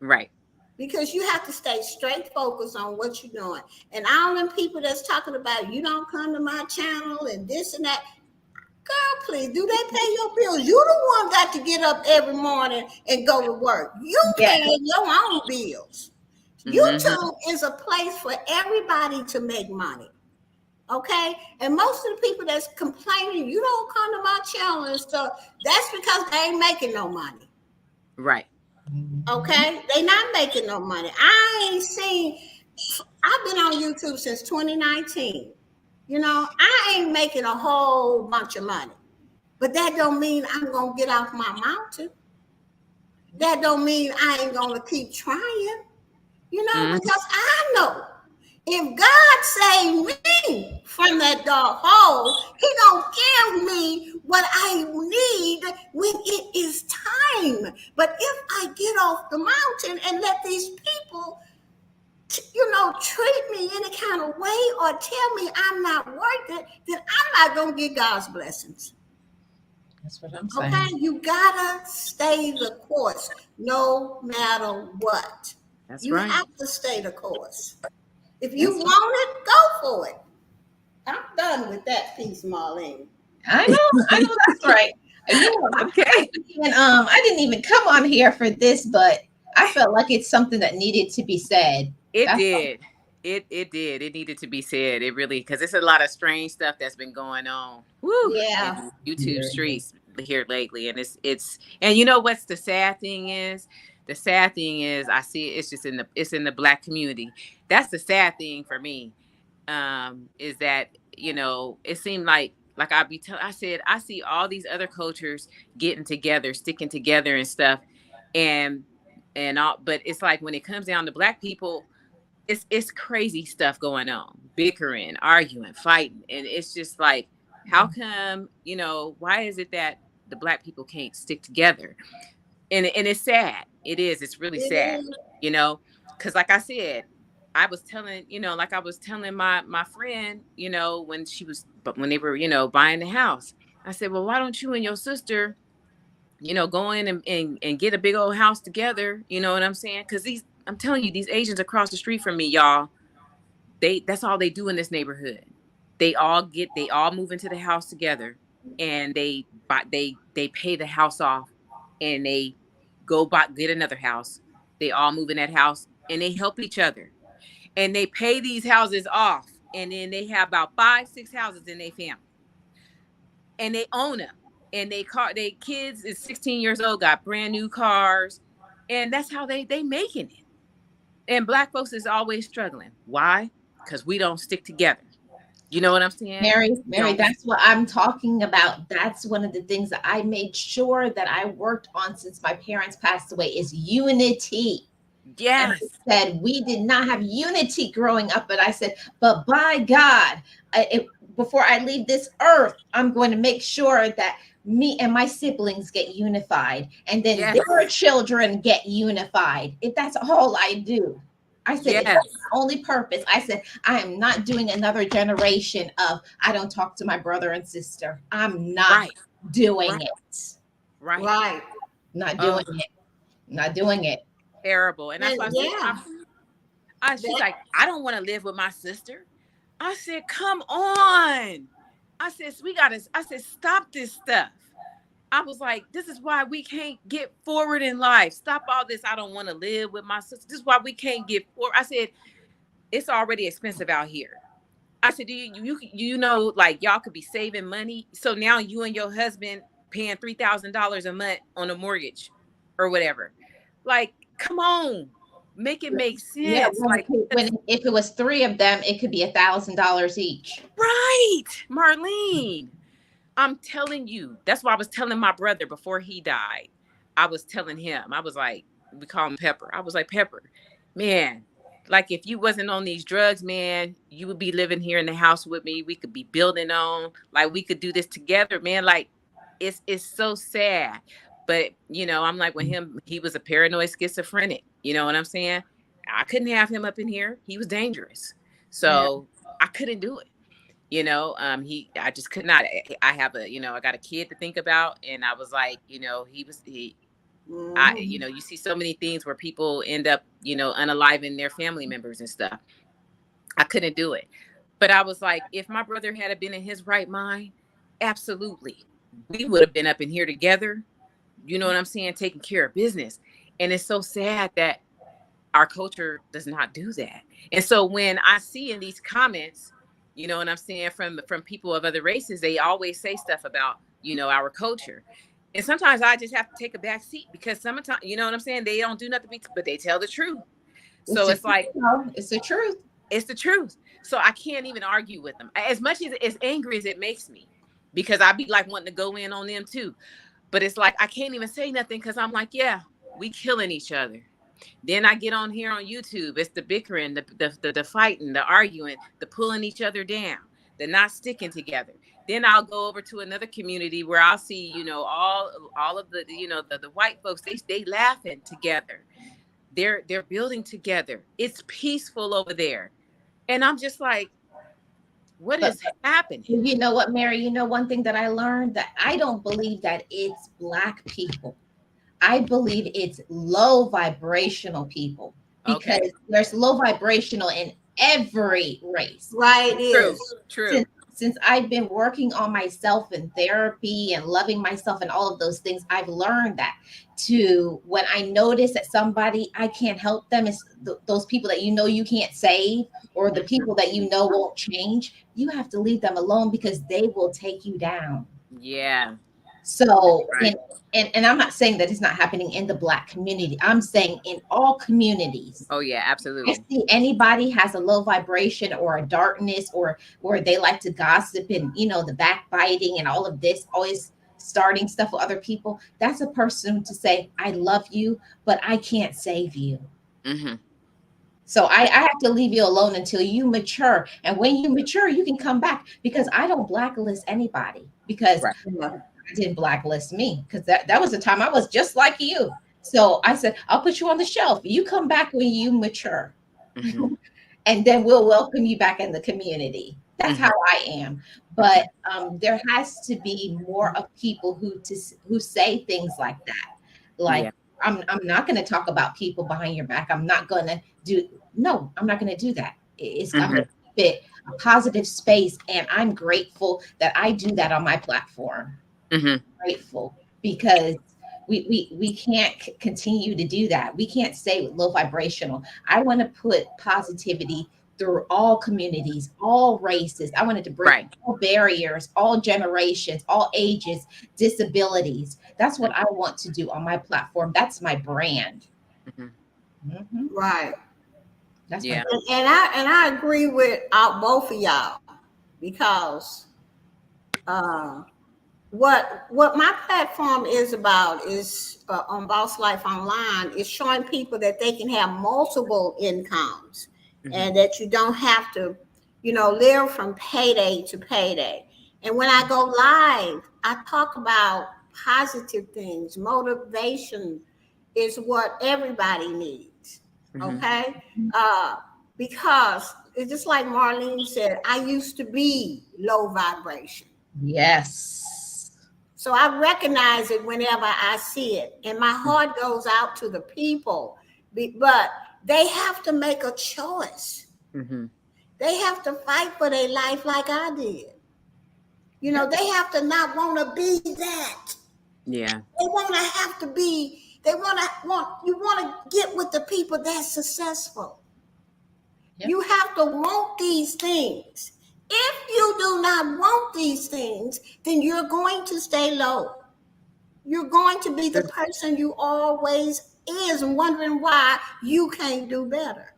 [SPEAKER 2] Right.
[SPEAKER 3] because you have to stay straight focused on what you're doing. And all them people that's talking about you don't come to my channel and this and that. Girl, please, do they pay your bills? You the one got to get up every morning and go to work. You
[SPEAKER 1] Yes.
[SPEAKER 3] paying your own bills.
[SPEAKER 2] Mm-hmm.
[SPEAKER 3] YouTube is a place for everybody to make money. Okay? And most of the people that's complaining, you don't come to my channel and stuff, that's because they ain't making no money.
[SPEAKER 2] Right.
[SPEAKER 3] Okay? They not making no money. I ain't seen, I've been on YouTube since 2019. You know, I ain't making a whole bunch of money. But that don't mean I'm gonna get off my mountain. That don't mean I ain't gonna keep trying. You know,
[SPEAKER 2] Mm-hmm.
[SPEAKER 3] because I know if God saved me from that dark hole, He gonna give me what I need when it is time. But if I get off the mountain and let these people, treat me any kind of way or tell me I'm not worth it, then I'm not gonna get God's blessings.
[SPEAKER 1] That's what I'm
[SPEAKER 3] Okay,
[SPEAKER 1] saying.
[SPEAKER 3] you gotta stay the course no matter what.
[SPEAKER 2] That's
[SPEAKER 3] You
[SPEAKER 2] right.
[SPEAKER 3] have to stay the course. If you
[SPEAKER 2] That's
[SPEAKER 3] want it, go for it. I'm done with that piece, Marlene.
[SPEAKER 1] I know that's right. You know,
[SPEAKER 2] okay.
[SPEAKER 1] I didn't even come on here for this, but I felt like it's something that needed to be said.
[SPEAKER 2] It
[SPEAKER 1] That's
[SPEAKER 2] did. It did. It needed to be said. It really because it's a lot of strange stuff that's been going on. Woo,
[SPEAKER 3] Yeah.
[SPEAKER 2] in YouTube streets here lately, and it's and you know what's the sad thing is. The sad thing is I see it's just it's in the black community. That's the sad thing for me. Is that it seemed like I said I see all these other cultures getting together, sticking together and stuff, and all, but it's like when it comes down to black people it's crazy stuff going on, bickering, arguing, fighting, and it's just like, how come, why is it that the black people can't stick together? And it's sad. It is. It's really
[SPEAKER 3] It
[SPEAKER 2] sad,
[SPEAKER 3] is.
[SPEAKER 2] because like I said, I was telling, like I was telling my friend, when they were, buying the house. I said, well, why don't you and your sister, go in and get a big old house together? You know what I'm saying? Because I'm telling you, these Asians across the street from me, y'all, that's all they do in this neighborhood. They all move into the house together, and they pay the house off, and they get another house. They all move in that house, and they help each other, and they pay these houses off, and then they have about 5, 6 houses in their family, and they own them, and they kids is 16 years old, got brand new cars, and that's how they making it. And Black folks is always struggling. Why? Because we don't stick together. You know what I'm saying? We
[SPEAKER 1] Mary,
[SPEAKER 2] don't.
[SPEAKER 1] that's what I'm talking about. That's one of the things that I made sure that I worked on since my parents passed away is unity. And I
[SPEAKER 2] Yes.
[SPEAKER 1] said, we did not have unity growing up. But I said, but by God, before I leave this earth, I'm going to make sure that me and my siblings get unified. And then
[SPEAKER 2] Yes.
[SPEAKER 1] their children get unified. If that's all I do. I said, if
[SPEAKER 2] Yes.
[SPEAKER 1] that's the only purpose, I said, I am not doing another generation of, I don't talk to my brother and sister. I'm not doing
[SPEAKER 2] Right.
[SPEAKER 1] it.
[SPEAKER 3] Right.
[SPEAKER 1] Not doing it. Not doing it.
[SPEAKER 2] Terrible. And that's why I said,
[SPEAKER 3] Yeah.
[SPEAKER 2] she's like, I don't want to live with my sister. I said, come on. I said, I said, stop this stuff. I was like, this is why we can't get forward in life. Stop all this. I don't want to live with my sister. This is why we can't get forward. I said, it's already expensive out here. I said, do you know, like y'all could be saving money. So now you and your husband paying $3,000 a month on a mortgage or whatever. Like, come on, make it make
[SPEAKER 1] Yeah,
[SPEAKER 2] sense. Like,
[SPEAKER 1] if it was three of them, it could be $1,000 each.
[SPEAKER 2] right, Marlene. I'm telling you, that's why I was telling my brother before he died. I was telling him, I was like, we call him Pepper. I was like, Pepper, man, like if you wasn't on these drugs, man, you would be living here in the house with me. We could be building on, like we could do this together, man. Like it's so sad. But I'm like with him, he was a paranoid schizophrenic. You know what I'm saying? I couldn't have him up in here. He was dangerous. So I couldn't do it. I just could not. I have I got a kid to think about, and I was like, you see so many things where people end up, unaliving their family members and stuff. I couldn't do it. But I was like, if my brother had been in his right mind, absolutely. We would have been up in here together, you know what I'm saying, taking care of business. And it's so sad that our culture does not do that. And so when I see in these comments, you know what I'm saying, from people of other races, they always say stuff about, our culture. And sometimes I just have to take a back seat because sometimes, you know what I'm saying, they don't do nothing but they tell the truth. So it's like,
[SPEAKER 1] it's the truth.
[SPEAKER 2] It's the truth. So I can't even argue with them. As much as angry as it makes me, because I'd be like wanting to go in on them too. But it's like, I can't even say nothing because I'm like, yeah, we killing each other. Then I get on here on YouTube. It's the bickering, the fighting, the arguing, the pulling each other down, the not sticking together. Then I'll go over to another community where I'll see, all of the, the white folks, they laughing together. They're building together. It's peaceful over there. And I'm just like, what is happening?
[SPEAKER 1] You know what, Mary? One thing that I learned, that I don't believe that it's Black people. I believe it's low vibrational people, because there's low vibrational in every race.
[SPEAKER 3] Right.
[SPEAKER 2] True.
[SPEAKER 1] Since I've been working on myself in therapy and loving myself and all of those things, I've learned that when I notice that somebody, I can't help them, is those people that you can't save, or the people that won't change, you have to leave them alone because they will take you down.
[SPEAKER 2] Yeah.
[SPEAKER 1] So, and I'm not saying that it's not happening in the Black community. I'm saying in all communities.
[SPEAKER 2] Oh yeah, absolutely.
[SPEAKER 1] I see anybody has a low vibration or a darkness, or they like to gossip and, the backbiting and all of this, always starting stuff with other people. That's a person to say, I love you, but I can't save you.
[SPEAKER 2] Mm-hmm.
[SPEAKER 1] So I have to leave you alone until you mature. And when you mature, you can come back, because I don't blacklist anybody, because didn't blacklist me, because that was the time I was just like you. So I said, I'll put you on the shelf. You come back when you mature.
[SPEAKER 2] Mm-hmm.
[SPEAKER 1] and then we'll welcome you back in the community. That's how I am. But there has to be more of people who say things like that. Like,
[SPEAKER 2] Yeah.
[SPEAKER 1] I'm not going to talk about people behind your back. I'm not going to do. No, I'm not going to do that. I'm going to keep it a positive space, and I'm grateful that I do that on my platform. Grateful because we can't continue to do that. We can't stay low vibrational. I want to put positivity through all communities, all races. I wanted to break
[SPEAKER 2] Right.
[SPEAKER 1] all barriers, all generations, all ages, disabilities. That's what I want to do on my platform. That's my brand.
[SPEAKER 3] Right.
[SPEAKER 1] That's my
[SPEAKER 2] Yeah.
[SPEAKER 1] brand.
[SPEAKER 3] And I agree with both of y'all because uh, what my platform is about is on Boss Life Online is showing people that they can have multiple incomes and that you don't have to, live from payday to payday. And when I go live, I talk about positive things. Motivation is what everybody needs. Okay. Uh, because it's just like Marlene said, I used to be low vibration.
[SPEAKER 1] Yes.
[SPEAKER 3] So I recognize it whenever I see it. And my heart goes out to the people. But they have to make a choice. They have to fight for their life like I did. They have to not want to be that.
[SPEAKER 2] Yeah.
[SPEAKER 3] They want to have to be, you want to get with the people that's successful.
[SPEAKER 1] Yep.
[SPEAKER 3] You have to want these things. If you do not want these things, then you're going to stay low. You're going to be the person you always is and wondering why you can't do better.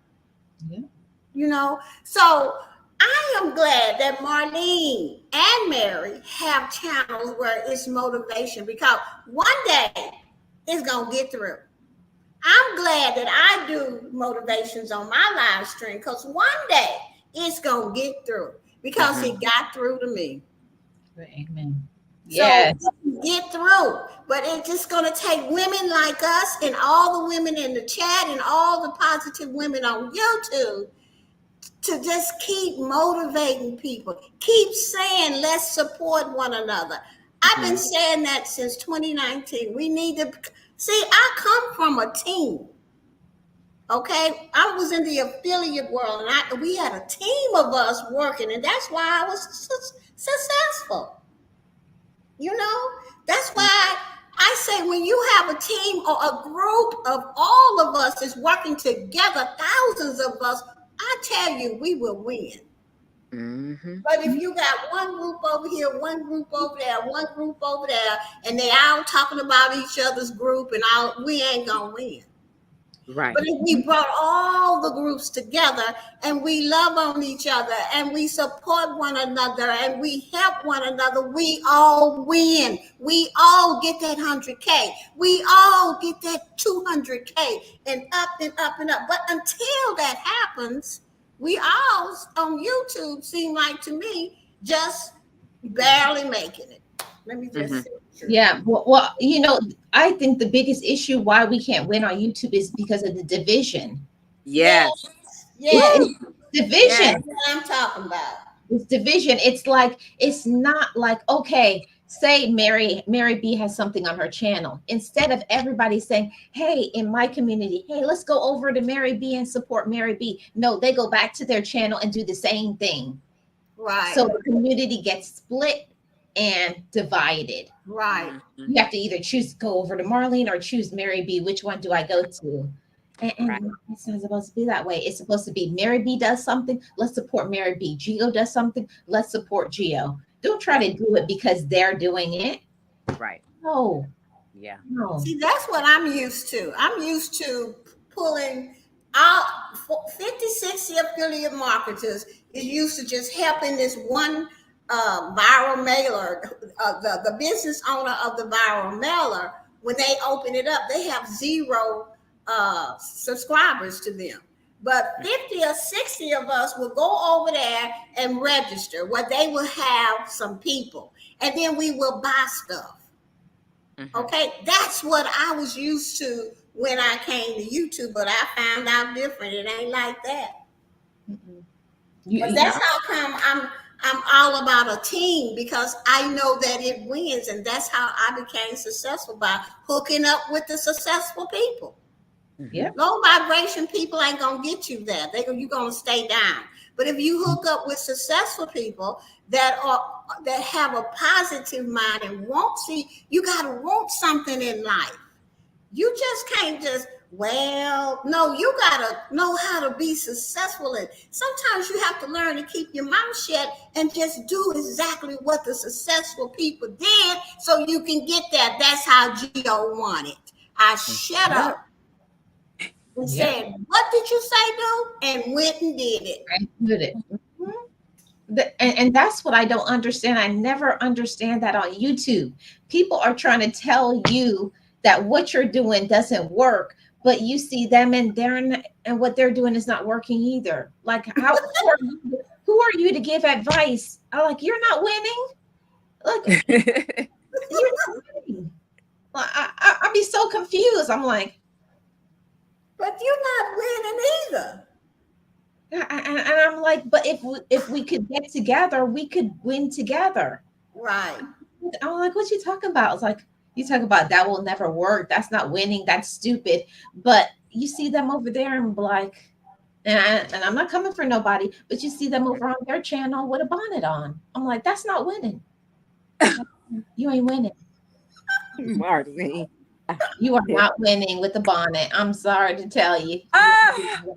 [SPEAKER 1] Yeah.
[SPEAKER 3] So I am glad that Marlene and Mary have channels where it's motivation because one day it's going to get through. I'm glad that I do motivations on my live stream because one day it's going to get through because it got through to me.
[SPEAKER 1] Amen.
[SPEAKER 3] So
[SPEAKER 1] Yes.
[SPEAKER 3] get through, but it's just going to take women like us and all the women in the chat and all the positive women on YouTube to just keep motivating people. Keep saying, let's support one another. I've been saying that since 2019. We need to see, I come from a team. Okay, I was in the affiliate world, and we had a team of us working, and that's why I was successful. That's why I say when you have a team or a group of all of us is working together, thousands of us, I tell you, we will win. But if you got one group over here, one group over there, one group over there, and they all talking about each other's group and all, we ain't gonna win.
[SPEAKER 2] Right.
[SPEAKER 3] But if we brought all the groups together and we love on each other and we support one another and we help one another, we all win. We all get that 100K. We all get that 200K and up and up and up. But until that happens, we all on YouTube seem like to me just barely making it. Let me just say.
[SPEAKER 1] Yeah. Well, I think the biggest issue why we can't win on YouTube is because of the division.
[SPEAKER 2] Yes.
[SPEAKER 3] Yeah.
[SPEAKER 1] It's division.
[SPEAKER 3] That's what I'm talking about.
[SPEAKER 1] It's division. It's not like, okay, say Mary B has something on her channel. Instead of everybody saying, hey, in my community, hey, let's go over to Mary B and support Mary B. No, they go back to their channel and do the same thing.
[SPEAKER 3] Right.
[SPEAKER 1] So the community gets split and divided.
[SPEAKER 3] Right.
[SPEAKER 1] You have to either choose to go over to Marlene or choose Mary B. Which one do I go to? And it's not supposed to be that way. It's supposed to be Mary B does something, let's support Mary B. Geo does something, let's support Geo. Don't try to do it because they're doing it.
[SPEAKER 2] Right.
[SPEAKER 1] No.
[SPEAKER 2] Yeah.
[SPEAKER 1] No.
[SPEAKER 3] See, that's what I'm used to. I'm used to pulling out 50, 60 affiliate marketers is used to just helping this one viral mailer, the business owner of the viral mailer. When they open it up, they have zero subscribers to them. But 50 or 60 of us will go over there and register where they will have some people. And then we will buy stuff. Okay, that's what I was used to when I came to YouTube, but I found out different. It ain't like that. But that's how come I'm all about a team, because I know that it wins, and that's how I became successful, by hooking up with the successful people.
[SPEAKER 1] Yep.
[SPEAKER 3] Low vibration people ain't gonna get you there. You're gonna stay down. But if you hook up with successful people that have a positive mind and you gotta want something in life. You just can't no, you gotta know how to be successful. And sometimes you have to learn to keep your mouth shut and just do exactly what the successful people did so you can get that. That's how Gio wanted. I shut up and said, "What did you say, do?" And went and did it.
[SPEAKER 1] I did it. And that's what I don't understand. I never understand that on YouTube. People are trying to tell you that what you're doing doesn't work, but you see them and what they're doing is not working either. Like, who are you to give advice? I'm like, you're not winning. Look, you're not winning. I'd be so confused. I'm like,
[SPEAKER 3] but you're not winning either.
[SPEAKER 1] And I'm like, but if we could get together, we could win together.
[SPEAKER 3] Right.
[SPEAKER 1] I'm like, what you talking about? It's like, you talk about that will never work. That's not winning. That's stupid. But you see them over there and like, and I'm not coming for nobody, but you see them over on their channel with a bonnet on. I'm like, that's not winning. You ain't winning.
[SPEAKER 2] Marlene.
[SPEAKER 1] You are not winning with the bonnet. I'm sorry to tell you.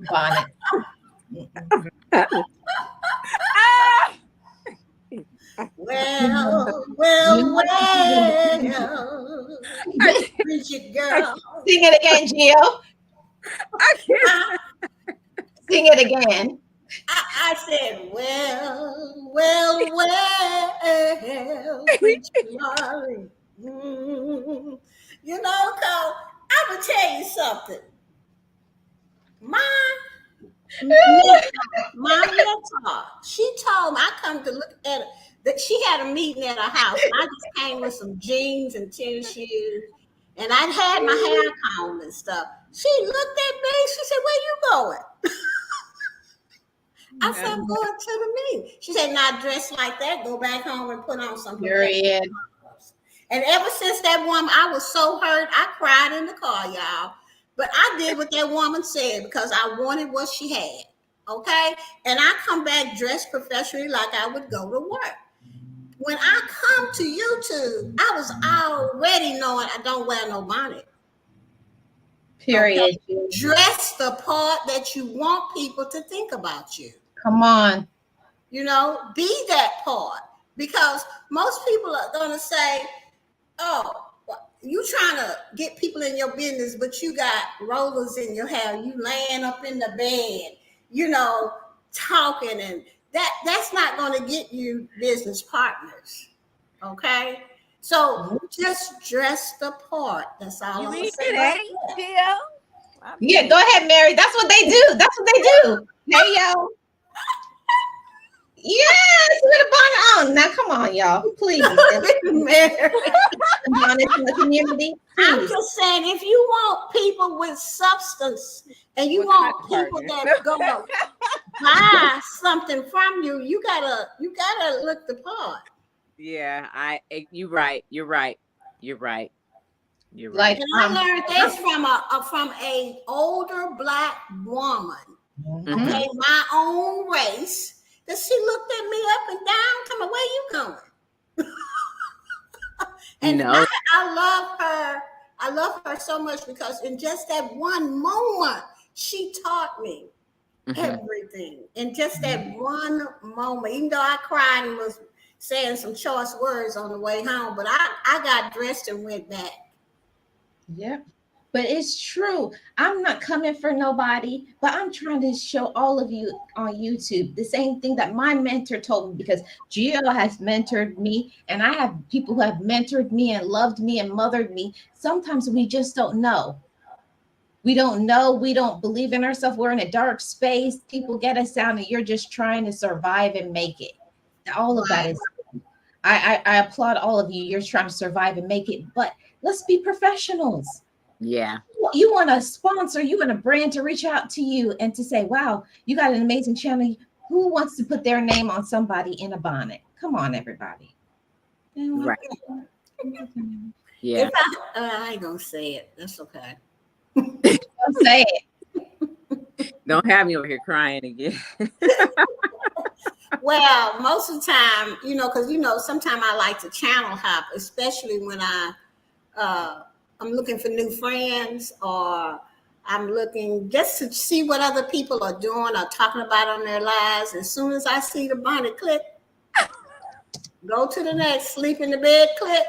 [SPEAKER 1] Bonnet.
[SPEAKER 3] Well. Bridget girl.
[SPEAKER 1] Sing it again, Gio. Sing it again.
[SPEAKER 3] I said, well, Bridget Marlene. You know, cause I'm gonna tell you something. My mentor, she told me, I come to look at it, that she had a meeting at her house. I just came with some jeans and tennis shoes, and I had my hair combed and stuff. She looked at me. She said, "Where you going?" I said, "I'm going to the meeting." She said, "Not dressed like that. Go back home and put on some."
[SPEAKER 1] Period.
[SPEAKER 3] And ever since that woman, I was so hurt. I cried in the car, y'all. But I did what that woman said because I wanted what she had. Okay? And I come back dressed professionally like I would go to work. When I come to YouTube, I was already knowing I don't wear no bonnet.
[SPEAKER 1] Period.
[SPEAKER 3] Okay? Dress the part that you want people to think about you.
[SPEAKER 1] Come on.
[SPEAKER 3] You know, be that part. Because most people are going to say, "Oh, you trying to get people in your business, but you got rollers in your hair. You laying up in the bed, you know, talking, and that's not going to get you business partners." Okay, so just dress the part. That's all I'm saying.
[SPEAKER 1] Yeah, go ahead, Mary. That's what they do. That's what they do. Hey, yo. Yes, with a bonnet on. Now, come on, y'all. Please.
[SPEAKER 3] Mary.
[SPEAKER 1] Honest in the community.
[SPEAKER 3] I'm just saying, if you want people with substance and you want people that gonna buy something from you, you gotta look the part.
[SPEAKER 2] Yeah, you're right. You're right.
[SPEAKER 1] Like,
[SPEAKER 3] and I learned this from a older Black woman. Okay, my own race. That she looked at me up and down, tell me, "Where you going?" And I love her. I love her so much because in just that one moment, she taught me everything. In just that one moment, even though I cried and was saying some choice words on the way home, but I got dressed and went back.
[SPEAKER 1] Yeah. But it's true. I'm not coming for nobody, but I'm trying to show all of you on YouTube the same thing that my mentor told me, because Gio has mentored me and I have people who have mentored me and loved me and mothered me. Sometimes we just don't know. We don't know. We don't believe in ourselves. We're in a dark space. People get us down and you're just trying to survive and make it. All of that is, I applaud all of you. You're trying to survive and make it, but let's be professionals.
[SPEAKER 2] Yeah.
[SPEAKER 1] You want a sponsor, you want a brand to reach out to you and to say, wow, you got an amazing channel. Who wants to put their name on somebody in a bonnet? Come on, everybody.
[SPEAKER 2] Right. Yeah.
[SPEAKER 3] If I ain't gonna say it. That's okay.
[SPEAKER 1] Don't say it.
[SPEAKER 2] Don't have me over here crying again.
[SPEAKER 3] Well, most of the time, because sometimes I like to channel hop, especially when I'm looking for new friends, or I'm looking just to see what other people are doing or talking about on their lives. As soon as I see the bonnet click, go to the next, sleep in the bed click.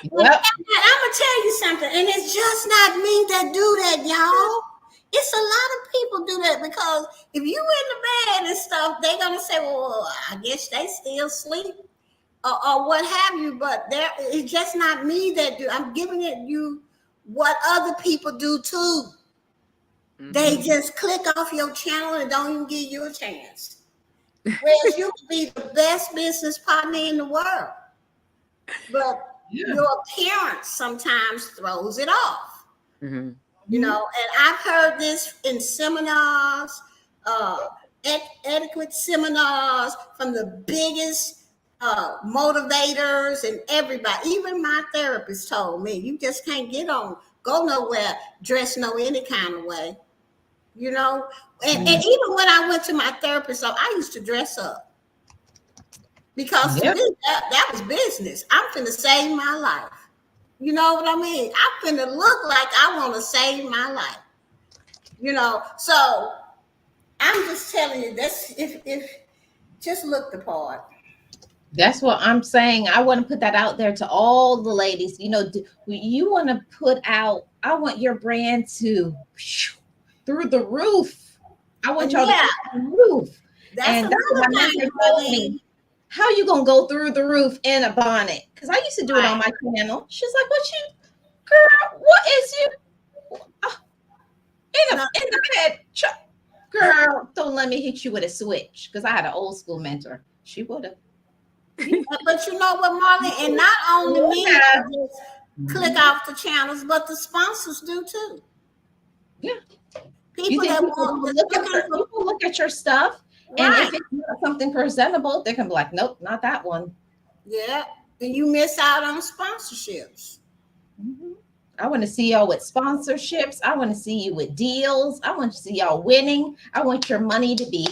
[SPEAKER 1] Yep.
[SPEAKER 3] I'm gonna tell you something, and it's just not me that do that, y'all. It's a lot of people do that, because if you in the bed and stuff, they're gonna say, "Well, I guess they still sleep," or what have you. But it's just not me that do. I'm giving it you what other people do too.
[SPEAKER 2] Mm-hmm.
[SPEAKER 3] They just click off your channel and don't even give you a chance. Whereas you could be the best business partner in the world, but your appearance sometimes throws it off.
[SPEAKER 2] Mm-hmm.
[SPEAKER 3] And I've heard this in seminars, etiquette seminars from the biggest motivators and everybody. Even my therapist told me, you just can't go nowhere dressed any kind of way. And even when I went to my therapist, so I used to dress up, because to me that was business. I'm finna save my life. You know what I mean? I'm finna look like I want to save my life. So I'm just telling you this: if just look the part.
[SPEAKER 1] That's what I'm saying. I want to put that out there to all the ladies. You want to put out, I want your brand to through the roof. I want y'all to go through the roof.
[SPEAKER 3] That's
[SPEAKER 1] what my mentor told me. How you gonna go through the roof in a bonnet? Because I used to do it on my channel. She's like, girl, what is you in the bed? Girl, don't let me hit you with a switch. Because I had an old school mentor. She would have.
[SPEAKER 3] But you know what, Marlene? And not only me just click off the channels, but the sponsors do too.
[SPEAKER 1] Yeah.
[SPEAKER 3] People that
[SPEAKER 1] people look at your stuff, and if it's not something presentable, they can be like, nope, not that one.
[SPEAKER 3] Yeah. And you miss out on sponsorships.
[SPEAKER 1] Mm-hmm. I want to see y'all with sponsorships. I want to see you with deals. I want to see y'all winning. I want your money to be.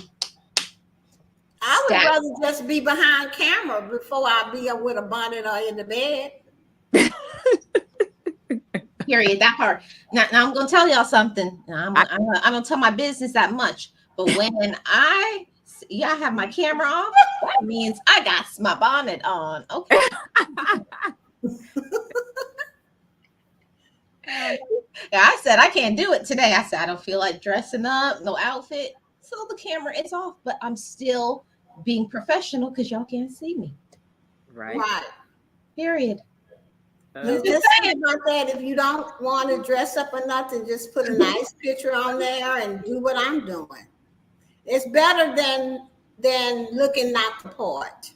[SPEAKER 3] I would rather just be behind camera before I be with a bonnet or in the bed.
[SPEAKER 1] Period. That part. Now I'm going to tell y'all something. I'm going to tell my business that much. But when I have my camera off, that means I got my bonnet on. Okay. I said, I can't do it today. I said, I don't feel like dressing up, no outfit. So the camera is off, but I'm still being professional because y'all can't see me.
[SPEAKER 2] Right.
[SPEAKER 1] Period.
[SPEAKER 3] Just think about that. If you don't want to dress up or nothing, just put a nice picture on there and do what I'm doing. It's better than looking not the part.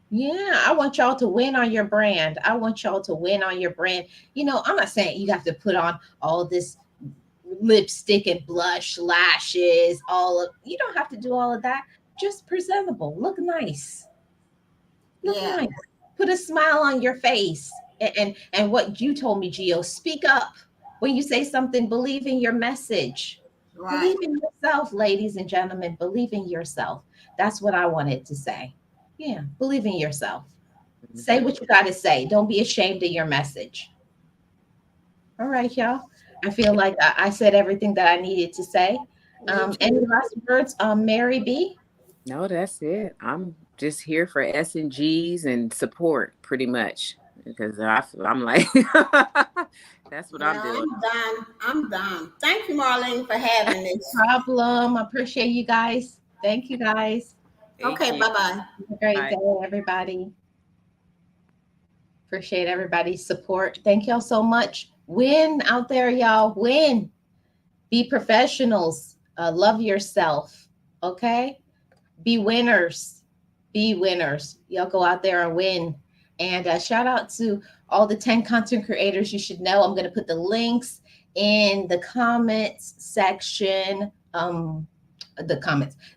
[SPEAKER 1] Yeah, I want y'all to win on your brand. I want y'all to win on your brand. I'm not saying you have to put on all this lipstick and blush, lashes, you don't have to do all of that. Just presentable. Look nice. Look nice. Put a smile on your face. And what you told me, Gio, speak up. When you say something, believe in your message. Right. Believe in yourself, ladies and gentlemen. Believe in yourself. That's what I wanted to say. Yeah, believe in yourself. Mm-hmm. Say what you got to say. Don't be ashamed of your message. All right, y'all. I feel like I said everything that I needed to say. Any last words, Mary B?
[SPEAKER 2] No, that's it. I'm just here for S&Gs and support, pretty much, because I'm like, that's what I'm doing.
[SPEAKER 3] I'm done. Thank you, Marlene, for having this.
[SPEAKER 1] No problem. I appreciate you guys. Thank you, guys.
[SPEAKER 3] Okay, bye-bye.
[SPEAKER 1] Have a great day, everybody. Appreciate everybody's support. Thank y'all so much. Win out there, y'all. Win. Be professionals. Love yourself. Okay? Be winners. Be winners. Y'all go out there and win. And shout out to all the 10 content creators you should know. I'm going to put the links in the comments section, the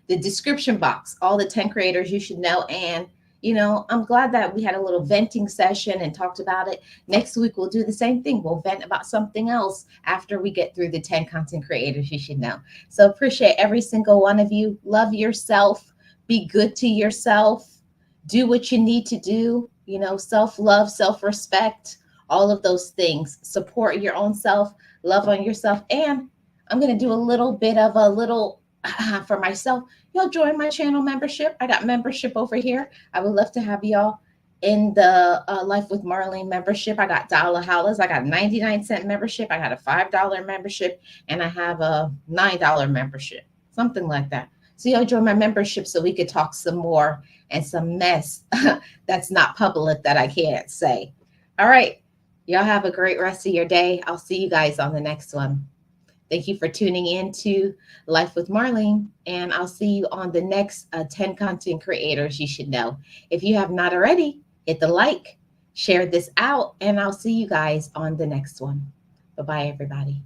[SPEAKER 1] description box, all the 10 creators you should know. And, I'm glad that we had a little venting session and talked about it. Next week, we'll do the same thing. We'll vent about something else after we get through the 10 content creators you should know. So appreciate every single one of you. Love yourself. Be good to yourself. Do what you need to do. Self-love, self-respect, all of those things. Support your own self, love on yourself. And I'm going to do a little bit of a little for myself. Y'all join my channel membership. I got membership over here. I would love to have y'all in the Life with Marlene membership. I got dollar hollers. I got 99-cent membership. I got a $5 membership, and I have a $9 membership, something like that. So y'all join my membership so we could talk some more and some mess that's not public that I can't say. All right. Y'all have a great rest of your day. I'll see you guys on the next one. Thank you for tuning in to Life with Marlene, and I'll see you on the next 10 content creators you should know. If you have not already, hit the like, share this out, and I'll see you guys on the next one. Bye-bye, everybody.